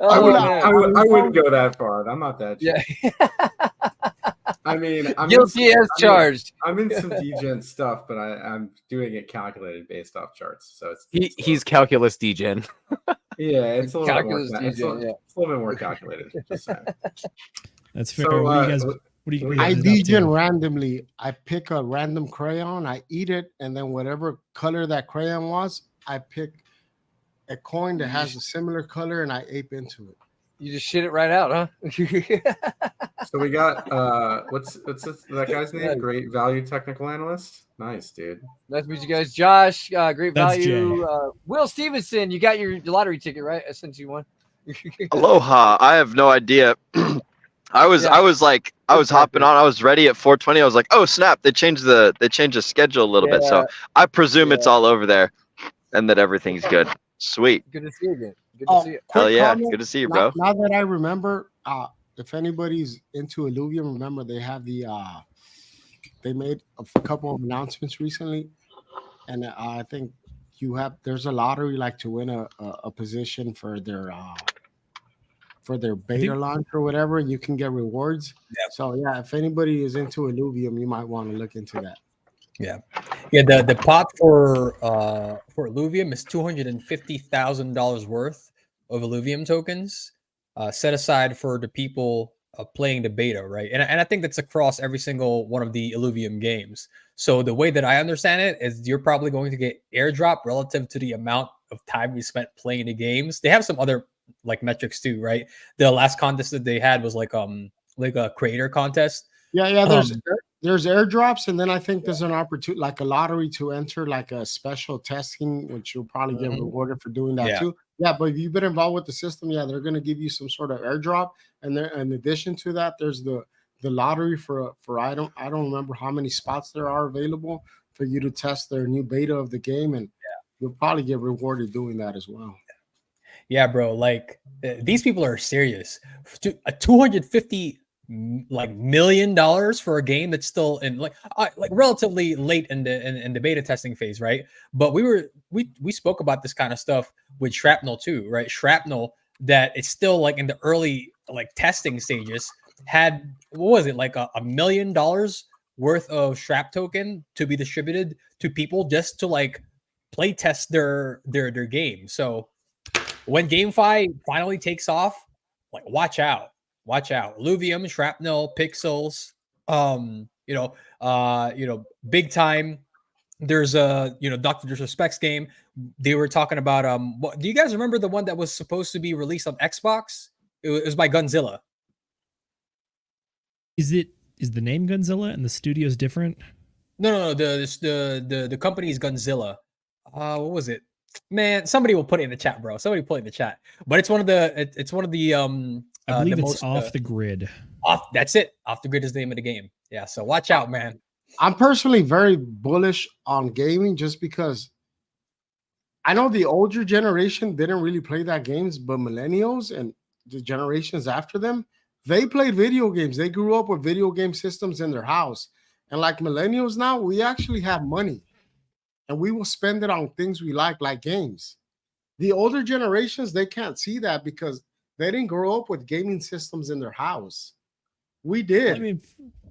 Speaker 9: I wouldn't go that far. I'm not that.
Speaker 3: Yeah.
Speaker 9: I mean,
Speaker 3: Guilty as charged.
Speaker 9: I'm in some degen stuff, but I'm doing it calculated based off charts. So
Speaker 4: he's calculus degen.
Speaker 9: Yeah, it's a little
Speaker 3: calculus
Speaker 9: bit more, it's a little bit more calculated. Just saying.
Speaker 6: That's fair.
Speaker 9: So,
Speaker 6: what do you
Speaker 9: I
Speaker 6: guys
Speaker 9: degen randomly. I pick a random crayon, I eat it, and then whatever color that crayon was, I pick a coin that has a similar color, and I ape into it.
Speaker 3: You just shit it right out, huh?
Speaker 9: So we got what's that guy's name? Great Value Technical Analyst. Nice, dude.
Speaker 3: Nice to meet you guys. Josh, Great
Speaker 6: That's
Speaker 3: Value. Will Stevenson, you got your lottery ticket, right? I sent you one.
Speaker 5: Aloha. I have no idea. I was hopping on. I was ready at 4:20. I was like, oh snap! They changed the schedule a little bit. So I presume it's all over there, and that everything's good. Sweet.
Speaker 3: Good to see you again. Good to see you.
Speaker 5: Hell yeah.
Speaker 9: Comment.
Speaker 5: Good to see you, bro.
Speaker 9: Now that I remember, if anybody's into Illuvium, remember they have they made a couple of announcements recently, and I think there's a lottery like to win a position for their beta launch or whatever, and you can get rewards. Yep. So yeah, if anybody is into Illuvium, you might want to look into that.
Speaker 3: Yeah. The pot for Illuvium is $250,000 worth of Illuvium tokens, set aside for the people playing the beta, right? And I think that's across every single one of the Illuvium games. So the way that I understand it is you're probably going to get airdrop relative to the amount of time you spent playing the games. They have some other like metrics too, right? The last contest that they had was like a creator contest.
Speaker 9: Yeah. There's airdrops, and then I think there's an opportunity, like a lottery, to enter like a special testing, which you'll probably get rewarded for doing that too. Yeah, but if you've been involved with the system, yeah, they're going to give you some sort of airdrop, and there, in addition to that, there's the lottery for I don't remember how many spots there are available for you to test their new beta of the game, and you'll probably get rewarded doing that as well.
Speaker 3: Yeah, bro. Like these people are serious. A $250 million for a game that's still in like relatively late in the beta testing phase, right? But we spoke about this kind of stuff with Shrapnel too, right? Shrapnel, that it's still like in the early like testing stages, had what was it, like $1 million worth of Shrap token to be distributed to people just to like play test their game. So when GameFi finally takes off, like watch out. Illuvium, Shrapnel, Pixels, big time. There's a Dr. Disrespect's game. They were talking about do you guys remember the one that was supposed to be released on Xbox? It was by Gunzilla.
Speaker 6: Is the name Gunzilla and the studio's different?
Speaker 3: No. The company is Gunzilla. What was it? Man, somebody will put it in the chat, bro. Somebody put it in the chat. But it's one of the
Speaker 6: I believe it's Off the Grid.
Speaker 3: That's it. Off the Grid is the name of the game. Yeah, so watch out, man.
Speaker 9: I'm personally very bullish on gaming just because I know the older generation didn't really play that games, but millennials and the generations after them, they played video games. They grew up with video game systems in their house. And like millennials now, we actually have money and we will spend it on things we like games. The older generations, they can't see that because they didn't grow up with gaming systems in their house. We did.
Speaker 6: Well, I mean,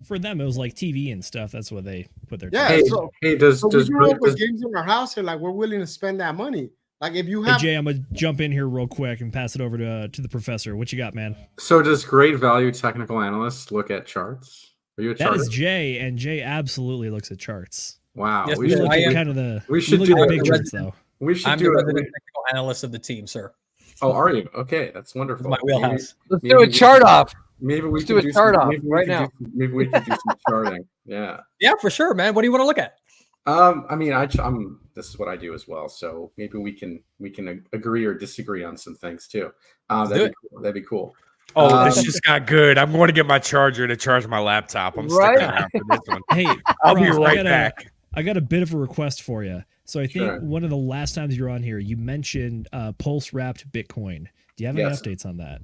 Speaker 6: for them, it was like TV and stuff. That's what they put their.
Speaker 9: Yeah. So we grew up with games in our house, and like we're willing to spend that money. Like if you have.
Speaker 6: Hey Jay, I'm gonna jump in here real quick and pass it over to the professor. What you got, man?
Speaker 11: So does great value technical analysts look at charts? Are you a charter?
Speaker 6: That is Jay, and Jay absolutely looks at charts.
Speaker 11: Wow.
Speaker 6: Yes, we should do kind of the.
Speaker 11: We should do
Speaker 6: the big charts though.
Speaker 11: We should
Speaker 3: I'm
Speaker 11: do
Speaker 3: the resident technical analyst of the team, sir.
Speaker 11: Oh, are you? Okay, that's wonderful.
Speaker 3: My wheelhouse.
Speaker 4: Let's do a chart off.
Speaker 11: Maybe we
Speaker 4: Let's do a chart off right now.
Speaker 11: Maybe we can do some charting. Yeah.
Speaker 3: Yeah, for sure, man. What do you want to look at?
Speaker 11: I mean, I'm. This is what I do as well. So maybe we can agree or disagree on some things too. That'd be cool.
Speaker 10: Oh, this just got good. I'm going to get my charger to charge my laptop. I'm sticking around for this one.
Speaker 6: Hey,
Speaker 10: I'll be right back.
Speaker 6: I got a bit of a request for you. So I think one of the last times you were on here, you mentioned pulse wrapped Bitcoin. Do you have any updates on that?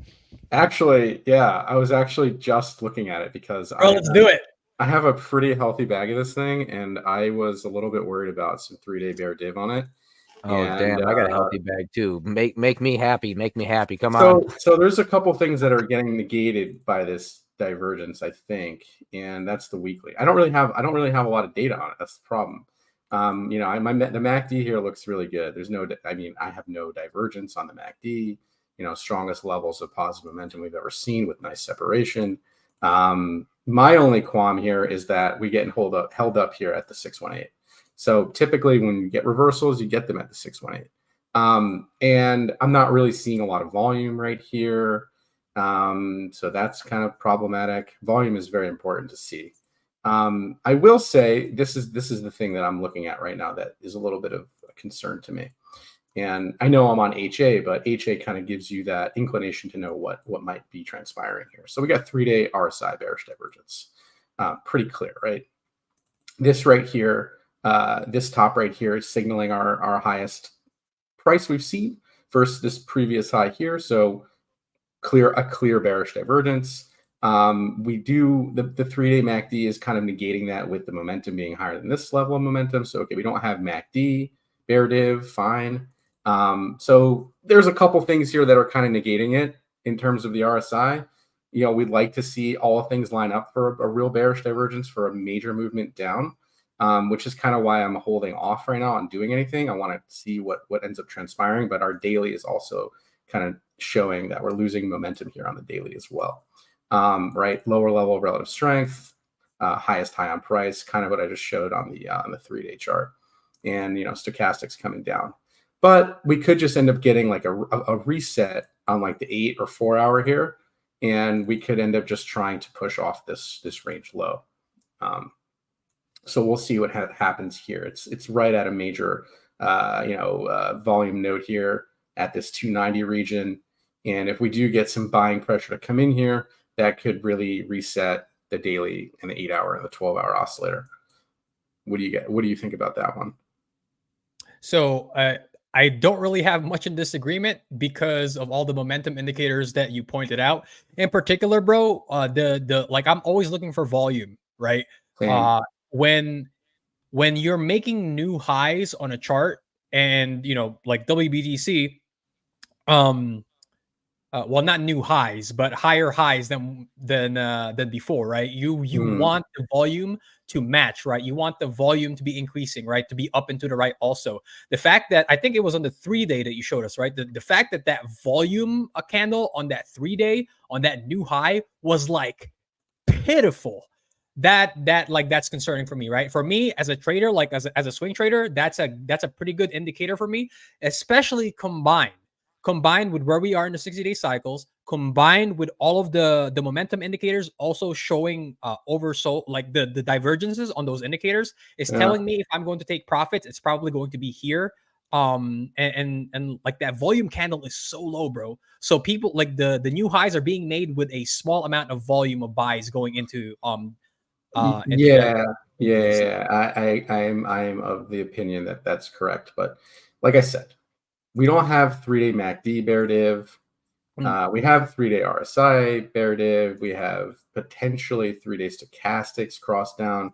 Speaker 11: Actually, yeah, I was actually just looking at it because
Speaker 3: let's do it.
Speaker 11: I have a pretty healthy bag of this thing, and I was a little bit worried about some 3-day bear div on it.
Speaker 4: Oh, damn, I got a healthy bag too. Make me happy. Make me happy. Come on.
Speaker 11: So there's a couple things that are getting negated by this divergence, I think, and that's the weekly. I don't really have a lot of data on it. That's the problem. The MACD here looks really good. I have no divergence on the MACD. Strongest levels of positive momentum we've ever seen with nice separation. My only qualm here is that we get held up here at the 618. So typically when you get reversals, you get them at the 618. And I'm not really seeing a lot of volume right here. So that's kind of problematic. Volume is very important to see. I will say this is the thing that I'm looking at right now that is a little bit of a concern to me. And I know I'm on HA, but HA kind of gives you that inclination to know what might be transpiring here. So we got 3-day RSI bearish divergence. Pretty clear, right? This right here, this top right here is signaling our highest price we've seen versus this previous high here. So a clear bearish divergence. We do the 3-day MACD is kind of negating that with the momentum being higher than this level of momentum. So okay, we don't have MACD, bear div, fine. So there's a couple things here that are kind of negating it in terms of the RSI. We'd like to see all things line up for a real bearish divergence for a major movement down, which is kind of why I'm holding off right now on doing anything. I want to see what ends up transpiring, but our daily is also kind of showing that we're losing momentum here on the daily as well. right? Lower level of relative strength, highest high on price, kind of what I just showed on the 3-day chart, and stochastics coming down. But we could just end up getting like a reset on like the 8 or 4 hour here, and we could end up just trying to push off this range low. So we'll see what happens here. It's right at a major volume node here at this 290 region, and if we do get some buying pressure to come in here, that could really reset the daily and the 8 hour and the 12 hour oscillator. What do you think about that one?
Speaker 3: So I don't really have much in disagreement because of all the momentum indicators that you pointed out. In particular, bro, like I'm always looking for volume, right? When you're making new highs on a chart, and like WBTC, well, not new highs, but higher highs than before, right? You want the volume to match, right? You want the volume to be increasing, right? To be up and to the right. Also, the fact that I think it was on the 3-day that you showed us, right? The fact that volume candle on that 3-day on that new high was like pitiful. That's concerning for me, right? For me as a trader, like as a swing trader, that's a pretty good indicator for me, especially combined with where we are in the 60-day cycles, combined with all of the momentum indicators also showing oversold, like the divergences on those indicators is telling me if I'm going to take profits, it's probably going to be here. And like that volume candle is so low, bro. So people like the new highs are being made with a small amount of volume of buys going into
Speaker 11: I am of the opinion that that's correct. But like I said, we don't have 3-day MACD bear div. We have 3-day RSI bear div. We have potentially 3-day stochastics cross down.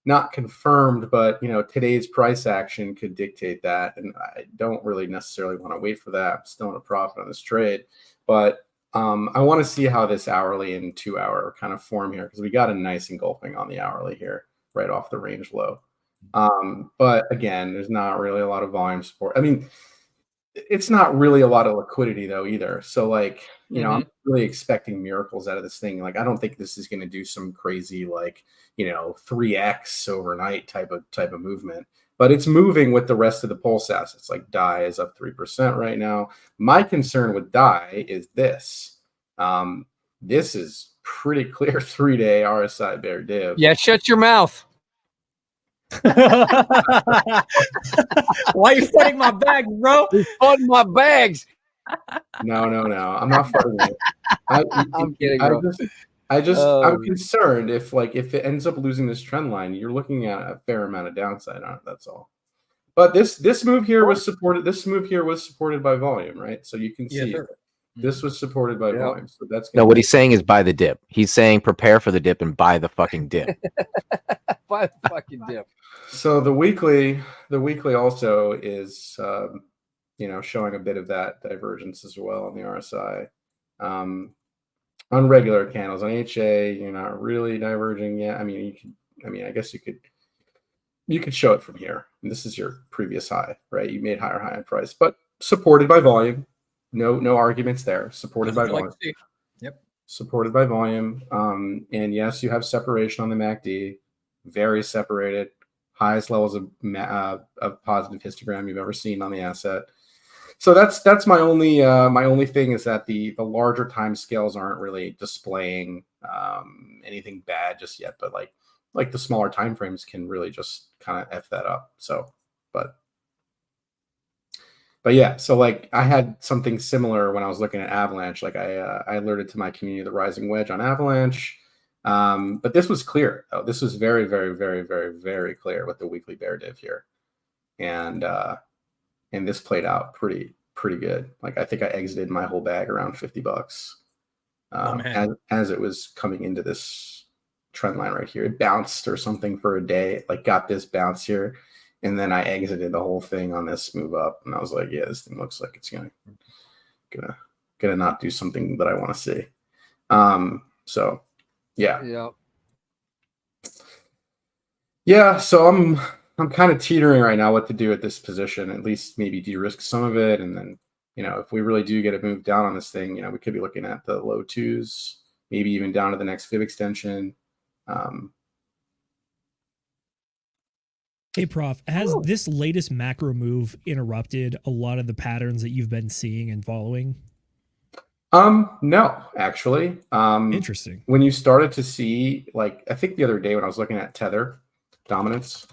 Speaker 11: Not confirmed, but today's price action could dictate that, and I don't really necessarily want to wait for that. I'm still in a profit on this trade, but I want to see how this hourly and 2 hour kind of form here, because we got a nice engulfing on the hourly here right off the range low. But again, there's not really a lot of volume support. I mean, it's not really a lot of liquidity though either. So like, I'm really expecting miracles out of this thing. Like, I don't think this is going to do some crazy, like, 3x overnight type of movement, but it's moving with the rest of the pulse assets. Like DAI is up 3% right now. My concern with DAI is this. This is pretty clear 3-day RSI bear div.
Speaker 12: Yeah, shut your mouth.
Speaker 3: Why are you farting my bags, bro?
Speaker 12: You're farting my bags.
Speaker 11: No. I'm not farting it.
Speaker 12: I'm kidding, bro.
Speaker 11: I'm concerned if it ends up losing this trend line, you're looking at a fair amount of downside on it. That's all. But this move here was supported. This move here was supported by volume, right? So you can see this was supported by volume. So that's
Speaker 4: what he's saying is buy the dip. He's saying prepare for the dip and buy the fucking dip.
Speaker 12: Buy the fucking dip.
Speaker 11: So the weekly also is showing a bit of that divergence as well on the RSI. On regular candles on HA, you're not really diverging yet. I guess you could show it from here. And this is your previous high, right? You made higher high on price, but supported by volume. No arguments there. Supported by volume.
Speaker 3: Yep.
Speaker 11: Supported by volume. And yes, you have separation on the MACD. Very separated. Highest levels of positive histogram you've ever seen on the asset. So that's my only thing is that the larger time scales aren't really displaying anything bad just yet, but like the smaller time frames can really just kind of F that up. So, but yeah, so like I had something similar when I was looking at Avalanche. Like I alerted to my community the rising wedge on Avalanche. But this was clear. Oh, this was very, very, very, very, very clear with the weekly bear div here. And this played out pretty good. Like I think I exited my whole bag around $50 as it was coming into this trend line right here. It bounced or something for a day, like got this bounce here, and then I exited the whole thing on this move up. And I was like, yeah, this thing looks like it's gonna not do something that I want to see. So yeah. So I'm kind of teetering right now what to do at this position, at least maybe de-risk some of it. And then, if we really do get it moved down on this thing, we could be looking at the low 2s maybe even down to the next fib extension.
Speaker 6: Hey, Prof, has this latest macro move interrupted a lot of the patterns that you've been seeing and following?
Speaker 11: No, actually.
Speaker 6: Interesting.
Speaker 11: When you started to see, like, I think the other day when I was looking at tether dominance,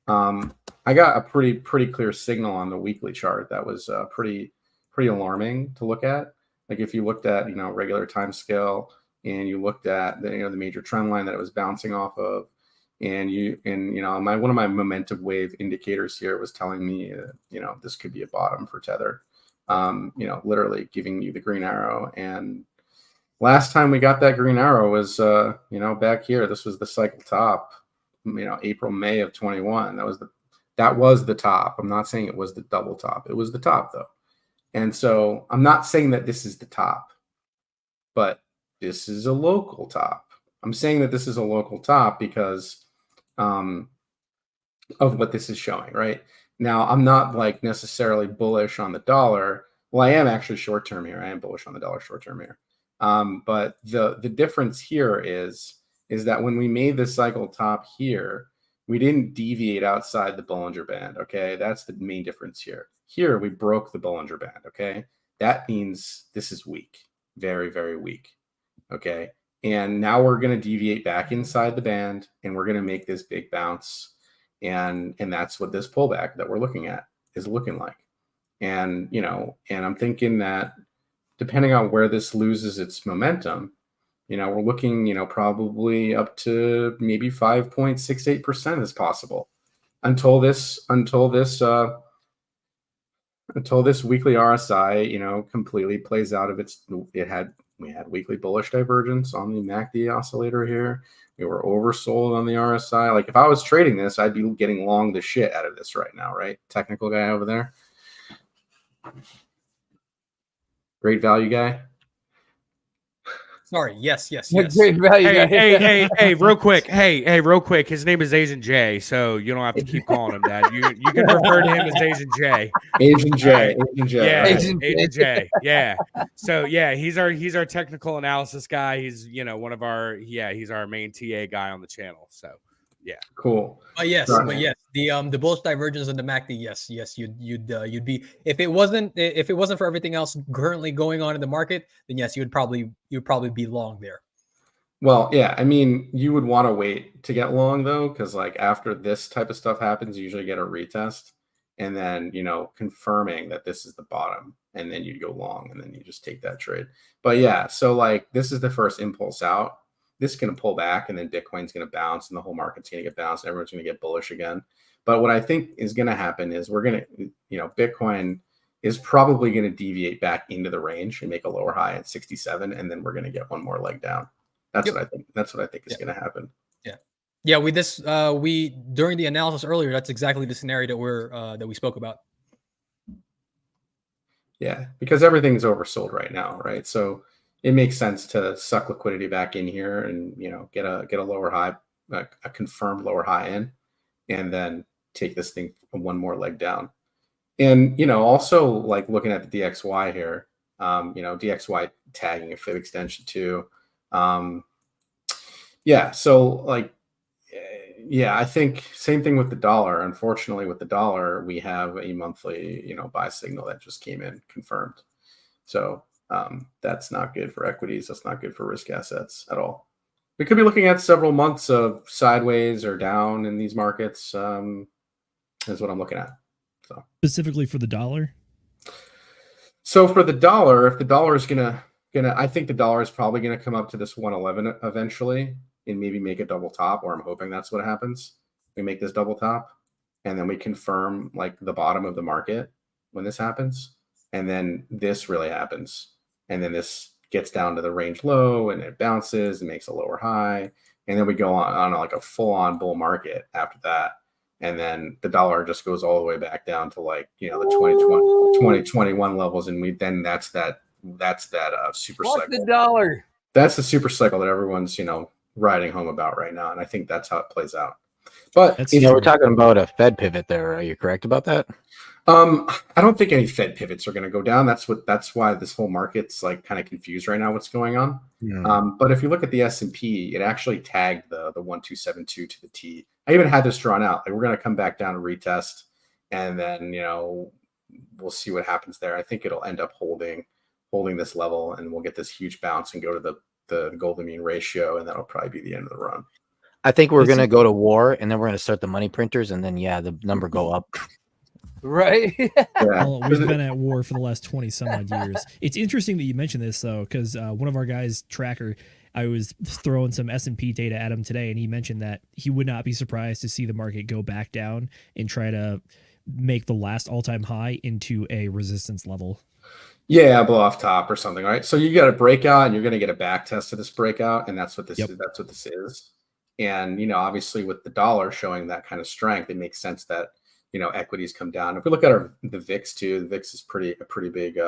Speaker 11: I got a pretty clear signal on the weekly chart that was pretty alarming to look at. Like if you looked at, you know, regular time scale and you looked at the, you know, the major trend line that it was bouncing off of, and you know, one of my momentum wave indicators here was telling me, you know, this could be a bottom for tether. You know, literally giving you the green arrow. And last time we got that green arrow was, you know, back here. This was the cycle top, you know, April, May of 21. That was the top. I'm not saying it was the double top. It was the top though. And so I'm not saying that this is the top, but this is a local top. I'm saying that this is a local top because of what this is showing, right? Now, I'm not like necessarily bullish on the dollar. Well, I am actually short term here. I am bullish on the dollar short term here. But the difference here is that when we made this cycle top here, we didn't deviate outside the Bollinger Band, okay? That's the main difference here. Here, we broke the Bollinger Band, okay? That means this is weak, very, very weak, okay? And now we're going to deviate back inside the band, and we're going to make this big bounce. And that's what this pullback that we're looking at is looking like. And, you know, and I'm thinking that depending on where this loses its momentum, you know, we're looking, you know, probably up to maybe 5.68% is possible until this weekly RSI, you know, completely plays out of its. We had weekly bullish divergence on the MACD oscillator here. We were oversold on the RSI. Like if I was trading this, I'd be getting long the shit out of this right now, right? Technical guy over there. Great value guy.
Speaker 3: Sorry. Yes.
Speaker 12: Great value.
Speaker 10: Hey, real quick. Hey, real quick. His name is Asian J, so you don't have to keep calling him that. You can refer to him as Asian J.
Speaker 11: Asian J.
Speaker 10: Yeah, Asian J. Yeah. So yeah, he's our technical analysis guy. He's, you know, he's our main TA guy on the channel. So yeah.
Speaker 11: Cool.
Speaker 3: But yes, the bullish divergence in the MACD, yes, you'd be, if it wasn't for everything else currently going on in the market, then yes, you'd probably be long there.
Speaker 11: Well, yeah, I mean, you would want to wait to get long though, because like after this type of stuff happens, you usually get a retest, and then, you know, confirming that this is the bottom, and then you go long, and then you just take that trade. But yeah, so like this is the first impulse out. This is going to pull back, and then Bitcoin's going to bounce, and the whole market's going to get bounced, and everyone's going to get bullish again. But what I think is going to happen is we're going to, you know, Bitcoin is probably going to deviate back into the range and make a lower high at 67, and then we're going to get one more leg down. That's what I think. That's what I think is going to happen.
Speaker 3: Yeah. With this, we during the analysis earlier, that's exactly the scenario that we spoke about.
Speaker 11: Yeah, because everything's oversold right now, right? So it makes sense to suck liquidity back in here and, you know, get a lower high, a confirmed lower high in, and then take this thing one more leg down. And, you know, also like looking at the DXY here, you know, DXY tagging a fib extension too. Yeah. So like, yeah, I think same thing with the dollar. Unfortunately, with the dollar, we have a monthly, you know, buy signal that just came in confirmed. So that's not good for equities. That's not good for risk assets at all. We could be looking at several months of sideways or down in these markets. Is what I'm looking at. So
Speaker 6: specifically for the dollar.
Speaker 11: So for the dollar, if the dollar is gonna, I think the dollar is probably gonna come up to this 111 eventually, and maybe make a double top. Or I'm hoping that's what happens. We make this double top, and then we confirm like the bottom of the market when this happens, and then this really happens. And then this gets down to the range low, and it bounces and makes a lower high. And then we go on like a full-on bull market after that. And then the dollar just goes all the way back down to like, you know, the 2021 levels. And that's that super cycle.
Speaker 12: The dollar.
Speaker 11: That's the super cycle that everyone's, you know, riding home about right now. And I think that's how it plays out. But
Speaker 4: you know, we're talking about a Fed pivot there. Are you correct about that?
Speaker 11: I don't think any Fed pivots are going to go down. That's why this whole market's like kind of confused right now. What's going on? But if you look at the S&P, it actually tagged the 1272 to the T. I even had this drawn out. Like we're going to come back down and retest, and then we'll see what happens there. I think it'll end up holding this level, and we'll get this huge bounce and go to the golden mean ratio, and that'll probably be the end of the run.
Speaker 4: I think we're going to go to war, and then we're going to start the money printers, and then the number go up.
Speaker 12: Right.
Speaker 6: Well, we've been at war for the last 20 some odd years. It's interesting that you mentioned this though, because one of our guys, Tracker, I was throwing some S&P data at him today, and he mentioned that he would not be surprised to see the market go back down and try to make the last all-time high into a resistance level.
Speaker 11: Yeah, blow off top or something, right? So you got a breakout, and you're going to get a back test of this breakout, and that's what this is. And obviously with the dollar showing that kind of strength, it makes sense that equities come down. If we look at the VIX too, the VIX is a pretty big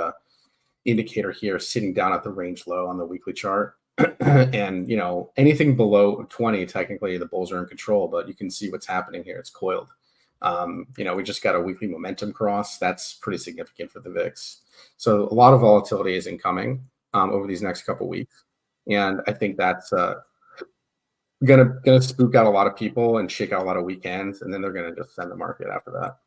Speaker 11: indicator here, sitting down at the range low on the weekly chart. And anything below 20, technically the bulls are in control, but you can see what's happening here. It's coiled. We just got a weekly momentum cross. That's pretty significant for the VIX. So a lot of volatility is incoming over these next couple weeks, and I think that's gonna spook out a lot of people and shake out a lot of weekends, and then they're gonna just send the market after that.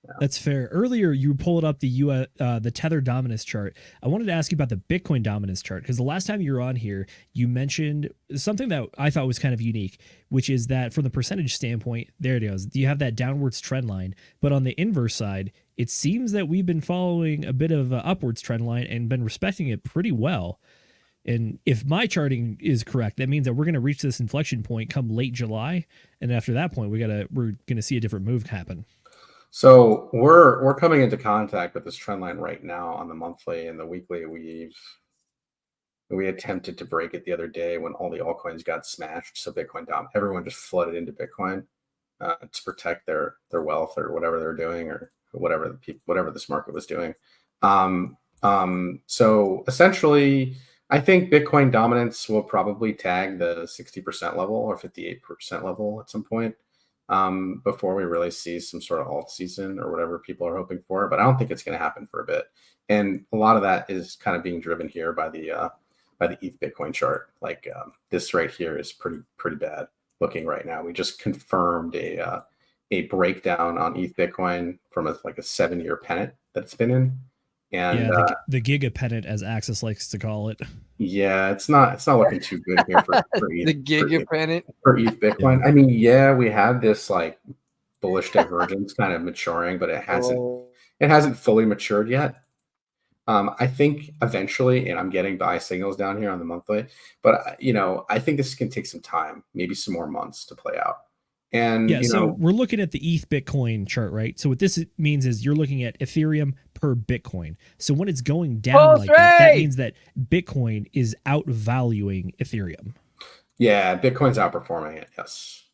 Speaker 11: Yeah.
Speaker 6: That's fair. Earlier, you pulled up the Tether dominance chart. I wanted to ask you about the Bitcoin dominance chart, because the last time you were on here, you mentioned something that I thought was kind of unique, which is that from the percentage standpoint, there it is. You have that downwards trend line, but on the inverse side, it seems that we've been following a bit of an upwards trend line and been respecting it pretty well. And if my charting is correct, that means that we're going to reach this inflection point come late July, and after that point, we're going to see a different move happen.
Speaker 11: So we're coming into contact with this trend line right now on the monthly and the weekly. We attempted to break it the other day when all the altcoins got smashed. So Bitcoin down, everyone just flooded into Bitcoin to protect their wealth or whatever they're doing, or whatever this market was doing. So essentially, I think Bitcoin dominance will probably tag the 60% level or 58% level at some point before we really see some sort of alt season or whatever people are hoping for. But I don't think it's going to happen for a bit. And a lot of that is kind of being driven here by the ETH Bitcoin chart. Like this right here is pretty bad looking right now. We just confirmed a breakdown on ETH Bitcoin from a 7-year pennant that it's been in. And
Speaker 6: the giga pennant, as Axis likes to call it.
Speaker 11: Yeah, it's not looking too good here for ETH,
Speaker 12: the giga pennant
Speaker 11: for ETH Bitcoin. I mean, we have this bullish divergence kind of maturing, but it hasn't fully matured yet. I think eventually, and I'm getting buy signals down here on the monthly, but I think this can take some time, maybe some more months to play out. And
Speaker 6: so we're looking at the ETH Bitcoin chart, right? So what this means is you're looking at Ethereum per Bitcoin. So when it's going down that means that Bitcoin is outvaluing Ethereum.
Speaker 11: Yeah, Bitcoin's outperforming it. Yes.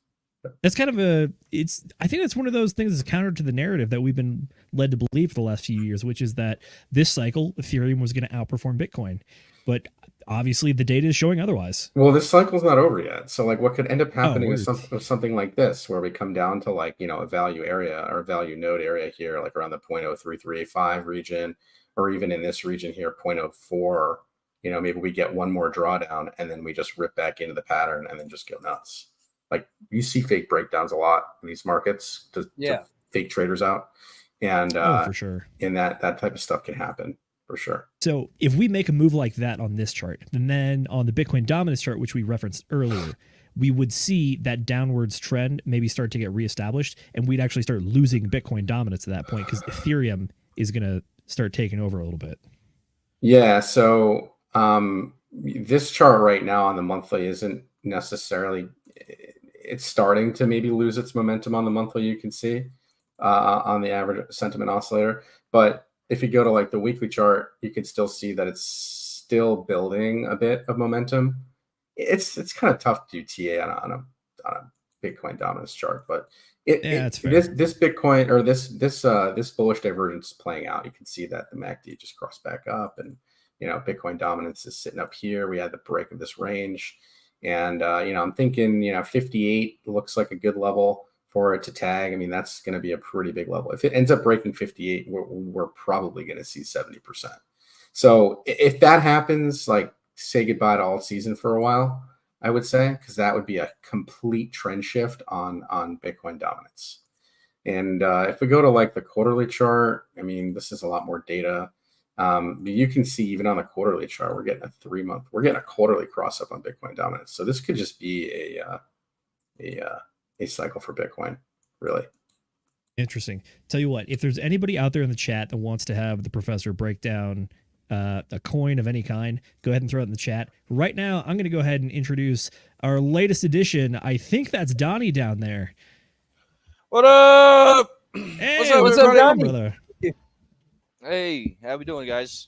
Speaker 6: That's kind of I think that's one of those things that's counter to the narrative that we've been led to believe for the last few years, which is that this cycle, Ethereum was going to outperform Bitcoin. But obviously the data is showing otherwise.
Speaker 11: Well, this cycle's not over yet. So what could end up happening is something like this, where we come down to a value area or a value node area here, around the 0.03385 region, or even in this region here, 0.04. Maybe we get one more drawdown and then we just rip back into the pattern and then just go nuts. You see fake breakdowns a lot in these markets to fake traders out. And
Speaker 6: for sure.
Speaker 11: And that type of stuff can happen. For sure.
Speaker 6: So if we make a move like that on this chart, and then on the Bitcoin dominance chart, which we referenced earlier, we would see that downwards trend maybe start to get reestablished, and we'd actually start losing Bitcoin dominance at that point because Ethereum is going to start taking over a little bit.
Speaker 11: Yeah. So this chart right now on the monthly isn't necessarily, it's starting to maybe lose its momentum on the monthly, you can see on the average sentiment oscillator. But if you go to the weekly chart, you can still see that it's still building a bit of momentum. It's kind of tough to do TA on a Bitcoin dominance chart, but this Bitcoin or this bullish divergence is playing out. You can see that the MACD just crossed back up, and Bitcoin dominance is sitting up here. We had the break of this range, and I'm thinking 58 looks like a good level for it to tag. I mean, that's going to be a pretty big level. If it ends up breaking 58, we're probably going to see 70%. So if that happens, like, say goodbye to alt season for a while, I would say, because that would be a complete trend shift on Bitcoin dominance. And if we go to like the quarterly chart, I mean, this is a lot more data. You can see even on the quarterly chart, we're getting a 3-month, we're getting a quarterly cross up on Bitcoin dominance. So this could just be a cycle for Bitcoin, really.
Speaker 6: Interesting. Tell you what, if there's anybody out there in the chat that wants to have the professor break down a coin of any kind, go ahead and throw it in the chat. Right now, I'm going to go ahead and introduce our latest edition. I think that's Donnie down there.
Speaker 13: What up?
Speaker 6: Hey,
Speaker 13: what's up,
Speaker 6: Donnie? Brother?
Speaker 13: Hey, how we doing, guys?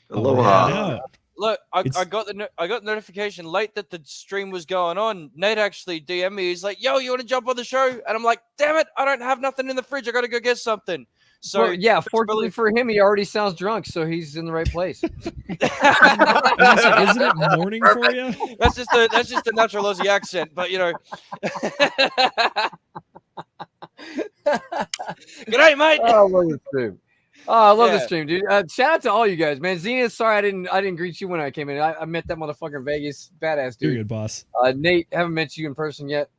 Speaker 5: Aloha.
Speaker 13: Look, I got the notification late that the stream was going on. Nate actually DM'd me. He's like, "Yo, you want to jump on the show?" And I'm like, "Damn it, I don't have nothing in the fridge. I got to go get something." So
Speaker 12: well, yeah, fortunately for him, he already sounds drunk, so he's in the right place.
Speaker 6: Isn't it morning for you?
Speaker 13: That's just the natural Aussie accent, but you know. G'day, mate.
Speaker 12: Oh, I love this stream. Oh, I love this stream, dude. Shout out to all you guys, man. Zenith, sorry I didn't greet you when I came in. I met that motherfucker in Vegas. Badass dude.
Speaker 6: You're good, boss.
Speaker 12: Nate, haven't met you in person yet,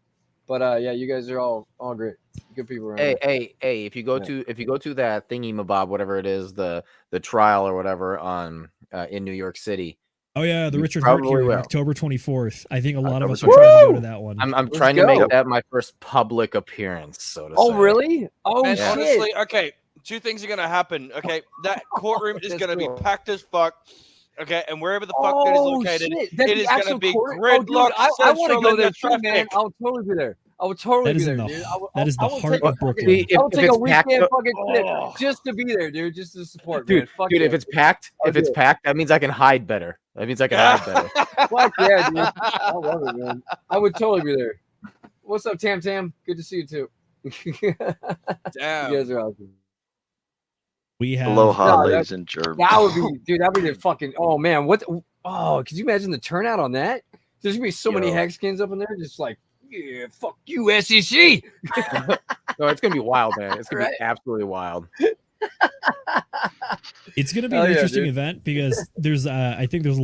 Speaker 12: but yeah, you guys are all great. Good people around here.
Speaker 4: Hey, if you go to that thingy mabob, whatever it is, the trial or whatever on in New York City.
Speaker 6: Oh yeah, the Richard Hart hearing,
Speaker 4: will.
Speaker 6: October 24th. I think a lot of us are trying to go to that one.
Speaker 4: I'm trying to make that my first public appearance, so to say.
Speaker 12: Oh really? Oh
Speaker 13: Man,
Speaker 12: shit.
Speaker 13: honestly, okay. 2 things are gonna happen. Okay, that courtroom is gonna be packed as fuck. Okay, and wherever the fuck that is located, it is gonna be gridlocked.
Speaker 12: I want to go there too, man. I'll totally be there. I would totally be there, dude.
Speaker 6: That is the heart of Brooklyn.
Speaker 12: I will take a weekend fucking trip just to be there, dude, just to support,
Speaker 4: dude.
Speaker 12: Man.
Speaker 4: Dude, if it's packed, that means I can hide better. That means I can hide better.
Speaker 12: Fuck yeah, dude. I love it, man. I would totally be there. What's up, Tam Tam? Good to see you too.
Speaker 13: Damn.
Speaker 12: You guys are awesome.
Speaker 6: We have
Speaker 5: Aloha, ladies and germs.
Speaker 12: That would be, dude. That'd be the fucking. Oh man, what? Oh, could you imagine the turnout on that? There's gonna be so many hex skins up in there, just like, yeah, fuck you, SEC.
Speaker 4: No, it's gonna be wild, man. It's gonna be absolutely wild.
Speaker 6: It's gonna be an interesting event because there's, I think there's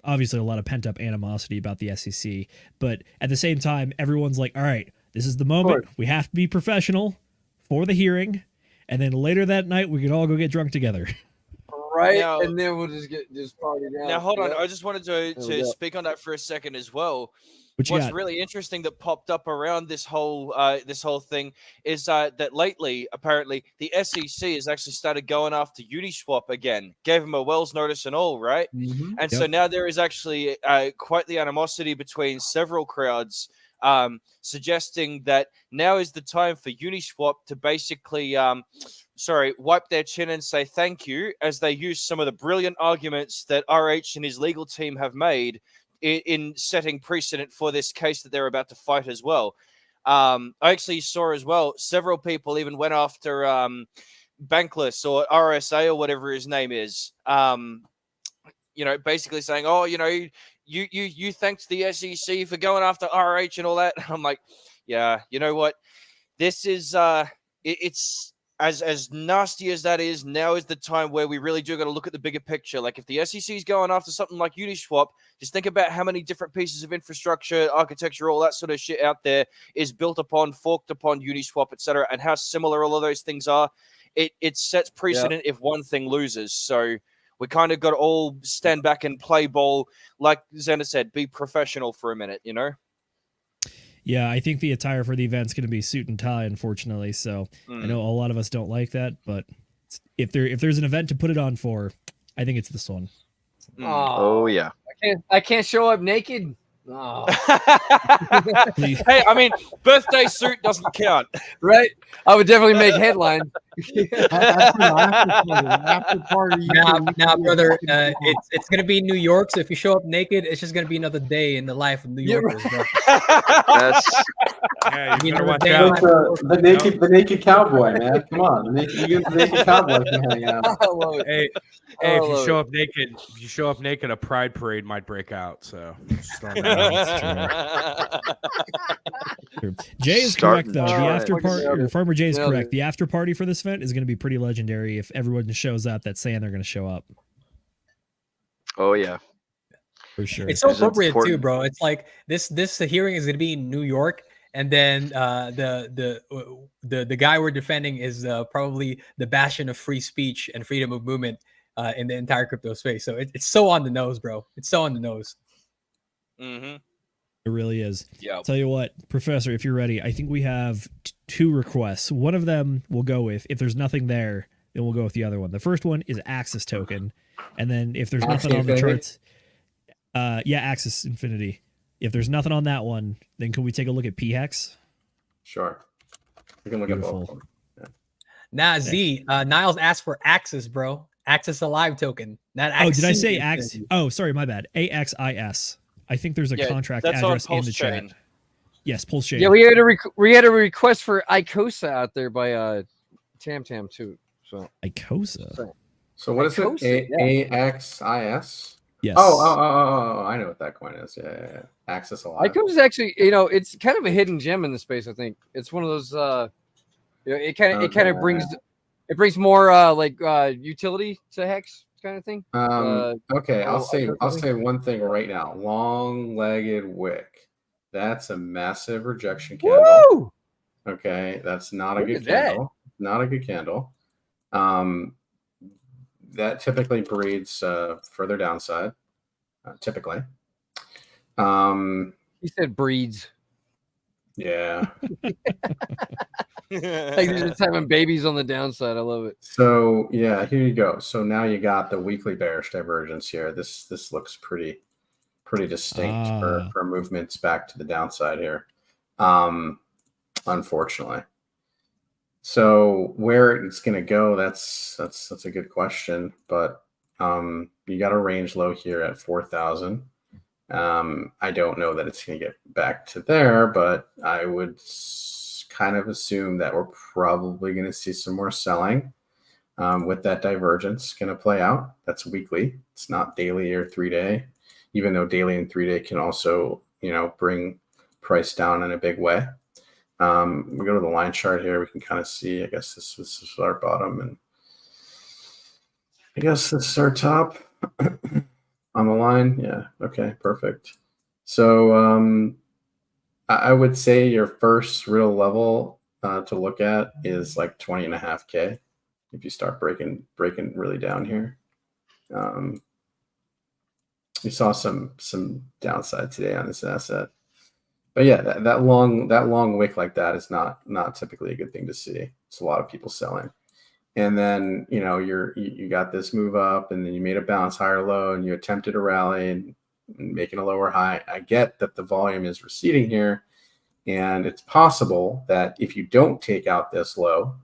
Speaker 6: obviously a lot of pent up animosity about the SEC, but at the same time, everyone's like, all right, this is the moment. We have to be professional for the hearing. And then later that night, we can all go get drunk together.
Speaker 12: Right, now, and then we'll just party down.
Speaker 13: Now, hold on. I just wanted to speak on that for a second as well. What's really interesting that popped up around this whole thing is that lately, apparently, the SEC has actually started going after Uniswap again. Gave them a Wells notice and all, right?
Speaker 6: Mm-hmm.
Speaker 13: And so now there is actually quite the animosity between several crowds, suggesting that now is the time for Uniswap to basically, wipe their chin and say thank you, as they use some of the brilliant arguments that RH and his legal team have made in setting precedent for this case that they're about to fight as well. I actually saw as well, several people even went after Bankless or RSA or whatever his name is, basically saying, oh, you thanked the SEC for going after RH and all that. I'm like, yeah, you know what? This is it's as nasty as that is. Now is the time where we really do got to look at the bigger picture. Like if the SEC is going after something like Uniswap, just think about how many different pieces of infrastructure, architecture, all that sort of shit out there is built upon, forked upon Uniswap, etc., and how similar all of those things are. It sets precedent if one thing loses. So we kind of got to all stand back and play ball, like Zenith said, be professional for a minute,
Speaker 6: Yeah, I think the attire for the event's going to be suit and tie, unfortunately. So I know a lot of us don't like that, but if there's an event to put it on for, I think it's this one.
Speaker 5: Oh yeah.
Speaker 12: I can't show up naked. Oh.
Speaker 13: Hey, I mean, birthday suit doesn't count,
Speaker 12: right? I would definitely make headlines.
Speaker 9: After party.
Speaker 3: Now, brother, it's gonna be New York. So if you show up naked, it's just gonna be another day in the life of New Yorkers, bro.
Speaker 11: You better watch out. The naked cowboy, man. Come on, the naked cowboy can hang out.
Speaker 3: Hey,
Speaker 10: Hey, if
Speaker 12: Oh,
Speaker 10: you
Speaker 12: love
Speaker 10: show
Speaker 12: it.
Speaker 10: up naked, a pride parade might break out. So just throwing that out.
Speaker 6: True. Jay is
Speaker 5: Starting
Speaker 6: correct though. The
Speaker 5: trend.
Speaker 6: after party, or Farmer Jay is
Speaker 12: Nailed
Speaker 6: correct.
Speaker 12: it.
Speaker 6: The after party for this event is going to be pretty legendary if everyone shows up that's saying they're going to show up
Speaker 5: Oh yeah.
Speaker 6: for sure.
Speaker 3: It's so
Speaker 5: It's
Speaker 3: appropriate too,
Speaker 5: important.
Speaker 3: bro. It's like this hearing is gonna be in New York, and then the guy we're defending is probably the bastion of free speech and freedom of movement in the entire crypto space. So it's so on the nose, bro. It's so on the nose.
Speaker 13: Mm-hmm.
Speaker 6: It really is.
Speaker 13: Yeah.
Speaker 6: Tell you what, Professor, if you're ready, I think we have two requests. One of them we'll go with. If there's nothing there, then we'll go with the other one. The first one is Axis token, and then if there's
Speaker 11: Axie
Speaker 6: nothing on the
Speaker 11: Infinity?
Speaker 6: charts, Axis Infinity. If there's nothing on that one, then can we take a look at P-Hex?
Speaker 11: Sure. We can look at both of
Speaker 6: Beautiful.
Speaker 11: them.
Speaker 3: Nah, Z. Niles asked for Axis, bro. Axis Alive token. Not
Speaker 6: Oh, did I
Speaker 3: Axie
Speaker 6: say
Speaker 3: Infinity.
Speaker 6: Ax? Oh, sorry, my bad. AXIS. I think there's a
Speaker 13: Yeah,
Speaker 6: contract
Speaker 13: that's on
Speaker 6: address in
Speaker 13: Pulse
Speaker 6: the chat.
Speaker 13: Chain.
Speaker 6: Yes, Pulse Chain.
Speaker 12: Yeah, we had a request for Icosa out there by Tam Tam too. So
Speaker 6: Icosa.
Speaker 11: So what is
Speaker 12: Icosa,
Speaker 11: it?
Speaker 12: yeah.
Speaker 11: AXIS?
Speaker 6: Yes.
Speaker 11: Oh, I know what that coin is. Yeah. Axis Alive.
Speaker 12: Icosa is actually, it's kind of a hidden gem in the space. I think it's one of those. It kind of brings more utility to Hex kind of thing.
Speaker 11: Okay, I'll
Speaker 12: Icosa.
Speaker 11: say one thing right now. Long-legged wick. That's a massive rejection candle.
Speaker 12: Woo!
Speaker 11: Okay, that's not a
Speaker 12: Look
Speaker 11: good
Speaker 12: at that.
Speaker 11: candle. Not a good candle. That typically breeds further downside. Typically.
Speaker 12: He said breeds.
Speaker 11: Yeah.
Speaker 12: Like they're just having babies on the downside. I love it.
Speaker 11: So yeah, here you go. So now you got the weekly bearish divergence here. This looks pretty distinct for movements back to the downside here. Unfortunately. So where it's gonna go, that's a good question. But you got a range low here at 4,000. I don't know that it's gonna get back to there, but I would kind of assume that we're probably gonna see some more selling. With that divergence going to play out. That's weekly. It's not daily or 3-day, even though daily and 3-day can also, bring price down in a big way. We go to the line chart here. We can kind of see, I guess this is our bottom, and I guess this is our top on the line. Yeah. Okay, perfect. So I would say your first real level to look at is like 20.5K. If you start breaking really down here, we saw some downside today on this asset, but yeah, that long wick like that is not typically a good thing to see. It's a lot of people selling, and then you got this move up, and then you made a bounce higher low, and you attempted a rally and making a lower high. I get that the volume is receding here, and it's possible that if you don't take out this low.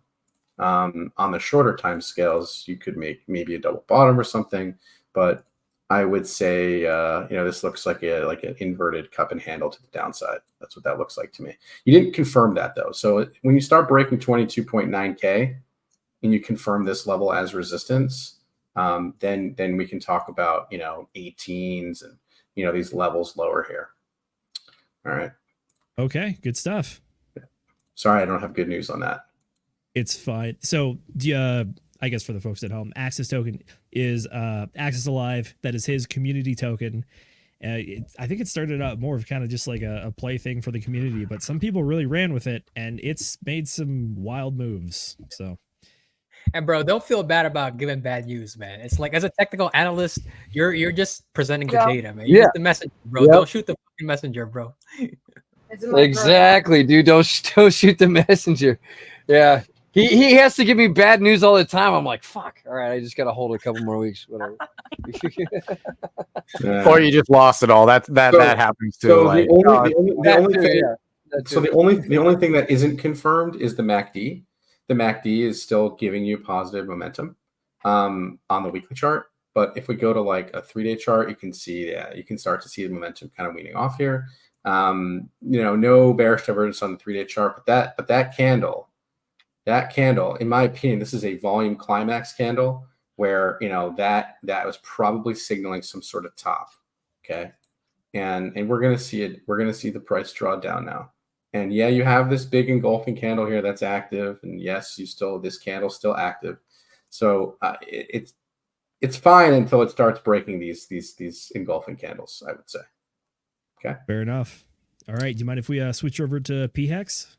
Speaker 11: On the shorter time scales, you could make maybe a double bottom or something, but I would say, this looks like an inverted cup and handle to the downside. That's what that looks like to me. You didn't confirm that though. So when you start breaking 22.9K and you confirm this level as resistance, then we can talk about, 18s and, these levels lower here. All right.
Speaker 6: Okay, good stuff.
Speaker 11: Sorry, I don't have good news on that.
Speaker 6: It's fine. So, I guess for the folks at home, Axis token is Axis Alive. That is his community token. I think it started out more of kind of just like a play thing for the community, but some people really ran with it, and it's made some wild moves. So,
Speaker 3: and bro, don't feel bad about giving bad news, man. It's like as a technical analyst, you're just presenting the data, man. You're just the messenger, bro. Don't shoot the fucking messenger, bro.
Speaker 12: Exactly, dude. Don't shoot the messenger. Yeah. He has to give me bad news all the time. I'm like, fuck. All right, I just got to hold it a couple more weeks. Whatever.
Speaker 4: Or you just lost it all. That happens too.
Speaker 11: So
Speaker 4: like,
Speaker 11: the only thing that isn't confirmed is the MACD. The MACD is still giving you positive momentum on the weekly chart. But if we go to like a 3-day chart, you can see, you can start to see the momentum kind of weaning off here. No bearish divergence on the 3-day chart, but that candle, in my opinion, this is a volume climax candle where that was probably signaling some sort of top. Okay. And we're gonna see it. We're gonna see the price draw down now. And yeah, you have this big engulfing candle here that's active, and yes, this candle's still active. So it's fine until it starts breaking these engulfing candles, I would say. Okay.
Speaker 6: Fair enough. All right. Do you mind if we switch over to PHEX?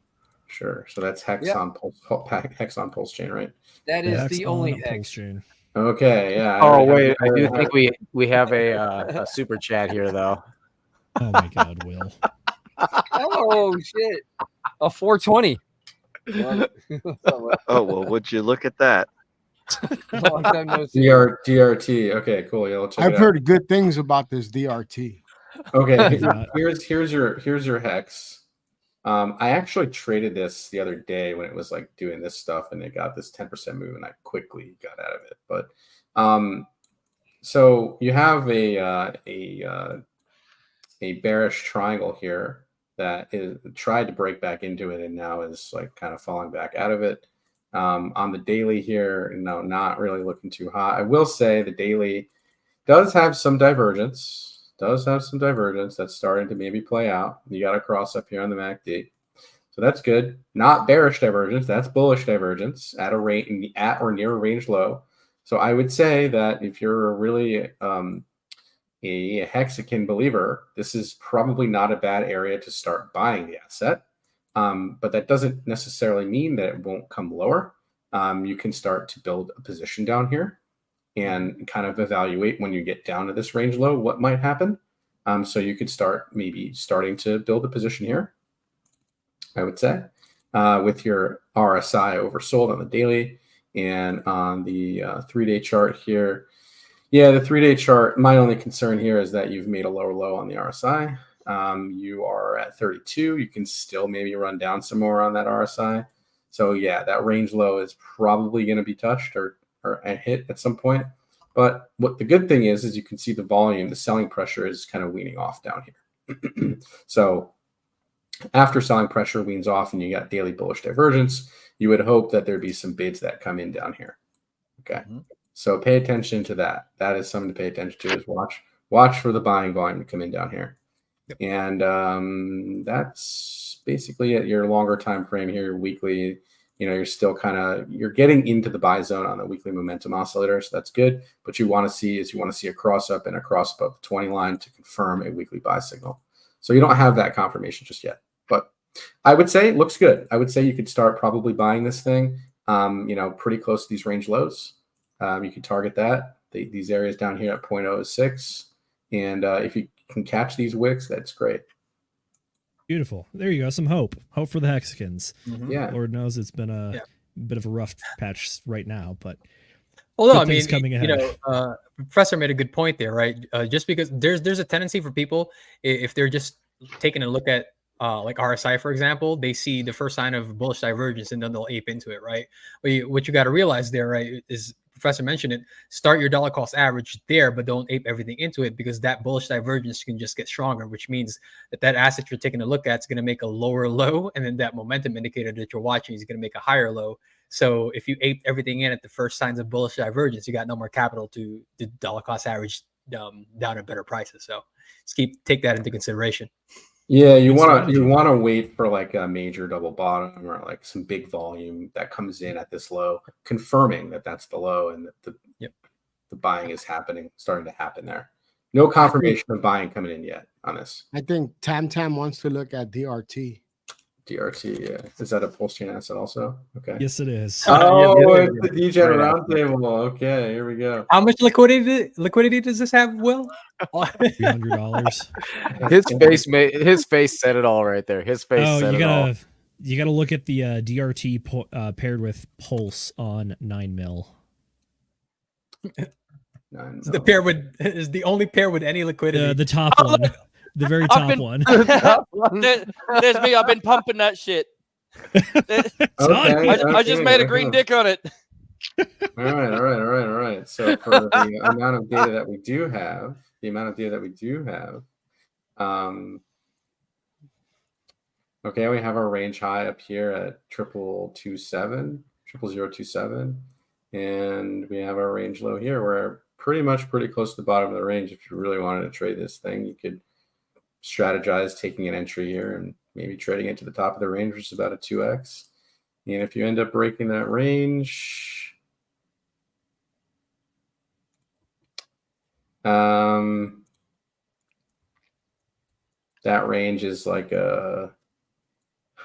Speaker 11: Sure. So that's Hex on Pulse Chain, right?
Speaker 12: That is
Speaker 6: Hex
Speaker 12: the only
Speaker 6: on
Speaker 12: Hex.
Speaker 6: Pulse Chain.
Speaker 11: Okay. Yeah.
Speaker 4: Oh wait, I do think we have a super chat here though.
Speaker 6: Oh my God, Will.
Speaker 12: Oh shit! A 420.
Speaker 5: Oh well, would you look at that?
Speaker 12: Long time no see.
Speaker 11: DRT. Okay, cool. Yeah, check
Speaker 9: I've
Speaker 11: it
Speaker 9: heard good things about this DRT.
Speaker 11: out. Okay, here's your Hex. I actually traded this the other day when it was like doing this stuff, and it got this 10% move, and I quickly got out of it. But so you have a bearish triangle here that is tried to break back into it, and now is like kind of falling back out of it. On the daily here, no, not really looking too hot. I will say the daily does have some divergence. That's starting to maybe play out. You got a cross up here on the MACD. So that's good. Not bearish divergence. That's bullish divergence at or near a range low. So I would say that if you're really a Hexagon believer, this is probably not a bad area to start buying the asset. But that doesn't necessarily mean that it won't come lower. You can start to build a position down here and kind of evaluate when you get down to this range low what might happen. So you could starting to build a position here, I would say, with your RSI oversold on the daily and on the 3-day chart here. Yeah, the 3-day chart, my only concern here is that you've made a lower low on the RSI. You are at 32. You can still maybe run down some more on that RSI. So yeah, that range low is probably going to be touched or hit at some point. But what the good thing is you can see the volume, the selling pressure is kind of weaning off down here. So after selling pressure weans off and you got daily bullish divergence, you would hope that there'd be some bids that come in down here. Okay. So pay attention to that. That is something to pay attention to, is watch for the buying volume to come in down here. Yep. And that's basically it. Your longer time frame here, your weekly, you're still you're getting into the buy zone on the weekly momentum oscillator. So that's good. But you want to see a cross up and a cross above the 20 line to confirm a weekly buy signal. So you don't have that confirmation just yet. But I would say it looks good. I would say you could start probably buying this thing, pretty close to these range lows. You can target that, these areas down here at 0.06. And if you can catch these wicks, that's great.
Speaker 6: Beautiful. There you go. Some hope for the Hexagons.
Speaker 11: Yeah.
Speaker 6: Lord knows it's been a bit of a rough patch right now, but
Speaker 3: although I mean,
Speaker 6: coming ahead.
Speaker 3: Professor made a good point there, right? Just because there's a tendency for people, if they're just taking a look at like RSI, for example, they see the first sign of bullish divergence and then they'll ape into it, right? What you got to realize there, right, is Professor mentioned it, start your dollar cost average there, but don't ape everything into it, because that bullish divergence can just get stronger, which means that asset you're taking a look at is going to make a lower low, and then that momentum indicator that you're watching is going to make a higher low. So if you ape everything in at the first signs of bullish divergence, you got no more capital to dollar cost average down at better prices. So just take that into consideration.
Speaker 11: Yeah, you want to wait for like a major double bottom or like some big volume that comes in at this low, confirming that that's the low and that the buying is starting to happen there. No confirmation of buying coming in yet on this.
Speaker 9: I think Tam wants to look at DRT.
Speaker 11: DRT, yeah. Is that a pulse chain asset also? Okay.
Speaker 6: Yes, it is.
Speaker 11: Oh, it's the DJ Roundtable. Okay, here we go.
Speaker 3: How much liquidity does this have, Will?
Speaker 6: $300.
Speaker 4: His face said it all right there. His face said it all.
Speaker 6: You gotta look at the DRT paired with Pulse on 9 mil.
Speaker 3: The pair is the only pair with any liquidity.
Speaker 6: The top one. The very top one.
Speaker 13: There's me. I've been pumping that shit. I just made a green dick on it.
Speaker 11: All right. So for the amount of data that we do have, okay, we have our range high up here at 0027, And we have our range low here. We're pretty close to the bottom of the range. If you really wanted to trade this thing, you could strategize taking an entry here and maybe trading it to the top of the range, which is about a 2x. And if you end up breaking that range, that range is like a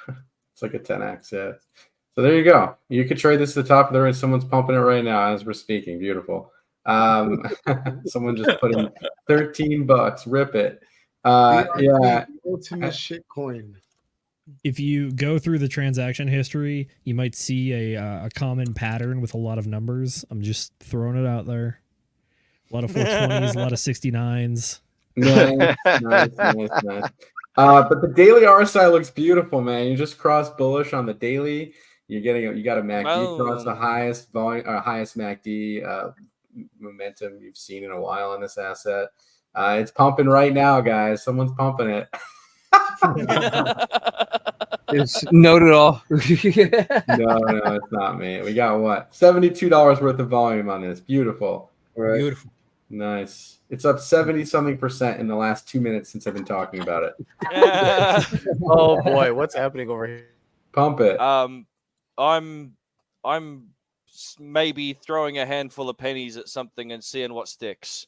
Speaker 11: it's like a 10x. Yeah. So there you go. You could trade this to the top of the range. Someone's pumping it right now as we're speaking. Beautiful. Someone just put in $13. Rip it. Yeah.
Speaker 9: Ultimate shit coin.
Speaker 6: If you go through the transaction history, you might see a common pattern with a lot of numbers. I'm just throwing it out there. A lot of 420s, a lot of 69s.
Speaker 11: Nice. But the daily RSI looks beautiful, man. You just cross bullish on the daily. You got a MACD across the highest volume, highest MACD momentum you've seen in a while on this asset. It's pumping right now, guys. Someone's pumping it.
Speaker 12: It's noted all.
Speaker 11: No, it's not me. We got what? $72 worth of volume on this. Beautiful.
Speaker 3: Right. Beautiful.
Speaker 11: Nice. It's up 70-something% in the last 2 minutes since I've been talking about it.
Speaker 4: Oh boy, what's happening over here?
Speaker 11: Pump it.
Speaker 13: I'm maybe throwing a handful of pennies at something and seeing what sticks.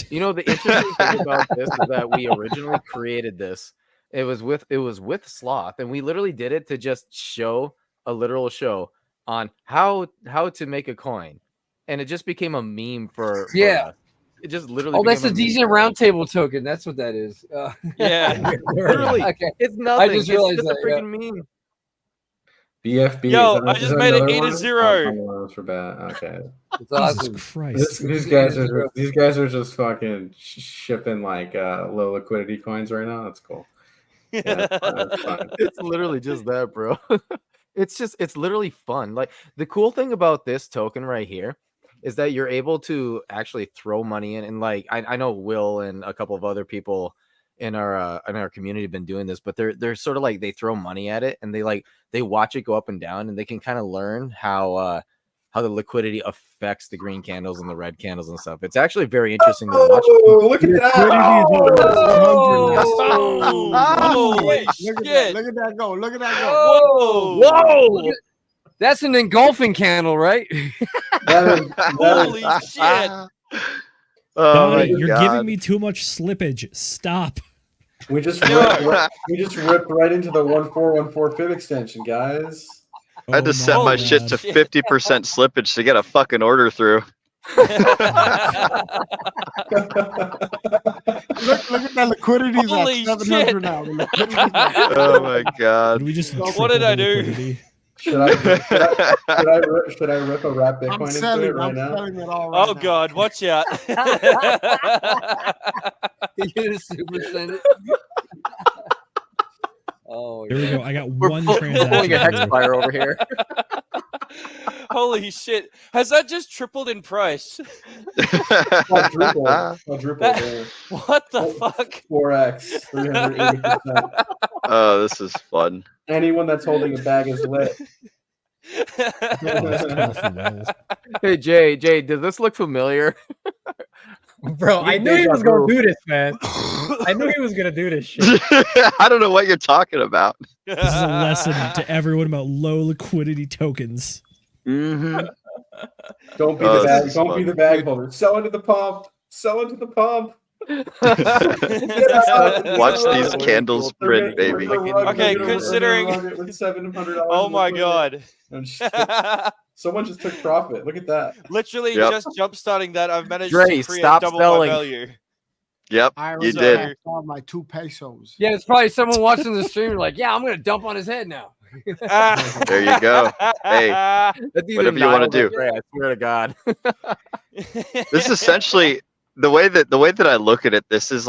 Speaker 4: You know, the interesting thing about this is that we originally created this. It was with Sloth, and we literally did it to just show a literal show on how to make a coin, and it just became a meme for us. It just literally.
Speaker 12: Oh, that's a decent Roundtable token. That's what that is.
Speaker 13: Yeah,
Speaker 4: literally.
Speaker 12: Okay.
Speaker 4: It's nothing.
Speaker 12: I just realized
Speaker 4: it's just
Speaker 12: that.
Speaker 4: a freaking meme.
Speaker 11: BFB.
Speaker 13: Yo, I just made it 8-0.
Speaker 11: Oh, for bad. Okay.
Speaker 12: Awesome.
Speaker 6: Jesus Christ.
Speaker 11: These guys are just fucking shipping like low liquidity coins right now. That's cool. Yeah, that's fine.
Speaker 4: It's literally just that, bro. It's literally fun. Like, the cool thing about this token right here is that you're able to actually throw money in, and like I know Will and a couple of other people in our community have been doing this, but they're sort of like, they throw money at it and they watch it go up and down, and they can kind of learn how the liquidity affects the green candles and the red candles and stuff. It's actually very interesting to watch.
Speaker 11: Oh, look at that!
Speaker 13: Holy shit!
Speaker 9: Look at that go! Look at that go!
Speaker 12: Whoa! That's an engulfing candle, right?
Speaker 13: Holy shit!
Speaker 6: Donnie, you're giving me too much slippage. Stop.
Speaker 11: We just ripped right into the 1414 fib extension, guys.
Speaker 5: I had to set my shit to 50% slippage to get a fucking order through.
Speaker 9: Look at that liquidity.
Speaker 13: Holy
Speaker 9: That's
Speaker 13: shit.
Speaker 9: 700 now.
Speaker 5: Oh my god!
Speaker 13: What did I do?
Speaker 11: Should I rip a wrap Bitcoin into it right now?
Speaker 9: Selling it all right
Speaker 13: Oh
Speaker 9: now.
Speaker 13: god, watch out!
Speaker 12: You get a super send it. Oh,
Speaker 6: There we go. I got
Speaker 4: We're
Speaker 6: one
Speaker 4: pulling
Speaker 6: transaction.
Speaker 4: a hex
Speaker 6: through.
Speaker 4: fire over here.
Speaker 13: Holy shit! Has that just tripled in price?
Speaker 11: Quadruple, yeah.
Speaker 13: What the fuck?
Speaker 11: 4x, 380%.
Speaker 5: Oh, this is fun.
Speaker 11: Anyone that's holding a bag is lit.
Speaker 4: Hey Jay, does this look familiar?
Speaker 3: Bro, I knew he was gonna do this, man. I knew he was gonna do this shit.
Speaker 5: I don't know what you're talking about.
Speaker 6: This is a lesson to everyone about low liquidity tokens.
Speaker 5: Mm-hmm.
Speaker 11: Don't be the bag holder. Sell into the pump. Sell into the pump.
Speaker 5: Watch these candles print, baby.
Speaker 13: Okay, considering. Oh my god.
Speaker 11: Someone just took profit. Look at that.
Speaker 13: Literally
Speaker 5: Yep.
Speaker 13: just jump starting that, I've managed
Speaker 4: Dre,
Speaker 13: to create
Speaker 4: stop
Speaker 13: double
Speaker 4: selling.
Speaker 13: my value.
Speaker 5: Yep,
Speaker 9: I
Speaker 5: you
Speaker 9: already
Speaker 5: did.
Speaker 9: saw my 2 pesos.
Speaker 12: Yeah, it's probably someone watching the stream like, yeah, I'm gonna dump on his head now.
Speaker 5: There you go. Hey,
Speaker 4: That's either
Speaker 5: whatever you want to
Speaker 4: Niall or
Speaker 5: do.
Speaker 4: Dre, I swear to God.
Speaker 5: This is essentially the way that I look at it. This is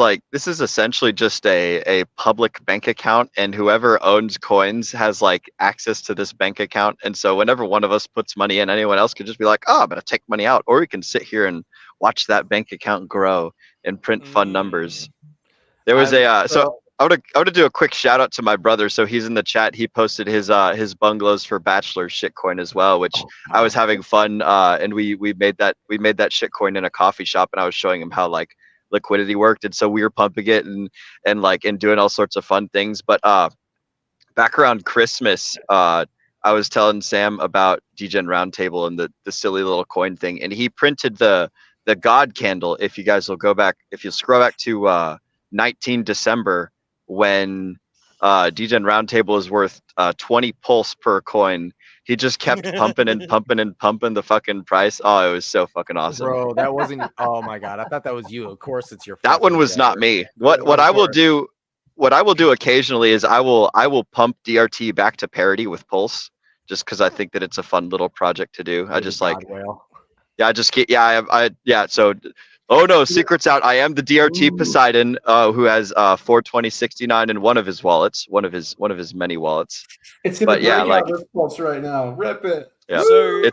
Speaker 5: essentially just a public bank account, and whoever owns coins has like access to this bank account. And so whenever one of us puts money in, anyone else could just be like, "Oh, I'm gonna take money out," or we can sit here and watch that bank account grow and print fun numbers. There was want to do a quick shout out to my brother. So he's in the chat. He posted his bungalows for bachelor shitcoin as well, which I was having fun. And we made that shitcoin in a coffee shop, and I was showing him how like liquidity worked, and so we were pumping it and doing all sorts of fun things. But back around Christmas, I was telling Sam about DGen Roundtable and the silly little coin thing, and he printed the God candle. If you guys will go back, if you scroll back to 19 December, when DGen Roundtable is worth 20 pulse per coin, he just kept pumping and pumping and pumping the fucking price. Oh, it was so fucking awesome.
Speaker 4: Bro, that wasn't. Oh my god, I thought that was you. Of course, it's your.
Speaker 5: That one was not me. What I will do. What I will do occasionally is I will pump DRT back to parity with Pulse, just because I think that it's a fun little project to do. I just like, yeah, I just get, yeah. So, oh no, secret's out. I am the DRT Poseidon, who has 42069 in one of his wallets, one of his many wallets.
Speaker 11: It's gonna break out this Pulse right now. Rip it.
Speaker 5: Yeah,
Speaker 13: So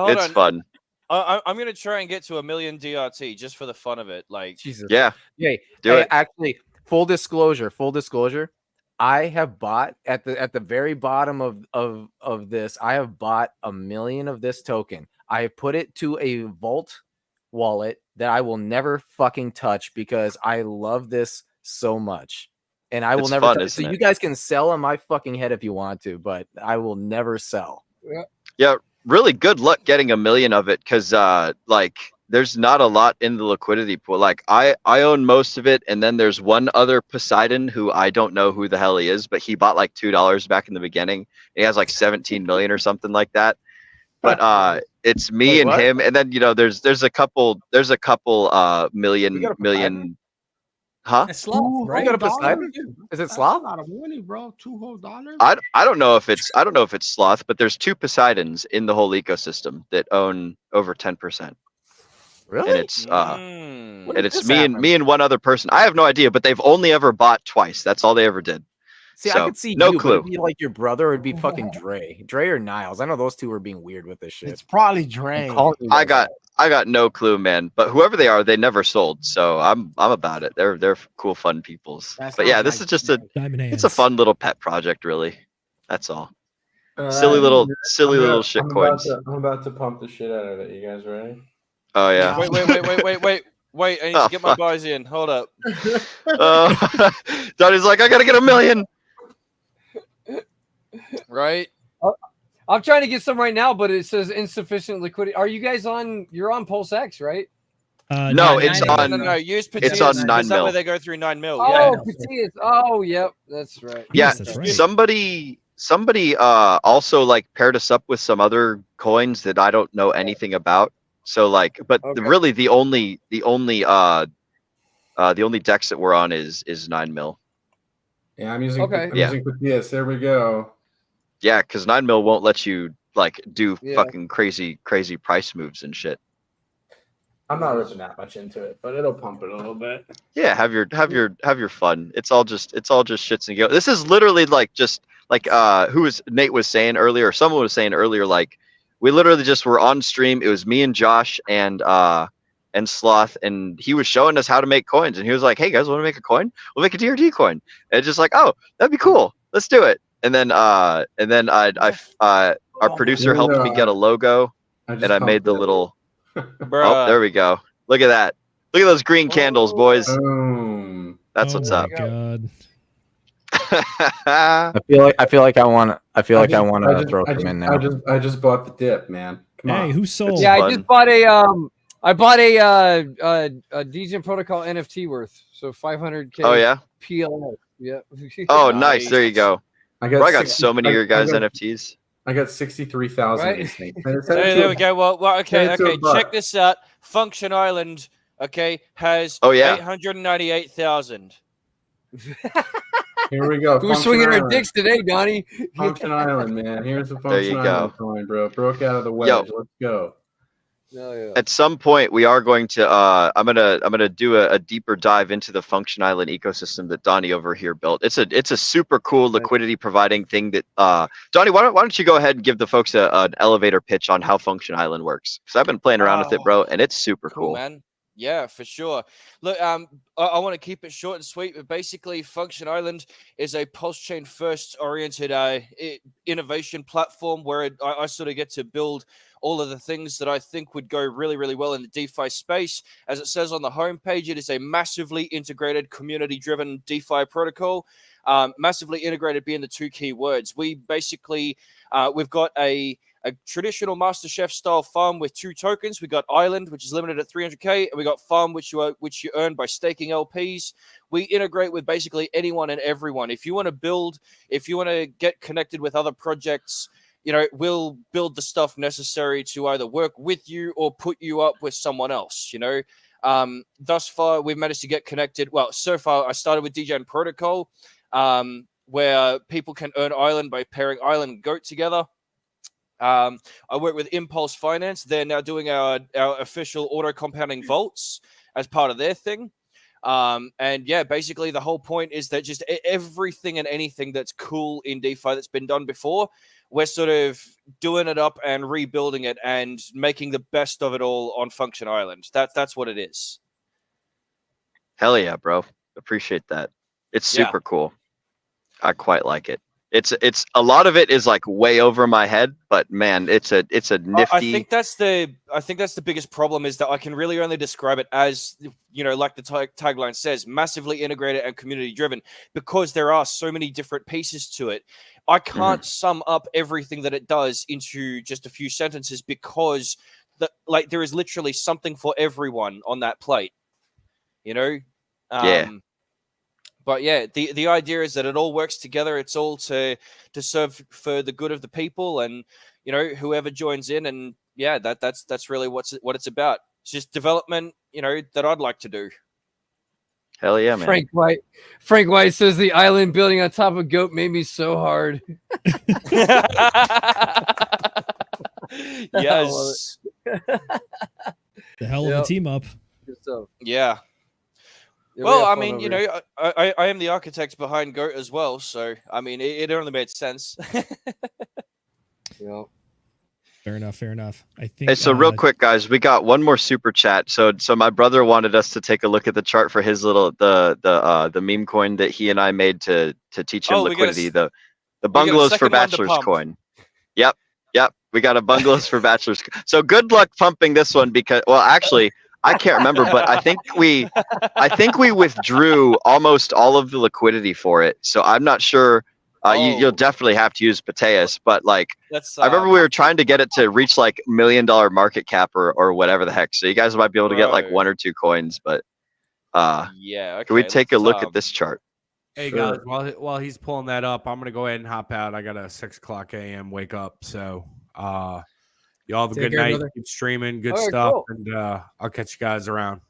Speaker 5: it's fun.
Speaker 13: I'm gonna try and get to 1 million DRT just for the fun of it. Like,
Speaker 4: Jesus.
Speaker 5: Yeah.
Speaker 4: Yay.
Speaker 5: Do it.
Speaker 4: Actually, full disclosure. I have bought at the very bottom of this. I have bought 1 million of this token. I have put it to a vault wallet that I will never fucking touch because I love this so much, and I will
Speaker 5: It's
Speaker 4: never.
Speaker 5: fun,
Speaker 4: So
Speaker 5: isn't
Speaker 4: you
Speaker 5: it?
Speaker 4: guys can sell on my fucking head if you want to, but I will never sell.
Speaker 5: Yeah, really good luck getting 1 million of it, because like there's not a lot in the liquidity pool. Like I own most of it, and then there's one other Poseidon who I don't know who the hell he is, but he bought like $2 back in the beginning. He has like 17 million or something like that. But it's me
Speaker 4: Wait,
Speaker 5: and
Speaker 4: what?
Speaker 5: him, and then there's a couple million. Huh?
Speaker 3: It's Sloth, right?
Speaker 4: You got a Poseidon? Is it Sloth?
Speaker 9: That's a lot of money, bro. $2 whole.
Speaker 5: I don't know if it's Sloth, but there's 2 Poseidons in the whole ecosystem that own over 10%.
Speaker 4: Really?
Speaker 5: And it's
Speaker 4: When
Speaker 5: and
Speaker 4: did
Speaker 5: it's
Speaker 4: this
Speaker 5: me and one other person. I have no idea, but they've only ever bought twice. That's all they ever did.
Speaker 4: See,
Speaker 5: So,
Speaker 4: I could see
Speaker 5: no
Speaker 4: you,
Speaker 5: clue.
Speaker 4: But it'd be like your brother, or it'd be fucking Dre or Niles. I know those two were being weird with this shit.
Speaker 9: It's probably Dre.
Speaker 5: I got no clue, man. But whoever they are, they never sold. So I'm about it. They're cool, fun peoples.
Speaker 9: That
Speaker 5: But yeah,
Speaker 9: sounds
Speaker 5: this
Speaker 9: like
Speaker 5: is just
Speaker 6: Diamond
Speaker 5: it's a
Speaker 6: hands.
Speaker 5: fun little pet project, really. That's all. Silly little shit coins.
Speaker 11: I'm about to pump the shit out of it. You guys ready?
Speaker 5: Oh yeah.
Speaker 13: Wait! I need to get my buys in. Hold up.
Speaker 5: Donnie's like, I gotta get 1 million.
Speaker 13: Right.
Speaker 12: I'm trying to get some right now, but it says insufficient liquidity. Are you guys on? You're on Pulse X, right?
Speaker 5: No, it's on.
Speaker 13: No. Use Patias.
Speaker 5: It's on
Speaker 13: Is
Speaker 5: 9
Speaker 13: that
Speaker 5: mil.
Speaker 13: where they go through 9 mil?
Speaker 12: Oh,
Speaker 13: Yeah.
Speaker 12: Patias. Oh, yep, that's right.
Speaker 5: Yeah,
Speaker 6: Yes, that's right.
Speaker 5: somebody also like paired us up with some other coins that I don't know anything about. So like, but really the only DEX that we're on is 9 mil.
Speaker 11: Yeah, I'm using.
Speaker 12: Okay.
Speaker 11: I'm
Speaker 5: Yeah.
Speaker 11: using Patias. There we go.
Speaker 5: Yeah, because 9 mil won't let you like do
Speaker 12: Yeah.
Speaker 5: fucking crazy price moves and shit.
Speaker 11: I'm not ripping that much into it, but it'll pump it a little bit.
Speaker 5: Yeah, have your fun. It's all just shits and giggles. This is literally like just like Nate was saying earlier, or someone was saying earlier, like we literally just were on stream. It was me and Josh and Sloth, and he was showing us how to make coins, and he was like, "Hey guys, want to make a coin? We'll make a DRT coin." And it's just like, "Oh, that'd be cool. Let's do it." And then our producer helped me get a logo, and I made the little. Oh, there we go. Look at that. Look at those green candles, boys. That's what's up.
Speaker 6: God.
Speaker 4: I feel like I want to throw some in now.
Speaker 11: I just bought the dip, man. Come on.
Speaker 6: Hey, who sold?
Speaker 12: Yeah, I just bought a DGen Protocol NFT worth, so 500K.
Speaker 5: Oh yeah.
Speaker 12: PLO. Yeah.
Speaker 5: Oh nice. There you go. I got
Speaker 11: 60
Speaker 5: so many of your guys' NFTs.
Speaker 11: I got 63,000
Speaker 12: Right?
Speaker 11: of these things.
Speaker 13: There we go. Well, okay.
Speaker 11: Send it to a
Speaker 13: Check
Speaker 11: buck.
Speaker 13: this out. Function Island, has
Speaker 5: Oh, yeah.
Speaker 13: 898,000.
Speaker 11: Here we go.
Speaker 12: We're swinging our dicks today, Donnie.
Speaker 11: Function Island, man. Here's the
Speaker 5: There you
Speaker 11: Function
Speaker 5: go.
Speaker 11: Island coin, bro. Broke out of the wedge.
Speaker 5: Yo.
Speaker 11: Let's go.
Speaker 12: Oh, yeah.
Speaker 5: At some point, we are going to. I'm gonna do a deeper dive into the Function Island ecosystem that Donnie over here built. It's a super cool liquidity providing thing that. Donnie, why don't you go ahead and give the folks an elevator pitch on how Function Island works? Because I've been playing around with it, bro, and it's super cool.
Speaker 13: Man. Yeah, for sure. Look, I want to keep it short and sweet, but basically, Function Island is a pulse chain first oriented innovation platform where I sort of get to build all of the things that I think would go really, really well in the DeFi space. As it says on the homepage, it is a massively integrated, community-driven DeFi protocol. Massively integrated being the two key words. We basically, we've got a traditional MasterChef style farm with 2 tokens. We got Island, which is limited at 300k, and we got Farm, which you earn by staking LPs. We integrate with basically anyone and everyone. If you want to build, if you want to get connected with other projects, we'll build the stuff necessary to either work with you or put you up with someone else. Thus far we've managed to get connected. Well, so far I started with DJ and Protocol, where people can earn Island by pairing Island and Goat together. I work with Impulse Finance. They're now doing our official auto compounding vaults as part of their thing. And yeah, basically the whole point is that just everything and anything that's cool in DeFi that's been done before, we're sort of doing it up and rebuilding it and making the best of it all on Function Island. That's what it is.
Speaker 5: Hell yeah, bro. Appreciate that. It's super cool. I quite like it. It's a lot of it is like way over my head, but man, it's a nifty.
Speaker 13: I think that's the biggest problem, is that I can really only describe it as, like the tagline says, massively integrated and community driven, because there are so many different pieces to it. I can't sum up everything that it does into just a few sentences, because there is literally something for everyone on that plate.
Speaker 5: Yeah.
Speaker 13: But yeah, the idea is that it all works together. It's all to serve for the good of the people, and whoever joins in, and yeah, that's really what it's about. It's just development, that I'd like to do.
Speaker 5: Hell yeah, man.
Speaker 12: Frank White says the island building on top of Goat made me so hard.
Speaker 13: Yes.
Speaker 6: The hell of a team up.
Speaker 13: Yeah. Well, I mean, I am the architect behind Goat as well, so I mean, it only made sense.
Speaker 12: Yeah.
Speaker 6: Fair enough. I think.
Speaker 5: Hey, so real quick, guys, we got one more super chat. So my brother wanted us to take a look at the chart for his little the meme coin that he and I made to teach him liquidity. The bungalows for bachelors coin. Yep. We got a bungalows for bachelors. So good luck pumping this one, because actually, I can't remember, but I think we withdrew almost all of the liquidity for it. So I'm not sure. You'll definitely have to use Pateus, but I remember we were trying to get it to reach like $1 million market cap or whatever the heck. So you guys might be able to get like 1 or 2 coins, but
Speaker 13: yeah. Okay,
Speaker 5: can we take a look at this chart?
Speaker 10: Hey guys, while he's pulling that up, I'm gonna go ahead and hop out. I got a 6:00 a.m. wake up, so y'all have a good night.
Speaker 3: Brother.
Speaker 10: Keep streaming, good stuff, cool. And I'll catch you guys around.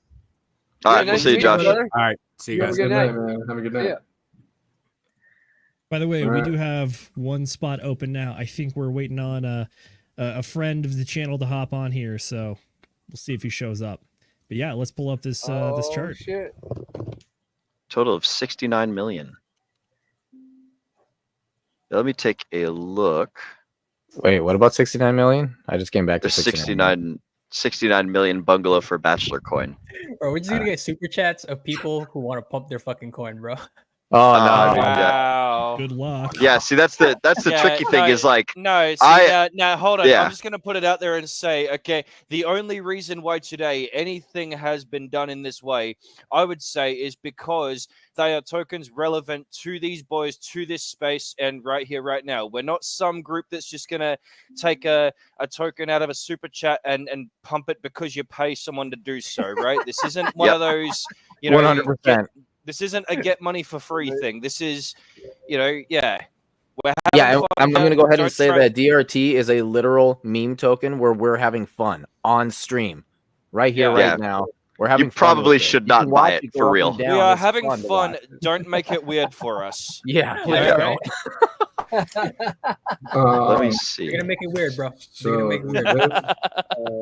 Speaker 5: All right, we'll see you, Josh.
Speaker 10: All right, see you guys.
Speaker 11: Have a good night, man. Have a good night.
Speaker 12: Yeah.
Speaker 6: By the way, we do have one spot open now. I think we're waiting on a friend of the channel to hop on here, so we'll see if he shows up. But yeah, let's pull up this this chart.
Speaker 12: Shit.
Speaker 5: Total of 69 million. Let me take a look.
Speaker 4: Wait, what about 69 million? I just came back to
Speaker 5: There's 69 million bungalow for bachelor coin.
Speaker 3: Bro, we're just gonna get super chats of people who want to pump their fucking coin, bro.
Speaker 4: Oh no!
Speaker 13: Wow.
Speaker 6: Good luck.
Speaker 5: Yeah, see, that's the tricky thing is like
Speaker 13: now hold on. I'm just gonna put it out there and say, okay, the only reason why today anything has been done in this way, I would say, is because they are tokens relevant to these boys, to this space, and right here, right now. We're not some group that's just gonna take a token out of a super chat and pump it because you pay someone to do so, right? This isn't one of those,
Speaker 4: 100%.
Speaker 13: This isn't a get money for free thing. This is, yeah.
Speaker 4: I'm going to go ahead and say that DRT is a literal meme token where we're having fun on stream right here, right now. We're having.
Speaker 5: You probably should not buy it for real.
Speaker 13: We are having fun. Don't make it weird for us.
Speaker 3: Yeah.
Speaker 13: Right?
Speaker 5: Let me see.
Speaker 3: You're gonna make it weird, bro.
Speaker 11: So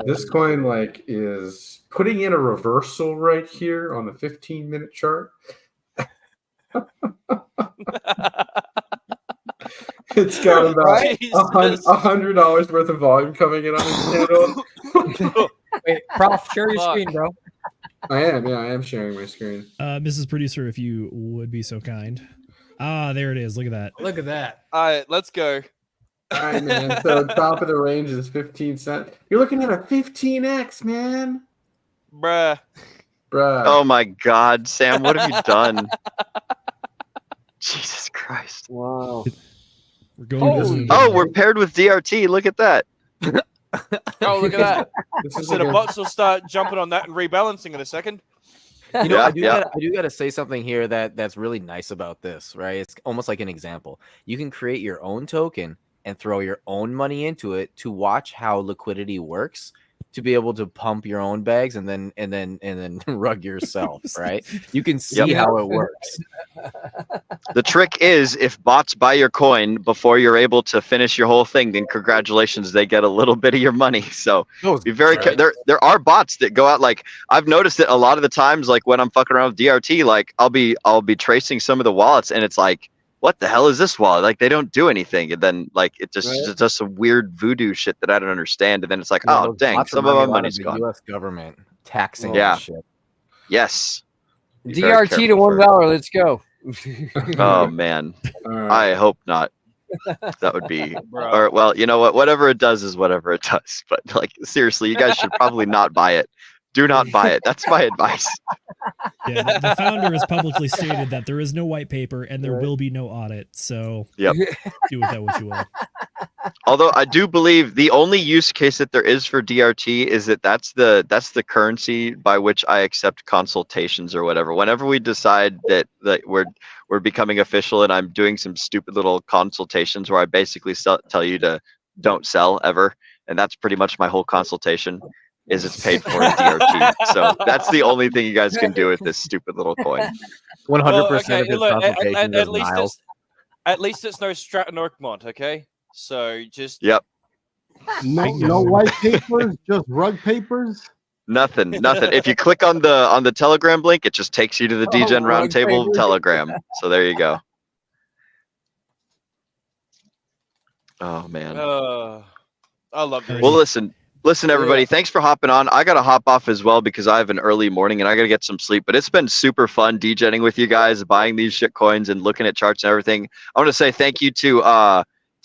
Speaker 11: this coin is putting in a reversal right here on the 15-minute chart. It's got about $100 worth of volume coming in on his channel.
Speaker 3: Wait, Prof, share your screen, bro.
Speaker 11: I am. Yeah, I am sharing my screen.
Speaker 6: Mrs. Producer, if you would be so kind. Ah, there it is. Look at that.
Speaker 3: Look at that.
Speaker 13: All right, let's go.
Speaker 11: All right, man. So top of the range is 15 cents. You're looking at a 15x, man.
Speaker 13: Bruh.
Speaker 5: Oh my God, Sam, what have you done? Jesus Christ.
Speaker 12: Wow.
Speaker 6: We're going.
Speaker 5: Oh, we're paired with DRT. Look at that.
Speaker 13: Oh, look at that.
Speaker 11: This is
Speaker 13: So the
Speaker 11: like a-
Speaker 13: bots will start jumping on that and rebalancing in a second.
Speaker 4: You know,
Speaker 5: Yeah,
Speaker 4: I do gotta say something here that's really nice about this, right? It's almost like an example. You can create your own token and throw your own money into it to watch how liquidity works, to be able to pump your own bags and then rug yourself, right? You can see how it works.
Speaker 5: The trick is if bots buy your coin before you're able to finish your whole thing, then congratulations, they get a little bit of your money. So be very there are bots that go out. Like I've noticed that a lot of the times, like when I'm fucking around with DRT, like I'll be tracing some of the wallets and it's like, what the hell is this wallet? Like they don't do anything. And then like it's just some weird voodoo shit that I don't understand. And then it's like, oh dang, some of my money's gone.
Speaker 4: U.S. government taxing
Speaker 5: Yeah.
Speaker 4: shit.
Speaker 5: Yes. Be very
Speaker 12: DRT to
Speaker 5: careful for it.
Speaker 12: $1. Let's go.
Speaker 5: Oh man, I hope not. That would be,
Speaker 13: Bro.
Speaker 5: or well, you know what? Whatever it does is whatever it does. But like seriously, you guys should probably not buy it. Do not buy it. That's my advice.
Speaker 6: Yeah, the founder has publicly stated that there is no white paper and there will be no audit. So
Speaker 5: Yep.
Speaker 6: do with that what you will.
Speaker 5: Although I do believe the only use case that there is for DRT is that that's the currency by which I accept consultations or whatever. Whenever we decide that we're becoming official and I'm doing some stupid little consultations where I basically tell you to don't sell ever, and that's pretty much my whole consultation. Is it's paid for in DRT. So that's the only thing you guys can do with this stupid little coin.
Speaker 4: 100% of his consultation is miles.
Speaker 13: At least it's no Stratton Oakmont, okay? So just
Speaker 9: No white papers, just rug papers.
Speaker 5: Nothing. If you click on the Telegram link, it just takes you to the DGen Roundtable Telegram. So there you go. Oh man.
Speaker 13: I love this.
Speaker 5: Well, listen, everybody. Thanks for hopping on. I gotta hop off as well because I have an early morning and I gotta get some sleep. But it's been super fun DGenning with you guys, buying these shit coins and looking at charts and everything. I want to say thank you to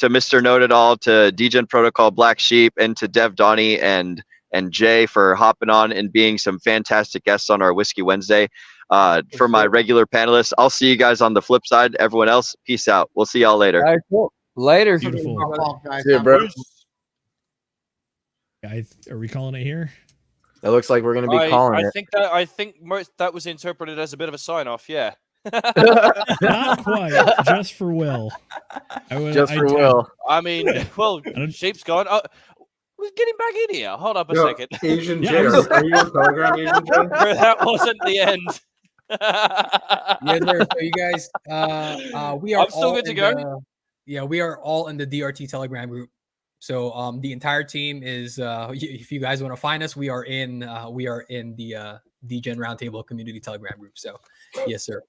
Speaker 5: Mr. Know-It-All, to DGen Protocol Black Sheep, and to Dev Donnie and Jay for hopping on and being some fantastic guests on our Whiskey Wednesday. For my regular panelists, I'll see you guys on the flip side. Everyone else, peace out. We'll see y'all later.
Speaker 12: All right, cool. Later.
Speaker 6: Beautiful.
Speaker 9: See you, bro.
Speaker 6: Are we calling it here?
Speaker 4: It looks like we're going to be calling it.
Speaker 13: I think that was interpreted as a bit of a sign off. Yeah.
Speaker 6: Not quite. Just for Will.
Speaker 4: Will.
Speaker 13: I mean, well, Sheep's gone. Who's getting back in here? Hold up a second.
Speaker 11: Asian Jay, are you on Telegram, Asian Jay?
Speaker 13: That wasn't the end.
Speaker 3: So you guys, we are.
Speaker 13: I'm still good to go.
Speaker 3: We are all in the DRT Telegram group. So the entire team is. If you guys want to find us, we are in the DGen Roundtable Community Telegram group. So yes, sir.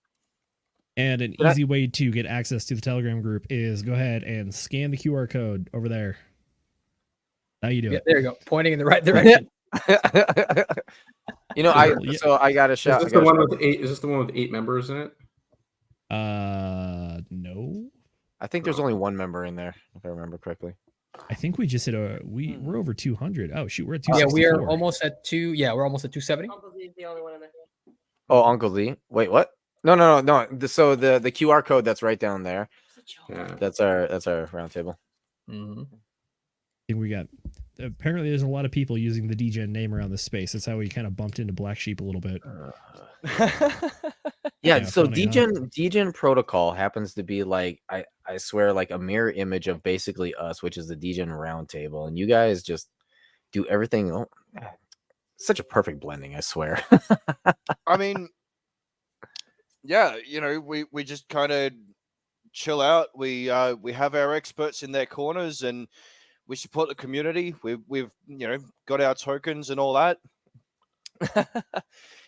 Speaker 6: And an easy way to get access to the Telegram group is go ahead and scan the QR code over there. How you do it?
Speaker 3: There you go, pointing in the right direction.
Speaker 4: You know, I got a shot.
Speaker 11: Is this the one with 8? Is this the one with 8 members in it?
Speaker 6: No.
Speaker 4: I think there's only one member in there, if I remember correctly.
Speaker 6: I think we just hit we're over 200. Oh shoot, we're at 264.
Speaker 3: Yeah, we are almost at 2. Yeah, we're almost at 270.
Speaker 14: Uncle Z's the only one in there.
Speaker 4: Oh, Uncle Lee. Wait, what? No. So the QR code that's right down there. That's our roundtable.
Speaker 6: Mm-hmm. We got. Apparently, there's a lot of people using the DGen name around this space. That's how we kind of bumped into Black Sheep a little bit.
Speaker 4: Yeah, so DGen Protocol happens to be like I swear like a mirror image of basically us, which is the DGen Roundtable, and you guys just do everything. Oh, such a perfect blending, I swear.
Speaker 13: I mean, yeah, we just kind of chill out. We have our experts in their corners, and we support the community. We've got our tokens and all that.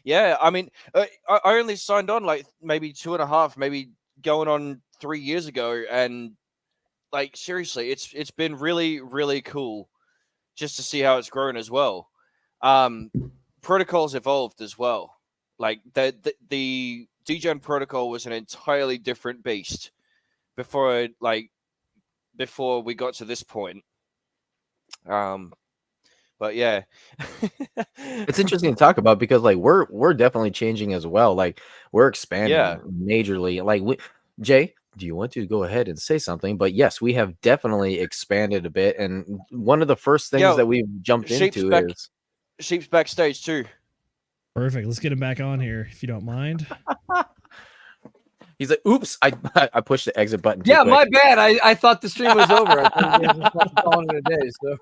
Speaker 13: Yeah, I mean, I only signed on like maybe 2.5, maybe going on 3 years ago, and like seriously, it's been really, really cool just to see how it's grown as well. protocols evolved as well. Like the DGen protocol was an entirely different beast before we got to this point. But yeah,
Speaker 4: It's interesting to talk about because like we're definitely changing as well. Like we're expanding
Speaker 13: Yeah.
Speaker 4: majorly. Like Jay, do you want to go ahead and say something? But yes, we have definitely expanded a bit, and one of the first things
Speaker 13: Yo,
Speaker 4: that we've jumped into is
Speaker 13: Sheep's backstage too.
Speaker 6: Perfect. Let's get him back on here if you don't mind.
Speaker 4: he's like, "Oops, I pushed the exit button." Too
Speaker 12: Yeah,
Speaker 4: quick.
Speaker 12: my bad. I thought the stream was over. I thought we were just fucking calling it a day. So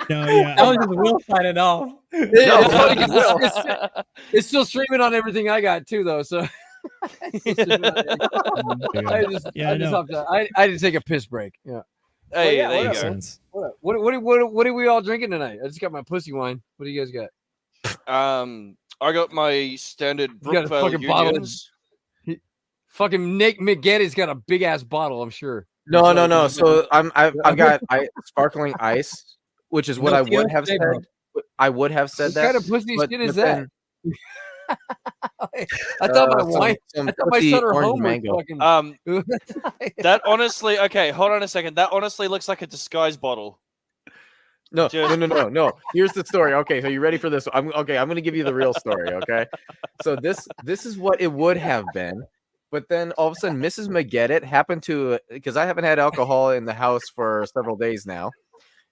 Speaker 6: No, yeah.
Speaker 3: That was just Will signing off.
Speaker 12: it's funny 'cause it's still streaming on everything I got too, though. So I just hopped out. I had to take a piss break. Yeah.
Speaker 13: Hey,
Speaker 12: yeah,
Speaker 13: there you
Speaker 12: what
Speaker 13: go.
Speaker 12: else? What are we all drinking tonight? I just got my pussy wine. What do you guys got?
Speaker 13: I got my standard
Speaker 12: You got a
Speaker 13: Brookvale
Speaker 12: fucking bottle of-
Speaker 13: Unions.
Speaker 12: Fucking Nick McGetty's got a big ass bottle, I'm sure.
Speaker 4: No. So I've got sparkling ice, which is what
Speaker 12: No
Speaker 4: I would have
Speaker 12: TLC,
Speaker 4: said.
Speaker 12: bro.
Speaker 4: I would have said
Speaker 12: What
Speaker 4: that.
Speaker 12: kind of pussy
Speaker 4: but-
Speaker 12: shit
Speaker 4: but
Speaker 12: is that?
Speaker 4: then,
Speaker 12: I thought my
Speaker 4: some-
Speaker 12: wife.
Speaker 4: some
Speaker 12: I thought my
Speaker 4: pussy
Speaker 12: son or
Speaker 4: orange
Speaker 12: home
Speaker 4: mango.
Speaker 12: was fucking.
Speaker 13: That honestly, okay, hold on a second. That honestly looks like a disguise bottle.
Speaker 4: No,
Speaker 13: Just-
Speaker 4: no. Here's the story. Okay, so you ready for this? I'm going to give you the real story. Okay, so this is what it would have been, but then all of a sudden, Mrs. McGettit happened to, because I haven't had alcohol in the house for several days now,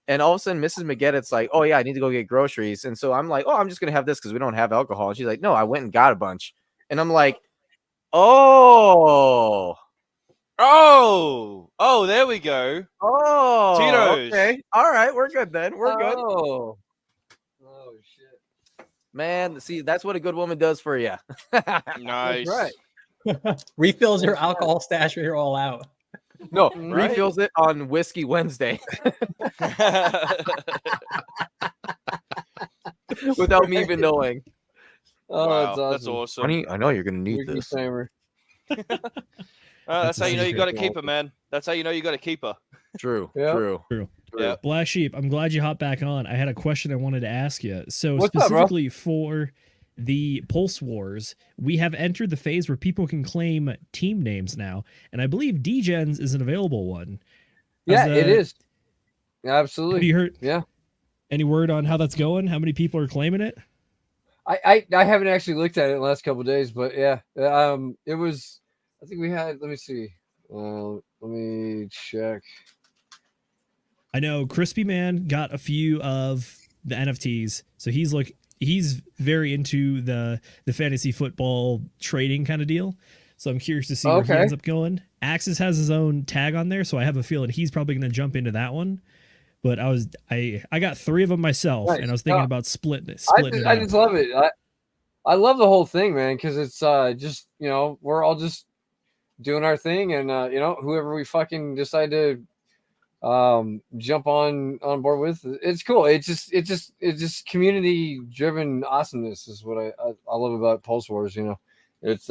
Speaker 4: and all of a sudden, Mrs. McGettit's like, "Oh yeah, I need to go get groceries," and so I'm like, "Oh, I'm just gonna have this because we don't have alcohol," and she's like, "No, I went and got a bunch," and I'm like, "Oh."
Speaker 13: Oh, there we go.
Speaker 4: Oh,
Speaker 13: Tito's.
Speaker 4: okay. All right, we're good then. We're good.
Speaker 12: Oh shit.
Speaker 4: Man, see, that's what a good woman does for you.
Speaker 13: Nice.
Speaker 12: Right.
Speaker 3: Refills your alcohol stash when you're all out.
Speaker 4: No,
Speaker 12: Right.
Speaker 4: refills it on Whiskey Wednesday without me even knowing.
Speaker 12: Oh,
Speaker 13: Wow,
Speaker 12: that's awesome.
Speaker 4: Honey, I know you're gonna need
Speaker 12: Ricky
Speaker 4: this.
Speaker 12: Timer.
Speaker 13: That's how you know you got to
Speaker 6: secret.
Speaker 13: keep her, man. That's how you know you got to keep her.
Speaker 4: True,
Speaker 12: Yeah.
Speaker 4: true.
Speaker 13: Yeah.
Speaker 6: Black Sheep, I'm glad you hopped back on. I had a question I wanted to ask you. So
Speaker 12: What's up, bro?
Speaker 6: specifically for the Pulse Wars, we have entered the phase where people can claim team names now, and I believe DGens is an available one.
Speaker 12: Yeah,
Speaker 6: Has,
Speaker 12: it is.
Speaker 6: Have
Speaker 12: Absolutely.
Speaker 6: you heard
Speaker 12: Yeah.
Speaker 6: any word on how that's going? How many people are claiming it?
Speaker 12: I haven't actually looked at it in the last couple of days, but yeah, it was. I think we had. Let me see. Let me check.
Speaker 6: I know Crispy Man got a few of the NFTs, so he's very into the fantasy football trading kind of deal. So I'm curious to see where he
Speaker 12: Okay.
Speaker 6: ends up going. Axis has his own tag on there, so I have a feeling he's probably going to jump into that one. But I got 3 of them myself,
Speaker 12: Nice.
Speaker 6: and I was thinking about splitting it.
Speaker 12: I just love it. I love the whole thing, man, because it's just we're all just doing our thing, and whoever we fucking decide to jump on board with, it's cool. It's just community driven awesomeness is what I love about Pulse Wars. It's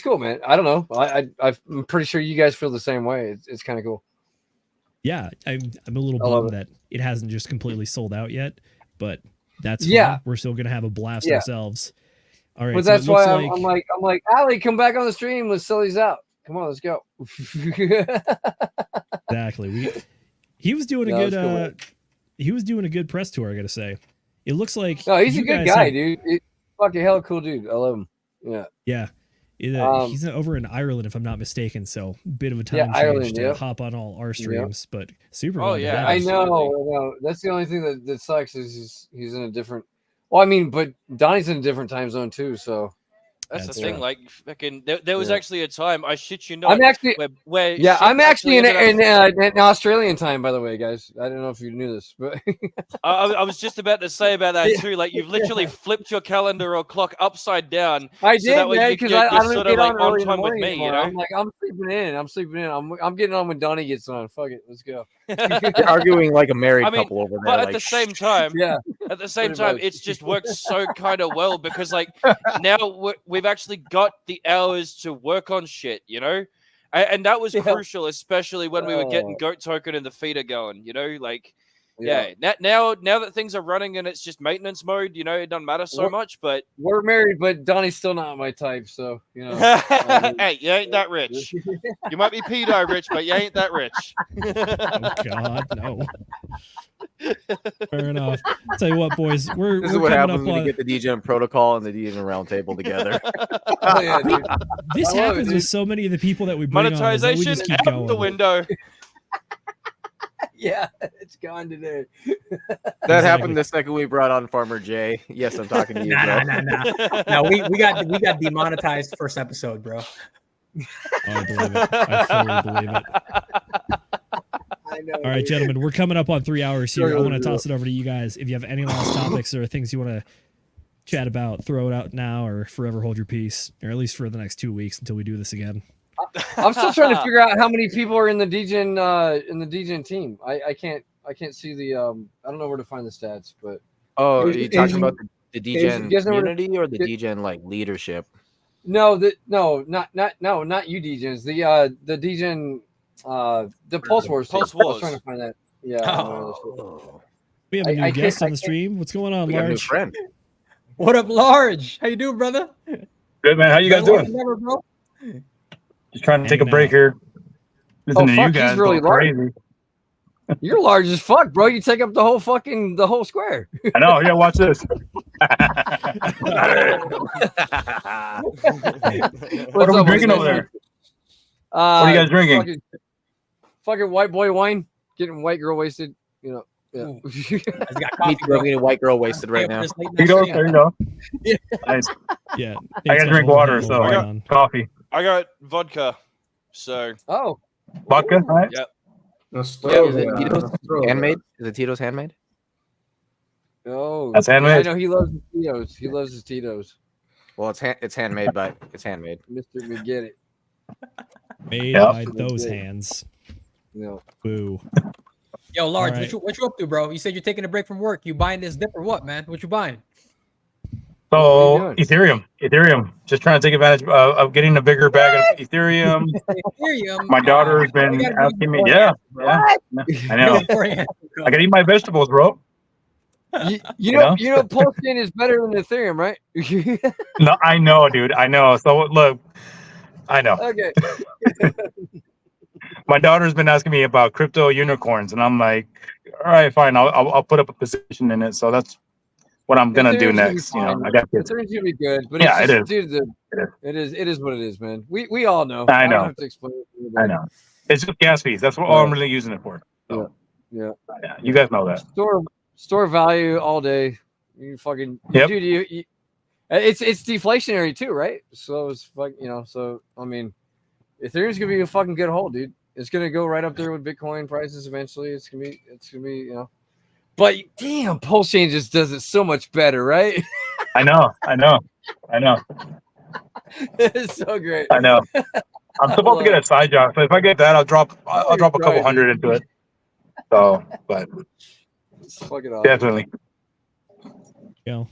Speaker 12: cool, man. I don't know. I'm pretty sure you guys feel the same way. It's kind of cool.
Speaker 6: Yeah, I'm a little
Speaker 12: I love
Speaker 6: bummed that it hasn't just completely sold out yet, but that's
Speaker 12: Yeah.
Speaker 6: fine. We're still gonna have a blast
Speaker 12: Yeah.
Speaker 6: ourselves. All right,
Speaker 12: But
Speaker 6: so it
Speaker 12: that's why
Speaker 6: looks
Speaker 12: I'm like, Ali, come back on the stream. Let's sell these out. Come on, let's go.
Speaker 6: exactly. He was doing a
Speaker 12: No,
Speaker 6: good
Speaker 12: it's cool, man.
Speaker 6: he was doing a good press tour, I gotta say. It looks like
Speaker 12: No, he's a
Speaker 6: you
Speaker 12: good
Speaker 6: guys
Speaker 12: guy,
Speaker 6: have-
Speaker 12: dude. Fucking hell cool dude. I love him. Yeah.
Speaker 6: Yeah.
Speaker 12: Um,
Speaker 6: He's over in Ireland, if I'm not mistaken. So bit of a time
Speaker 12: Yeah,
Speaker 6: change
Speaker 12: Ireland,
Speaker 6: to
Speaker 12: yep.
Speaker 6: hop on all our
Speaker 12: Yep.
Speaker 6: streams, but super.
Speaker 13: Oh,
Speaker 6: glad to
Speaker 13: yeah,
Speaker 6: have
Speaker 12: I
Speaker 6: him.
Speaker 12: know. That's the only thing that sucks is he's in a different. Well, I mean, but Donnie's in a different time zone too. So
Speaker 13: That's the
Speaker 6: That's
Speaker 13: thing.
Speaker 6: right.
Speaker 13: Like, fucking, there was
Speaker 12: Yeah.
Speaker 13: actually a time, I shit you not,
Speaker 12: I'm actually.
Speaker 13: where
Speaker 12: Yeah,
Speaker 13: shit
Speaker 12: I'm actually in
Speaker 13: ended up-
Speaker 12: in Australian time, by the way, guys. I don't know if you knew this, but
Speaker 13: I was just about to say about that
Speaker 12: Yeah.
Speaker 13: too. Like, you've literally flipped your calendar or clock upside down.
Speaker 12: I
Speaker 13: so
Speaker 12: did,
Speaker 13: that way
Speaker 12: man,
Speaker 13: you-
Speaker 12: because
Speaker 13: you're-
Speaker 12: I
Speaker 13: you're
Speaker 12: don't
Speaker 13: sort
Speaker 12: get
Speaker 13: of, like,
Speaker 12: on early in the
Speaker 13: time with
Speaker 12: morning
Speaker 13: me, you
Speaker 12: anymore.
Speaker 13: know?
Speaker 12: I'm like, I'm sleeping in. I'm getting on when Donnie gets on. Fuck it, let's go.
Speaker 4: You're arguing like a married
Speaker 13: I mean,
Speaker 4: couple over there.
Speaker 13: but at
Speaker 4: like,
Speaker 13: the same time,
Speaker 12: Yeah.
Speaker 13: at the same
Speaker 12: Pretty
Speaker 13: time,
Speaker 12: much.
Speaker 13: it's just worked so kind of well because, like, now we've actually got the hours to work on shit, you know? And that was
Speaker 12: Yeah.
Speaker 13: crucial, especially when we were getting
Speaker 12: Oh.
Speaker 13: Goat Token and the feeder going, you know? Like, Yeah. Now that things are running and it's just maintenance mode, it doesn't matter so much. But
Speaker 12: we're married, but Donnie's still not my type. So
Speaker 13: hey, you ain't that rich. You might be pedo rich, but you ain't that rich.
Speaker 6: Oh God, no. Fair enough. Tell you what, boys,
Speaker 4: This
Speaker 6: we're
Speaker 4: is what
Speaker 6: coming
Speaker 4: happens
Speaker 6: up
Speaker 4: when
Speaker 6: on.
Speaker 4: you get the DGen protocol and the DGen roundtable together.
Speaker 12: Oh, yeah, dude.
Speaker 6: This
Speaker 12: I love
Speaker 6: happens
Speaker 12: it,
Speaker 6: with
Speaker 12: dude.
Speaker 6: so many of the people that we bring on. Is that we
Speaker 13: Monetization
Speaker 6: just keep
Speaker 13: out
Speaker 6: going.
Speaker 13: the window.
Speaker 12: Yeah, it's gone today.
Speaker 4: That happened the second we brought on Farmer Jay. Yes, I'm talking to you, bro.
Speaker 3: No, we got demonetized first episode, bro.
Speaker 6: Oh, I believe it. I fully believe it.
Speaker 12: I know.
Speaker 6: All right, gentlemen, we're coming up on 3 hours here. I want to
Speaker 12: Sure.
Speaker 6: toss it over to you guys. If you have any last topics or things you want to chat about, throw it out now or forever hold your peace, or at least for the next 2 weeks until we do this again.
Speaker 12: I'm still trying to figure out how many people are in the DGen team. I can't see the I don't know where to find the stats, but
Speaker 4: Oh, are you talking about the DGen
Speaker 12: you guys know where to-
Speaker 4: community or the DGen like leadership?
Speaker 12: no, not you DGens. The DGen the Pulse Wars.
Speaker 13: Pulse
Speaker 12: team. I was
Speaker 13: Wars.
Speaker 12: trying to find that. Yeah.
Speaker 4: Oh.
Speaker 6: We have a new
Speaker 12: I
Speaker 6: guest
Speaker 12: can't-
Speaker 6: on the stream. What's going on,
Speaker 4: We got a new
Speaker 6: Large?
Speaker 4: friend.
Speaker 3: What up, Large? How you doing, brother?
Speaker 14: Good, man. How you guys doing?
Speaker 3: Never, bro.
Speaker 14: Just trying to take a
Speaker 6: Hanging
Speaker 14: break
Speaker 6: out.
Speaker 14: here. Listen to you
Speaker 12: fuck,
Speaker 14: guys.
Speaker 12: he's really
Speaker 14: go crazy.
Speaker 12: You're large as fuck, bro. You take up the whole square.
Speaker 14: I know. Yeah, watch this. What are we drinking over there? What are you guys drinking?
Speaker 12: Fucking white boy wine. Getting white girl wasted. Yeah.
Speaker 3: He's got
Speaker 4: Me
Speaker 3: coffee,
Speaker 4: too. I'm getting white girl wasted right now.
Speaker 14: Tito's, there you go. Nice.
Speaker 6: Yeah.
Speaker 14: I gotta drink water, so I got
Speaker 6: on.
Speaker 14: coffee.
Speaker 13: I got vodka. So
Speaker 12: Oh.
Speaker 14: Vodka, all right?
Speaker 13: Yep.
Speaker 4: Is it Tito's handmade? Is it Tito's handmade?
Speaker 12: Oh,
Speaker 14: That's handmade.
Speaker 12: Yeah, I know he loves his Tito's. He loves his Tito's.
Speaker 4: Well, it's handmade, but it's handmade.
Speaker 12: Mr. We get it.
Speaker 6: Made
Speaker 14: Yep.
Speaker 6: by those hands.
Speaker 12: No.
Speaker 6: Boo.
Speaker 3: Yo, Large,
Speaker 6: All right.
Speaker 3: what you up to, bro? You said you're taking a break from work. You buying this dip or what, man? What you buying?
Speaker 14: So Ethereum. Just trying to take advantage of getting a bigger bag of Ethereum.
Speaker 3: Ethereum.
Speaker 14: My daughter's been
Speaker 3: You gotta
Speaker 14: asking me.
Speaker 3: be
Speaker 14: Yeah,
Speaker 3: beforehand,
Speaker 14: I know.
Speaker 3: Beforehand, bro.
Speaker 14: I gotta eat my vegetables, bro.
Speaker 12: You know, Pulse Chain is better than Ethereum, right?
Speaker 14: No, I know, dude. I know. So look, I know.
Speaker 12: Okay.
Speaker 14: My daughter's been asking me about crypto unicorns, and I'm like, all right, fine. I'll put up a position in it. So that's what I'm gonna do
Speaker 12: Ethereum's gonna be
Speaker 14: next. You know,
Speaker 12: fine.
Speaker 14: I got this.
Speaker 12: Ethereum's gonna be good, but
Speaker 14: Yeah,
Speaker 12: it's
Speaker 14: it
Speaker 12: just,
Speaker 14: is.
Speaker 12: dude, it is what it is, man. We all know.
Speaker 14: I know.
Speaker 12: don't have to explain it to
Speaker 14: I
Speaker 12: anybody.
Speaker 14: know. It's just gas fees. That's all I'm really using it for. So,
Speaker 12: Yeah.
Speaker 14: yeah, you guys know that.
Speaker 12: Store value all day. You fucking
Speaker 14: Yep.
Speaker 12: dude. You it's deflationary too, right? So it's So I mean, Ethereum's gonna be a fucking good hold, dude. It's gonna go right up there with Bitcoin prices eventually. It's gonna be. But damn, Pulse Chain just does it so much better, right?
Speaker 14: I know.
Speaker 12: It's so great.
Speaker 14: I know. I'm supposed to get a side job, so if I get that, I'll drop a couple
Speaker 12: Right,
Speaker 14: hundred into it. So, but
Speaker 12: Fuck it off.
Speaker 14: definitely.
Speaker 6: Yeah.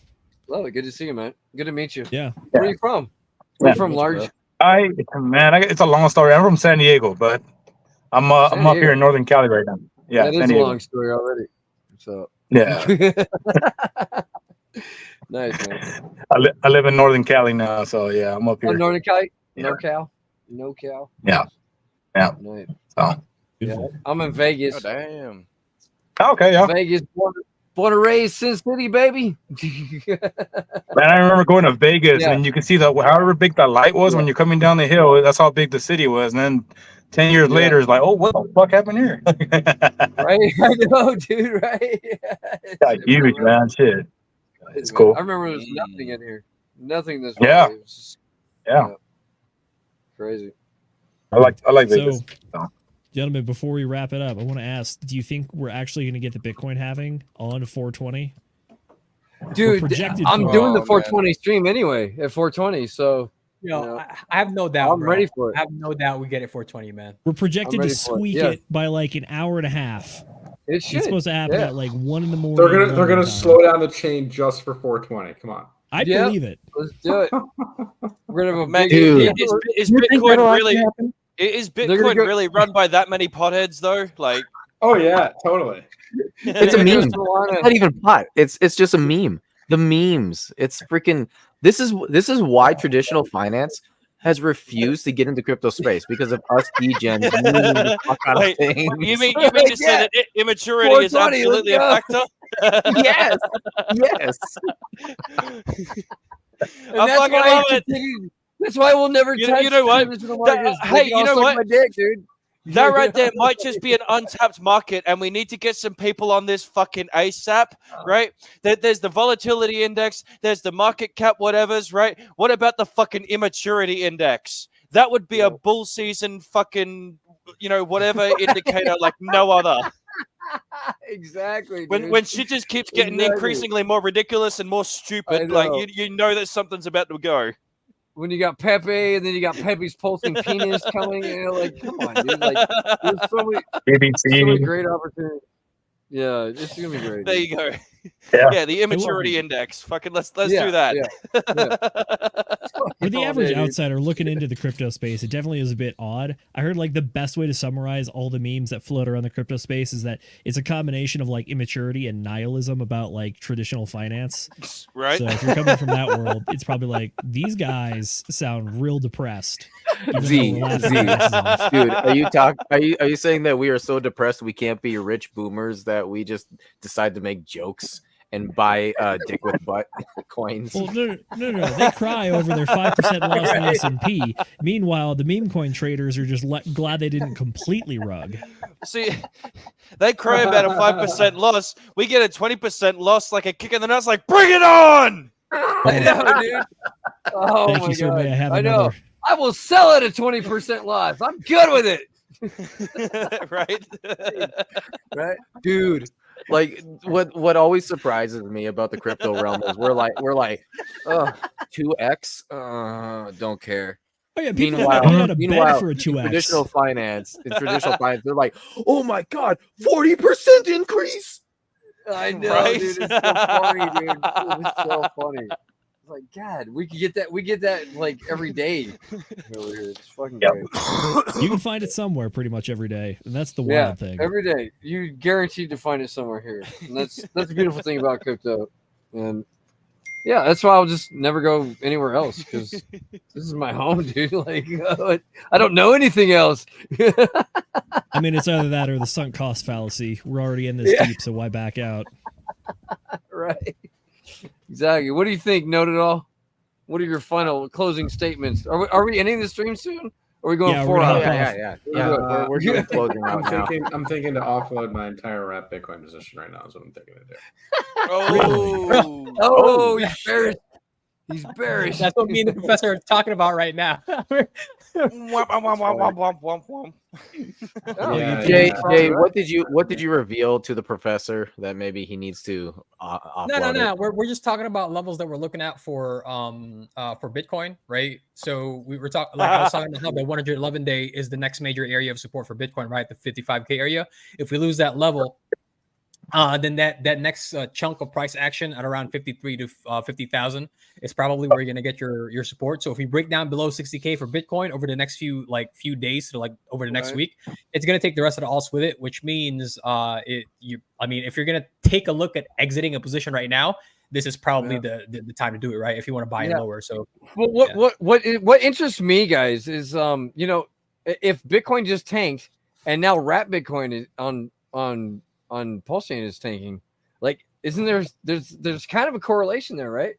Speaker 12: Love it. Good to see you, man. Good to meet you.
Speaker 6: Yeah.
Speaker 12: Where are you from? Where
Speaker 14: Yeah.
Speaker 12: you from, Large?
Speaker 14: It's a long story. I'm from San Diego, but I'm up
Speaker 12: Diego.
Speaker 14: here in Northern Cali right now. Yeah,
Speaker 12: That
Speaker 14: San
Speaker 12: is a
Speaker 14: Diego.
Speaker 12: long story already. So
Speaker 14: Yeah,
Speaker 12: nice, man.
Speaker 14: I live in Northern Cali now, so yeah, I'm up
Speaker 12: Oh,
Speaker 14: here.
Speaker 12: Northern Cali?
Speaker 14: Yeah.
Speaker 12: No Cal.
Speaker 14: Yeah.
Speaker 12: Nice.
Speaker 14: So
Speaker 12: Yeah. I'm in Vegas.
Speaker 13: Oh, damn.
Speaker 14: okay, yeah.
Speaker 12: Vegas, born and raised, Sin City, baby.
Speaker 14: Man, I remember going to Vegas,
Speaker 12: Yeah.
Speaker 14: and you can see that however big the light was when you're coming down the hill, that's how big the city was. And then 10 years later, it's like, oh, what the fuck happened here?
Speaker 12: Right? I know, dude, right?
Speaker 14: Got huge, man. Shit. It's cool.
Speaker 12: I remember there was nothing in here. Nothing this
Speaker 14: Yeah.
Speaker 12: way. It was just,
Speaker 14: Yeah.
Speaker 12: crazy.
Speaker 14: I like
Speaker 6: So,
Speaker 14: Vegas.
Speaker 6: gentlemen, before we wrap it up, I want to ask: do you think we're actually going to get the Bitcoin halving on 420?
Speaker 12: Dude,
Speaker 6: projected
Speaker 12: I'm
Speaker 6: for-
Speaker 12: doing the
Speaker 13: Oh,
Speaker 12: 420 stream anyway at 420. So
Speaker 3: Yo, I have no doubt.
Speaker 12: I'm
Speaker 3: bro.
Speaker 12: ready for it.
Speaker 3: I have no doubt we get it 420, man.
Speaker 6: We're projected
Speaker 12: I'm
Speaker 6: to
Speaker 12: ready for it.
Speaker 6: squeak
Speaker 12: Yeah.
Speaker 6: it by like an hour and a half.
Speaker 12: it should.
Speaker 6: It's supposed to happen
Speaker 12: Yeah.
Speaker 6: at like 1 in the morning.
Speaker 11: They're gonna
Speaker 6: London time.
Speaker 11: slow down the chain just for 420. Come on.
Speaker 6: I
Speaker 12: Yeah.
Speaker 6: believe it.
Speaker 12: Let's do it. We're gonna have a
Speaker 13: Man,
Speaker 12: big
Speaker 4: Dude.
Speaker 13: is Bitcoin really? Is
Speaker 12: They're gonna
Speaker 13: Bitcoin
Speaker 12: go-
Speaker 13: really run by that many potheads though? Like,
Speaker 11: Oh yeah, totally.
Speaker 4: It's a meme. It's not even pot. It's just a meme. The memes. It's freaking. This is why traditional finance has refused to get into crypto space because of us degens memeing the fuck out of
Speaker 13: Wait,
Speaker 4: things.
Speaker 13: you mean to say that immaturity is
Speaker 12: 420,
Speaker 13: absolutely a
Speaker 12: let's
Speaker 13: factor?
Speaker 4: Yes. Yes.
Speaker 12: And
Speaker 13: I
Speaker 12: that's
Speaker 13: fucking
Speaker 12: why
Speaker 13: love
Speaker 12: I
Speaker 13: it.
Speaker 12: continue. That's why we'll never touch
Speaker 13: You know what?
Speaker 12: traditional markets. They
Speaker 13: Hey,
Speaker 12: can all
Speaker 13: you know
Speaker 12: suck
Speaker 13: what?
Speaker 12: My dick, dude.
Speaker 13: That right there might just be an untapped market, and we need to get some people on this fucking ASAP, right? There's the volatility index, there's the market cap, whatever's, right? What about the fucking immaturity index? That would be a bull season fucking, whatever indicator like no other.
Speaker 12: Exactly. Dude.
Speaker 13: When shit just keeps getting increasingly more ridiculous and more stupid, like you know that something's about to go.
Speaker 12: When you got Pepe, and then you got Pepe's pulsing penis coming, and you're like, come on, dude! Like, there's so many great opportunities. Yeah, this is gonna be great.
Speaker 13: There
Speaker 12: dude.
Speaker 13: you go.
Speaker 14: Yeah.
Speaker 13: Yeah, the immaturity index. Fucking let's do that.
Speaker 6: For the average outsider looking into the crypto space, it definitely is a bit odd. I heard like the best way to summarize all the memes that float around the crypto space is that it's a combination of like immaturity and nihilism about like traditional finance.
Speaker 13: Right.
Speaker 6: So if you're coming from that world, it's probably like these guys sound real depressed.
Speaker 4: Z, dude, are you saying that we are so depressed we can't be rich boomers that we just decide to make jokes and buy dick with butt coins?
Speaker 6: Well, no. They cry over their 5% loss in the S&P. Meanwhile, the meme coin traders are just glad they didn't completely rug.
Speaker 13: See, they cry about a 5% loss. We get a 20% loss, like a kick in the nuts. Like, bring it on!
Speaker 12: I know, dude. Oh
Speaker 6: Thank
Speaker 12: my
Speaker 6: you, sir.
Speaker 12: god!
Speaker 6: May I have
Speaker 12: I know.
Speaker 6: another?
Speaker 12: I will sell it at 20% loss. I'm good with it.
Speaker 13: Right,
Speaker 4: dude. Like what always surprises me about the crypto realm is we're like 2x. Don't care.
Speaker 6: Oh yeah, people had a bet for a 2x.
Speaker 4: In traditional finance, they're like, oh my god, 40% increase.
Speaker 12: I know,
Speaker 13: Right?
Speaker 12: dude. It's so funny, dude. It's so funny. It's like, God, we could get that. We get that like every day over here. It's fucking great.
Speaker 6: You can find it somewhere pretty much every day, and that's the wild thing.
Speaker 12: Every day, you guaranteed to find it somewhere here, and that's the beautiful thing about crypto. And yeah, that's why I'll just never go anywhere else because this is my home, dude. Like, I don't know anything else.
Speaker 6: I mean, it's either that or the sunk cost fallacy. We're already in this deep, so why back out?
Speaker 12: Right. Exactly. What do you think, Note It All? What are your final closing statements? Are we ending the stream soon? Or are we going 4 hours?
Speaker 4: Yeah. We're doing closing out now.
Speaker 11: I'm thinking to offload my entire wrap Bitcoin position right now. Is what I'm thinking to do.
Speaker 12: Oh, he's bearish. He's bearish.
Speaker 3: That's what me and the professor are talking about right now.
Speaker 4: Jay, what did you reveal to the professor that maybe he needs to offload?
Speaker 3: No. We're just talking about levels that we're looking at for Bitcoin, right? So we were talking, like I was talking about how the 111 day is the next major area of support for Bitcoin, right? The 55K area. If we lose that level, then that next chunk of price action at around 53 to 50,000 is probably where you're gonna get your support. So if we break down below 60K for Bitcoin over the next few days to like over the next week, it's gonna take the rest of the alts with it, which means if you're gonna take a look at exiting a position right now, this is probably the time to do it, right? If you want to buy it lower. So
Speaker 12: what interests me, guys, is if Bitcoin just tanked and now wrap Bitcoin is on Pulse Chain is tanking, like, isn't there's kind of a correlation there, right?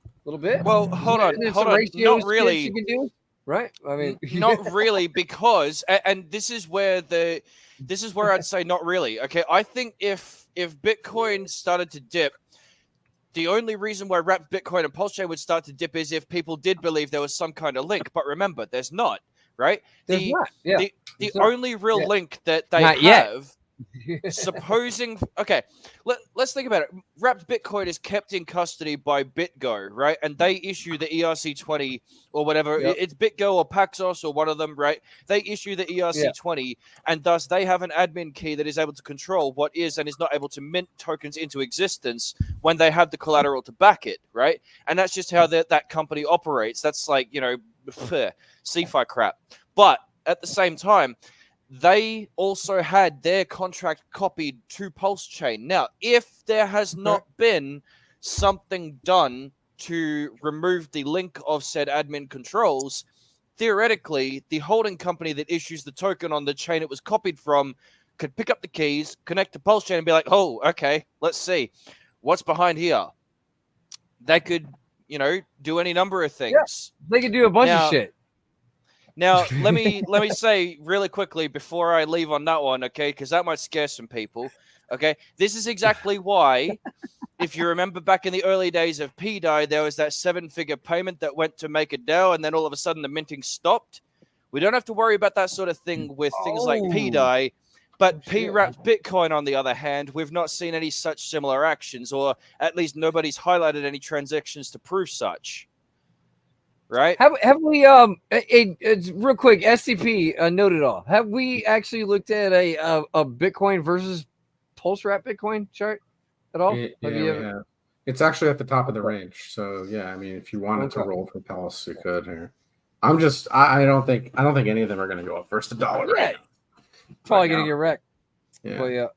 Speaker 12: A little bit.
Speaker 13: Well, hold on. Not really.
Speaker 12: You can do, right? I mean,
Speaker 13: not really, because and this is where I'd say not really. Okay, I think if Bitcoin started to dip, the only reason why wrapped Bitcoin and Pulse Chain would start to dip is if people did believe there was some kind of link. But remember, there's not, right?
Speaker 12: There's not. Yeah.
Speaker 13: The only real link that they
Speaker 12: Not
Speaker 13: have.
Speaker 12: yet.
Speaker 13: Supposing, okay, let's think about it. Wrapped Bitcoin is kept in custody by BitGo, right? And they issue the ERC20 or whatever. It's BitGo or Paxos or one of them, right? They issue the ERC20, and thus they have an admin key that is able to control what is and is not able to mint tokens into existence when they have the collateral to back it, right? And that's just how that company operates. That's like, CeFi crap. But at the same time, they also had their contract copied to Pulse Chain. Now, if there has not been something done to remove the link of said admin controls, theoretically, the holding company that issues the token on the chain it was copied from could pick up the keys, connect to Pulse Chain, and be like, oh, okay, let's see. What's behind here? They could, do any number of things.
Speaker 12: Yeah, they could do a bunch of shit.
Speaker 13: Now, let me say really quickly before I leave on that one, okay, because that might scare some people, okay? This is exactly why, if you remember back in the early days of PDAI, there was that 7-figure payment that went to make a DAO, and then all of a sudden the minting stopped. We don't have to worry about that sort of thing with things like PDAI, but PWrapped Bitcoin, on the other hand, we've not seen any such similar actions, or at least nobody's highlighted any transactions to prove such. Right?
Speaker 12: Have we it's real quick, SCP note it all. Have we actually looked at a Bitcoin versus Pulse Wrap Bitcoin chart at all?
Speaker 11: Yeah. It's actually at the top of the range. So yeah, I mean, if you wanted to roll for Pulse, you could here. I don't think any of them are gonna go up first $1.
Speaker 12: Yeah. Probably gonna get wrecked.
Speaker 11: Yeah.
Speaker 12: But yeah.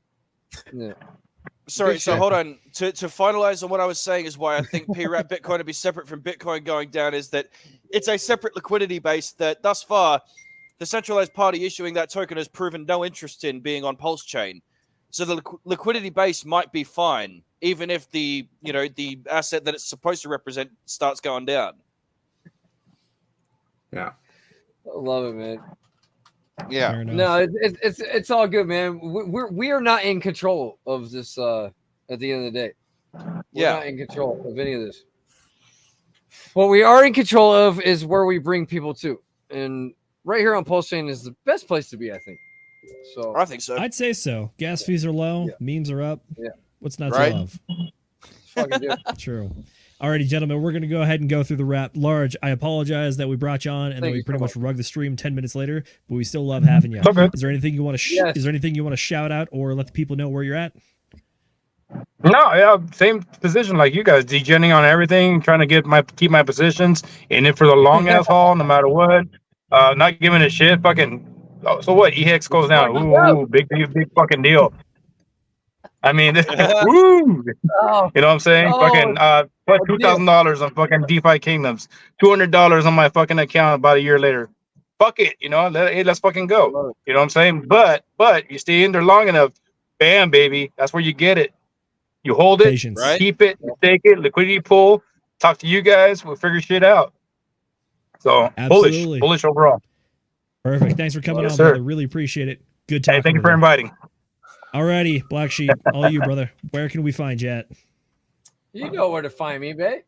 Speaker 13: Sorry, so hold on. To finalize on what I was saying is why I think PWrap Bitcoin to be separate from Bitcoin going down is that it's a separate liquidity base that thus far the centralized party issuing that token has proven no interest in being on Pulse Chain. So the liquidity base might be fine, even if the asset that it's supposed to represent starts going down.
Speaker 11: Yeah.
Speaker 12: I love it, man.
Speaker 13: Yeah.
Speaker 12: No, it's all good, man. We are not in control of this at the end of the day. We're not in control of any of this. What we are in control of is where we bring people to. And right here on Pulse Chain is the best place to be, I think. So
Speaker 13: I think so.
Speaker 6: I'd say so. Gas fees are low, memes are up.
Speaker 12: Yeah.
Speaker 6: What's not
Speaker 13: Right?
Speaker 6: to love?
Speaker 12: Fucking do.
Speaker 6: True. Alrighty, gentlemen, we're going to go ahead and go through the wrap. Large, I apologize that we brought you on and then we pretty much rugged the stream 10 minutes later, but we still love having you.
Speaker 14: Okay.
Speaker 6: Is there anything you want to Is there anything you want to shout out or let the people know where you're at?
Speaker 14: No, yeah, same position like you guys, degenning on everything, trying to keep my positions in it for the long ass haul, no matter what. Not giving a shit. Fucking. Oh, so what? Hex goes down. Ooh, big fucking deal. I mean, woo! You know what I'm saying? Fucking put $2,000 on fucking DeFi Kingdoms, $200 on my fucking account about a year later. Fuck it, let's fucking go. You know what I'm saying? But you stay in there long enough, bam, baby, that's where you get it. You hold it, keep it, you take it, liquidity pool, talk to you guys, we'll figure shit out. So bullish overall.
Speaker 6: Perfect. Thanks for coming on,
Speaker 14: sir.
Speaker 6: brother. Really appreciate it. Good talking.
Speaker 14: Hey, thank you for inviting.
Speaker 6: Alrighty, Black Sheep, all you, brother. Where can we find you at?
Speaker 12: You know where to find me, babe.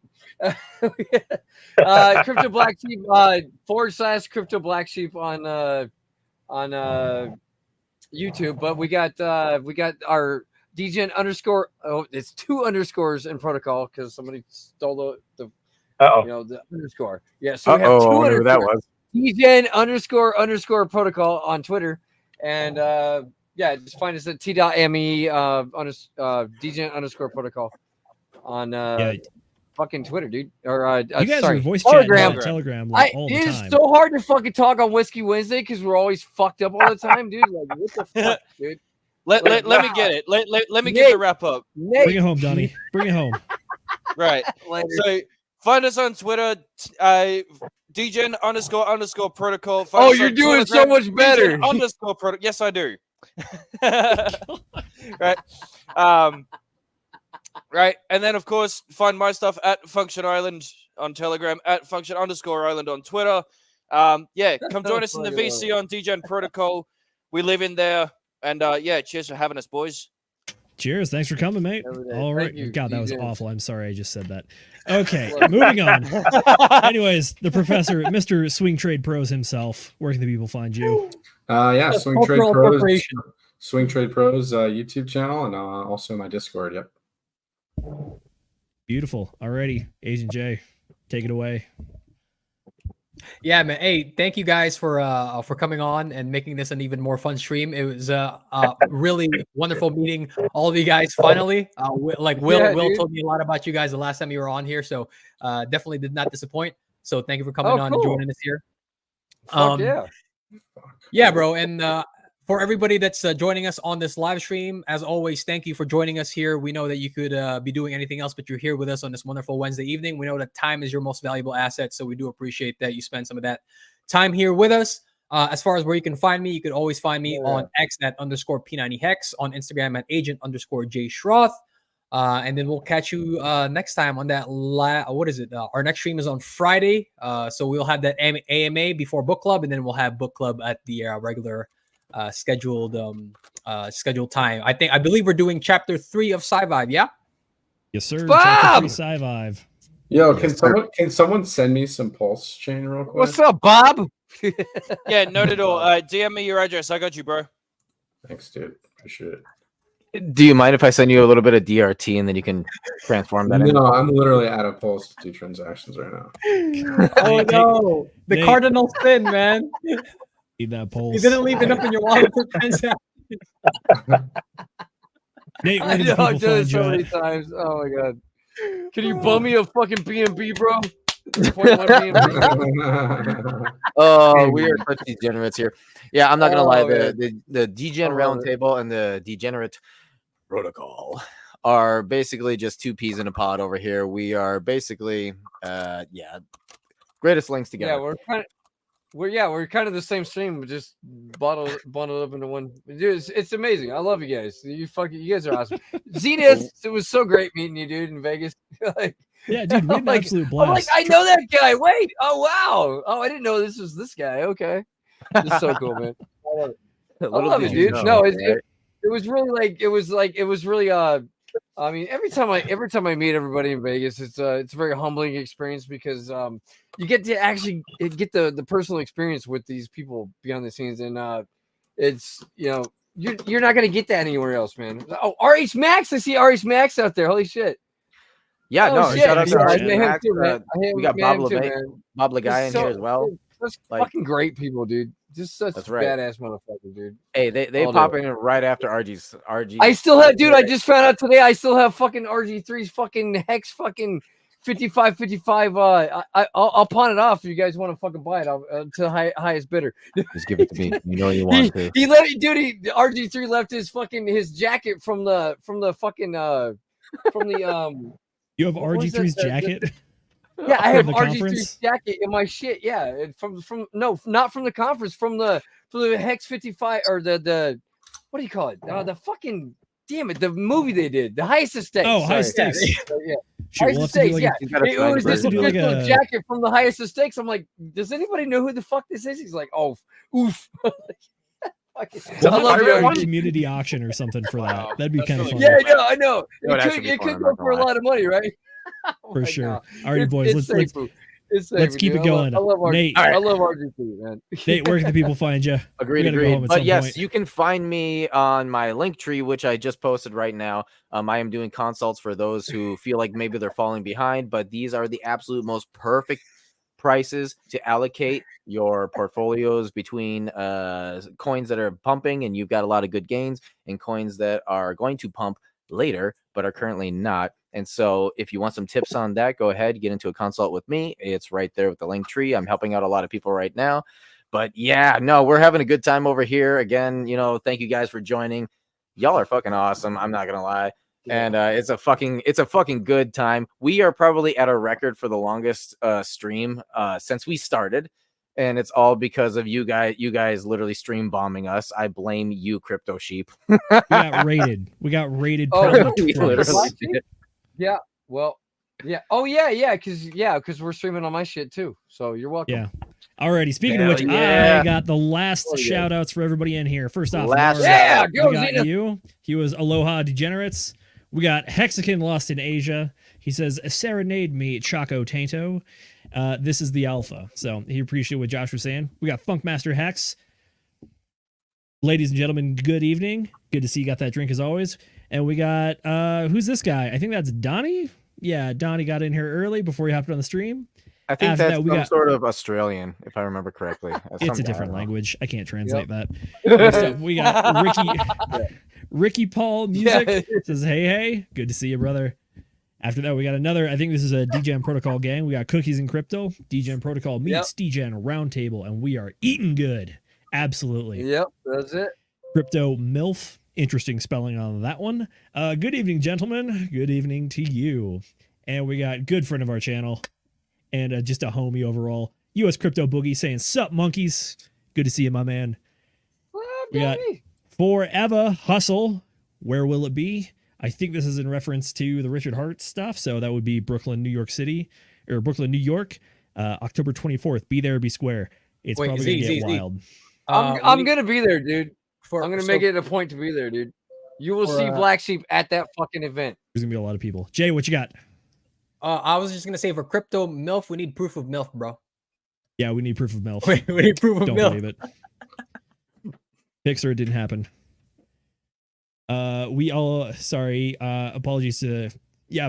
Speaker 12: Crypto Black Sheep / Crypto Black Sheep on YouTube, but we got our DGen _ it's 2 underscores in protocol because somebody stole the underscore. Yeah, so we have 2 underscores.
Speaker 4: That was
Speaker 12: DGen _ protocol on Twitter, and just find us at t.me DGen _ protocol on fucking Twitter, dude. Or
Speaker 6: you guys
Speaker 12: sorry,
Speaker 6: are voice
Speaker 12: Telegram.
Speaker 6: Telegram like, all the
Speaker 12: it
Speaker 6: time.
Speaker 12: is so hard to fucking talk on Whiskey Wednesday because we're always fucked up all the time, dude. Like, what the fuck, dude?
Speaker 13: Let me get it. Let me get the wrap up.
Speaker 6: Bring it home, Donnie. Bring it home.
Speaker 13: Right. So find us on Twitter, DGen _ protocol. Find us
Speaker 12: you're
Speaker 13: on
Speaker 12: doing
Speaker 13: Telegram,
Speaker 12: so much better.
Speaker 13: DGen _ protocol. Yes, I do. Right. Right. And then, of course, find my stuff at Function Island on Telegram, at Function _ Island on Twitter. Come join us in the VC on DGen Protocol. We live in there. And cheers for having us, boys.
Speaker 6: Cheers. Thanks for coming, mate. All right.
Speaker 12: you,
Speaker 6: God, that was
Speaker 12: DJ.
Speaker 6: awful. I'm sorry I just said that. Okay, moving on. Anyways, the professor, Mr. Swing Trade Pros himself. Where can the people find you?
Speaker 11: Swing Trade Pros. Swing Trade Pros YouTube channel and also my Discord. Yep.
Speaker 6: Beautiful. Alrighty, Agent J, take it away.
Speaker 3: Yeah, man. Hey, thank you guys for coming on and making this an even more fun stream. It was really wonderful meeting all of you guys finally. Will told me a lot about you guys the last time you were on here, so definitely did not disappoint. So thank you for coming on and joining us here.
Speaker 12: Fuck yeah.
Speaker 3: Yeah, bro. And For everybody that's joining us on this live stream, as always, thank you for joining us here. We know that you could be doing anything else, but you're here with us on this wonderful Wednesday evening. We know that time is your most valuable asset, so we do appreciate that you spend some of that time here with us. As far as where you can find me, you could always find me on X at _P90Hex, on Instagram at agent_J Schroth. And then we'll catch you next time on that. What is it? Our next stream is on Friday. So we'll have that AMA before book club, and then we'll have book club at the regular scheduled time. I believe we're doing chapter 3 of Sci-Vive. Yeah.
Speaker 6: Yes, sir.
Speaker 12: Bob!
Speaker 6: Chapter 3 Sci-Vive.
Speaker 11: Yo, can someone send me some pulse chain real quick?
Speaker 12: What's up, Bob?
Speaker 13: Yeah, not at all. DM me your address. I got you, bro.
Speaker 11: Thanks, dude. Appreciate it.
Speaker 4: Do you mind if I send you a little bit of DRT and then you can transform that?
Speaker 11: No, I'm literally out of pulse to do transactions right now.
Speaker 3: Oh no, the
Speaker 6: Nate.
Speaker 3: cardinal sin, man.
Speaker 6: Need that pulse.
Speaker 3: You didn't leave enough in your wallet for transactions.
Speaker 6: Nate,
Speaker 12: I
Speaker 6: where do
Speaker 12: know,
Speaker 6: the
Speaker 12: I've
Speaker 6: people
Speaker 12: done it
Speaker 6: find
Speaker 12: so
Speaker 6: you
Speaker 12: many
Speaker 6: at?
Speaker 12: times. Oh my god. Can you bum me a fucking BNB, bro? 21 BNB.
Speaker 4: Oh, we are such degenerates here. Yeah, I'm not gonna lie.
Speaker 12: Oh, man.
Speaker 4: The Degen
Speaker 12: I love it.
Speaker 4: Roundtable and the Degenerate Protocol are basically just two peas in a pod over here. We are basically, greatest links together.
Speaker 12: Yeah, we're kind of the same stream, but just bundled up into one. Dude, it's amazing. I love you guys. You guys are awesome. Zenith, it was so great meeting you, dude, in Vegas. Like,
Speaker 6: Yeah, dude, we had an absolute blast.
Speaker 12: I'm like, I know that guy. Wait, oh wow, oh I didn't know this was this guy. Okay, it's so cool, man. I love it. I love it, dude. No, it was really I mean, every time I meet everybody in Vegas, it's a very humbling experience because you get to actually get the personal experience with these people behind the scenes, and it's you're not gonna get that anywhere else, man. Oh, RH Max, I see RH Max out there. Holy shit.
Speaker 4: Yeah,
Speaker 12: Oh,
Speaker 4: no,
Speaker 12: shit.
Speaker 4: shout out to
Speaker 12: I
Speaker 4: our
Speaker 12: met him
Speaker 4: Max,
Speaker 12: too, man.
Speaker 4: we got
Speaker 12: met him
Speaker 4: Bob
Speaker 12: too,
Speaker 4: LeGuy
Speaker 12: man.
Speaker 4: Bob LeGuy in here as well.
Speaker 12: Just
Speaker 4: Like-
Speaker 12: fucking great people, dude. Just such
Speaker 4: That's right.
Speaker 12: badass motherfucker, dude.
Speaker 4: Hey, they
Speaker 12: All
Speaker 4: pop
Speaker 12: day.
Speaker 4: in right after RG.
Speaker 12: I still have, dude. I just found out today. I still have fucking RG3's fucking Hex fucking 55. I'll pawn it off if you guys want to fucking buy it. I'll to the highest bidder.
Speaker 4: Just give it to me. You know you want to.
Speaker 12: He let it, dude. RG3 left his jacket from the
Speaker 6: You have
Speaker 12: what was
Speaker 6: RG3's
Speaker 12: that?
Speaker 6: jacket?
Speaker 12: Yeah, I have
Speaker 6: the
Speaker 12: RG3's
Speaker 6: conference?
Speaker 12: jacket in my shit. Yeah, and not from the conference, from the Hex 55 or the what do you call it? The fucking damn it, the movie they did, the Highest of Stakes.
Speaker 6: Oh,
Speaker 12: Sorry.
Speaker 6: Highest Stakes.
Speaker 12: Yeah.
Speaker 6: Shoot, we'll
Speaker 12: Highest
Speaker 6: have to
Speaker 12: of
Speaker 6: do
Speaker 12: Stakes.
Speaker 6: like
Speaker 12: Yeah,
Speaker 6: a-
Speaker 12: it was this
Speaker 6: do like
Speaker 12: little
Speaker 6: a-
Speaker 12: jacket from the Highest of Stakes. I'm like, does anybody know who the fuck this is? He's like, oh, oof. I love
Speaker 6: We'll
Speaker 12: it.
Speaker 6: community auction or something for that. That'd be kind of fun.
Speaker 12: Yeah, I know.
Speaker 4: It would
Speaker 12: It
Speaker 4: actually
Speaker 12: could,
Speaker 4: be
Speaker 12: it
Speaker 4: fun,
Speaker 12: could
Speaker 4: I'm
Speaker 12: go
Speaker 4: not
Speaker 12: for a
Speaker 4: gonna lie.
Speaker 12: lot of money, right?
Speaker 6: For
Speaker 12: my
Speaker 6: sure.
Speaker 12: God.
Speaker 6: All right, boys,
Speaker 12: It's
Speaker 6: let's
Speaker 12: safe. It's safe,
Speaker 6: let's keep
Speaker 12: dude.
Speaker 6: it going.
Speaker 12: I love
Speaker 6: Nate.
Speaker 12: I love RG3, man.
Speaker 6: Nate, where can the people find you?
Speaker 4: Agreed. But yes, you can find me on my link tree, which I just posted right now. I am doing consults for those who feel like maybe they're falling behind, but these are the absolute most perfect prices to allocate your portfolios between coins that are pumping and you've got a lot of good gains and coins that are going to pump later but are currently not. And so if you want some tips on that, go ahead, get into a consult with me. It's right there with the link tree. I'm helping out a lot of people right now. But yeah, no, we're having a good time over here. Again, thank you guys for joining. Y'all are fucking awesome. I'm not gonna lie. And it's a fucking good time. We are probably at a record for the longest stream since we started. And it's all because of you guys. You guys literally stream bombing us. I blame you, Crypto Sheep.
Speaker 6: We got raided. We got raided.
Speaker 12: Oh,
Speaker 6: probably twice.
Speaker 4: literally.
Speaker 12: Yeah. Well, yeah. Oh, yeah. Because we're streaming on my shit too. So you're welcome.
Speaker 6: Yeah. Alrighty. Speaking
Speaker 4: Hell
Speaker 6: of which,
Speaker 4: yeah.
Speaker 6: I got the last
Speaker 12: Oh, yeah.
Speaker 6: shout outs for everybody in here. First off,
Speaker 4: Last
Speaker 6: Laura,
Speaker 12: Yeah, go
Speaker 6: we got
Speaker 12: Zenith.
Speaker 6: you. He was Aloha Degenerates. We got Hexican Lost in Asia. He says, serenade me, Choco Tainto. This is the alpha. So he appreciated what Josh was saying. We got Funkmaster Hex. Ladies and gentlemen, good evening. Good to see you got that drink as always. And we got, who's this guy? I think that's Donnie. Yeah, Donnie got in here early before he hopped on the stream.
Speaker 4: I think
Speaker 6: After
Speaker 4: that's
Speaker 6: that, we
Speaker 4: some
Speaker 6: got-
Speaker 4: sort of Australian, if I remember correctly.
Speaker 6: It's a different language. I can't translate
Speaker 12: Yep.
Speaker 6: that. Next up, we got Ricky Paul Music.
Speaker 12: Yeah.
Speaker 6: Says, hey. Good to see you, brother. After that, we got another, I think this is a DGen Protocol gang. We got Cookies and Crypto. DGen Protocol meets DGen Roundtable, and we are eating good. Absolutely.
Speaker 12: Yep, that's it.
Speaker 6: Crypto MILF. Interesting spelling on that one. Good evening, gentlemen. Good evening to you. And we got good friend of our channel and just a homie overall. US Crypto Boogie saying, sup, monkeys. Good to see you, my man. We got Forever Hustle. Where will it be? I think this is in reference to the Richard Hart stuff. So that would be Brooklyn, New York City, or Brooklyn, New York, October 24th. Be there, be square. It's probably going to get wild.
Speaker 12: I'm going to be there, dude. I'm going to make it a point to be there, dude. You will see Black Sheep at that fucking event.
Speaker 6: There's going to be a lot of people. Jay, what you got?
Speaker 3: I was just going to say for crypto MILF, we need proof of MILF, bro.
Speaker 6: Yeah, we need proof of MILF.
Speaker 3: We need proof of
Speaker 6: Don't
Speaker 3: MILF.
Speaker 6: believe it. Pixar, it didn't happen. Apologies to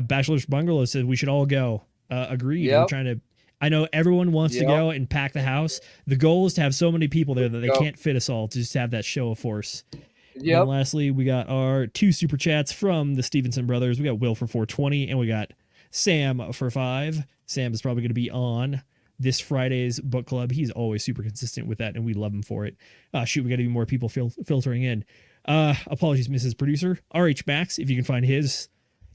Speaker 6: Bachelor's Bungalow said we should all go. Agreed.
Speaker 12: Yep.
Speaker 6: We're trying to, I know everyone wants to go and pack the house. The goal is to have so many people there that they can't fit us all, to just have that show of force.
Speaker 12: Yep.
Speaker 6: And lastly, we got our 2 super chats from the Stevenson brothers. We got Will for 420 and we got Sam for 5. Sam is probably going to be on this Friday's book club. He's always super consistent with that and we love him for it. We got even more people filtering in. Apologies, Mrs. Producer. RH Max, if you can find his.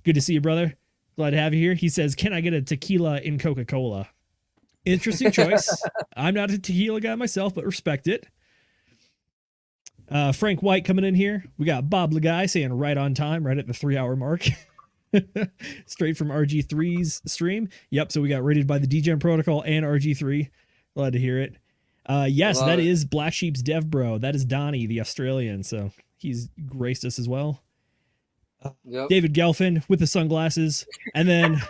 Speaker 6: Good to see you, brother. Glad to have you here. He says, can I get a tequila in Coca-Cola? Interesting choice. I'm not a tequila guy myself, but respect it. Frank White coming in here. We got Bob Lagai saying right on time, right at the 3-hour mark. Straight from RG3's stream. Yep, so we got rated by the DGen Protocol and RG3. Glad to hear it. Yes, that is Black Sheep's dev bro. That is Donnie, the Australian. So he's graced us as well. David Gelfin with the sunglasses. And then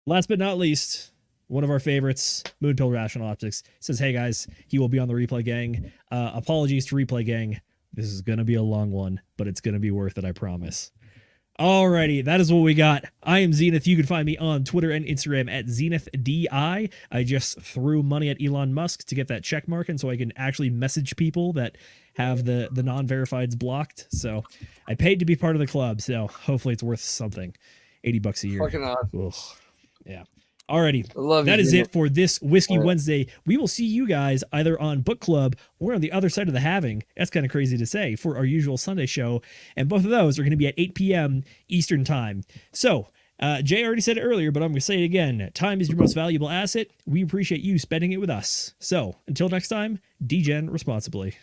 Speaker 6: last but not least, one of our favorites, Moonpill Rational Optics, says, hey guys, he will be on the Replay Gang. Apologies to Replay Gang. This is going to be a long one, but it's going to be worth it, I promise. Alrighty, that is what we got. I am Zenith. You can find me on Twitter and Instagram at ZenithDI. I just threw money at Elon Musk to get that check mark, and so I can actually message people that have the non-verifieds blocked. So I paid to be part of the club, so hopefully it's worth something. $80 a year.
Speaker 12: Fucking awesome.
Speaker 6: Ugh. Yeah. Alrighty,
Speaker 12: love
Speaker 6: that
Speaker 12: you,
Speaker 6: is
Speaker 12: Zenith.
Speaker 6: it for this Whiskey Wednesday. We will see you guys either on Book Club or on the other side of the halving. That's kind of crazy to say, for our usual Sunday show. And both of those are going to be at 8 p.m. Eastern time. So, Jay already said it earlier, but I'm going to say it again. Time is your most valuable asset. We appreciate you spending it with us. So, until next time, DGen responsibly.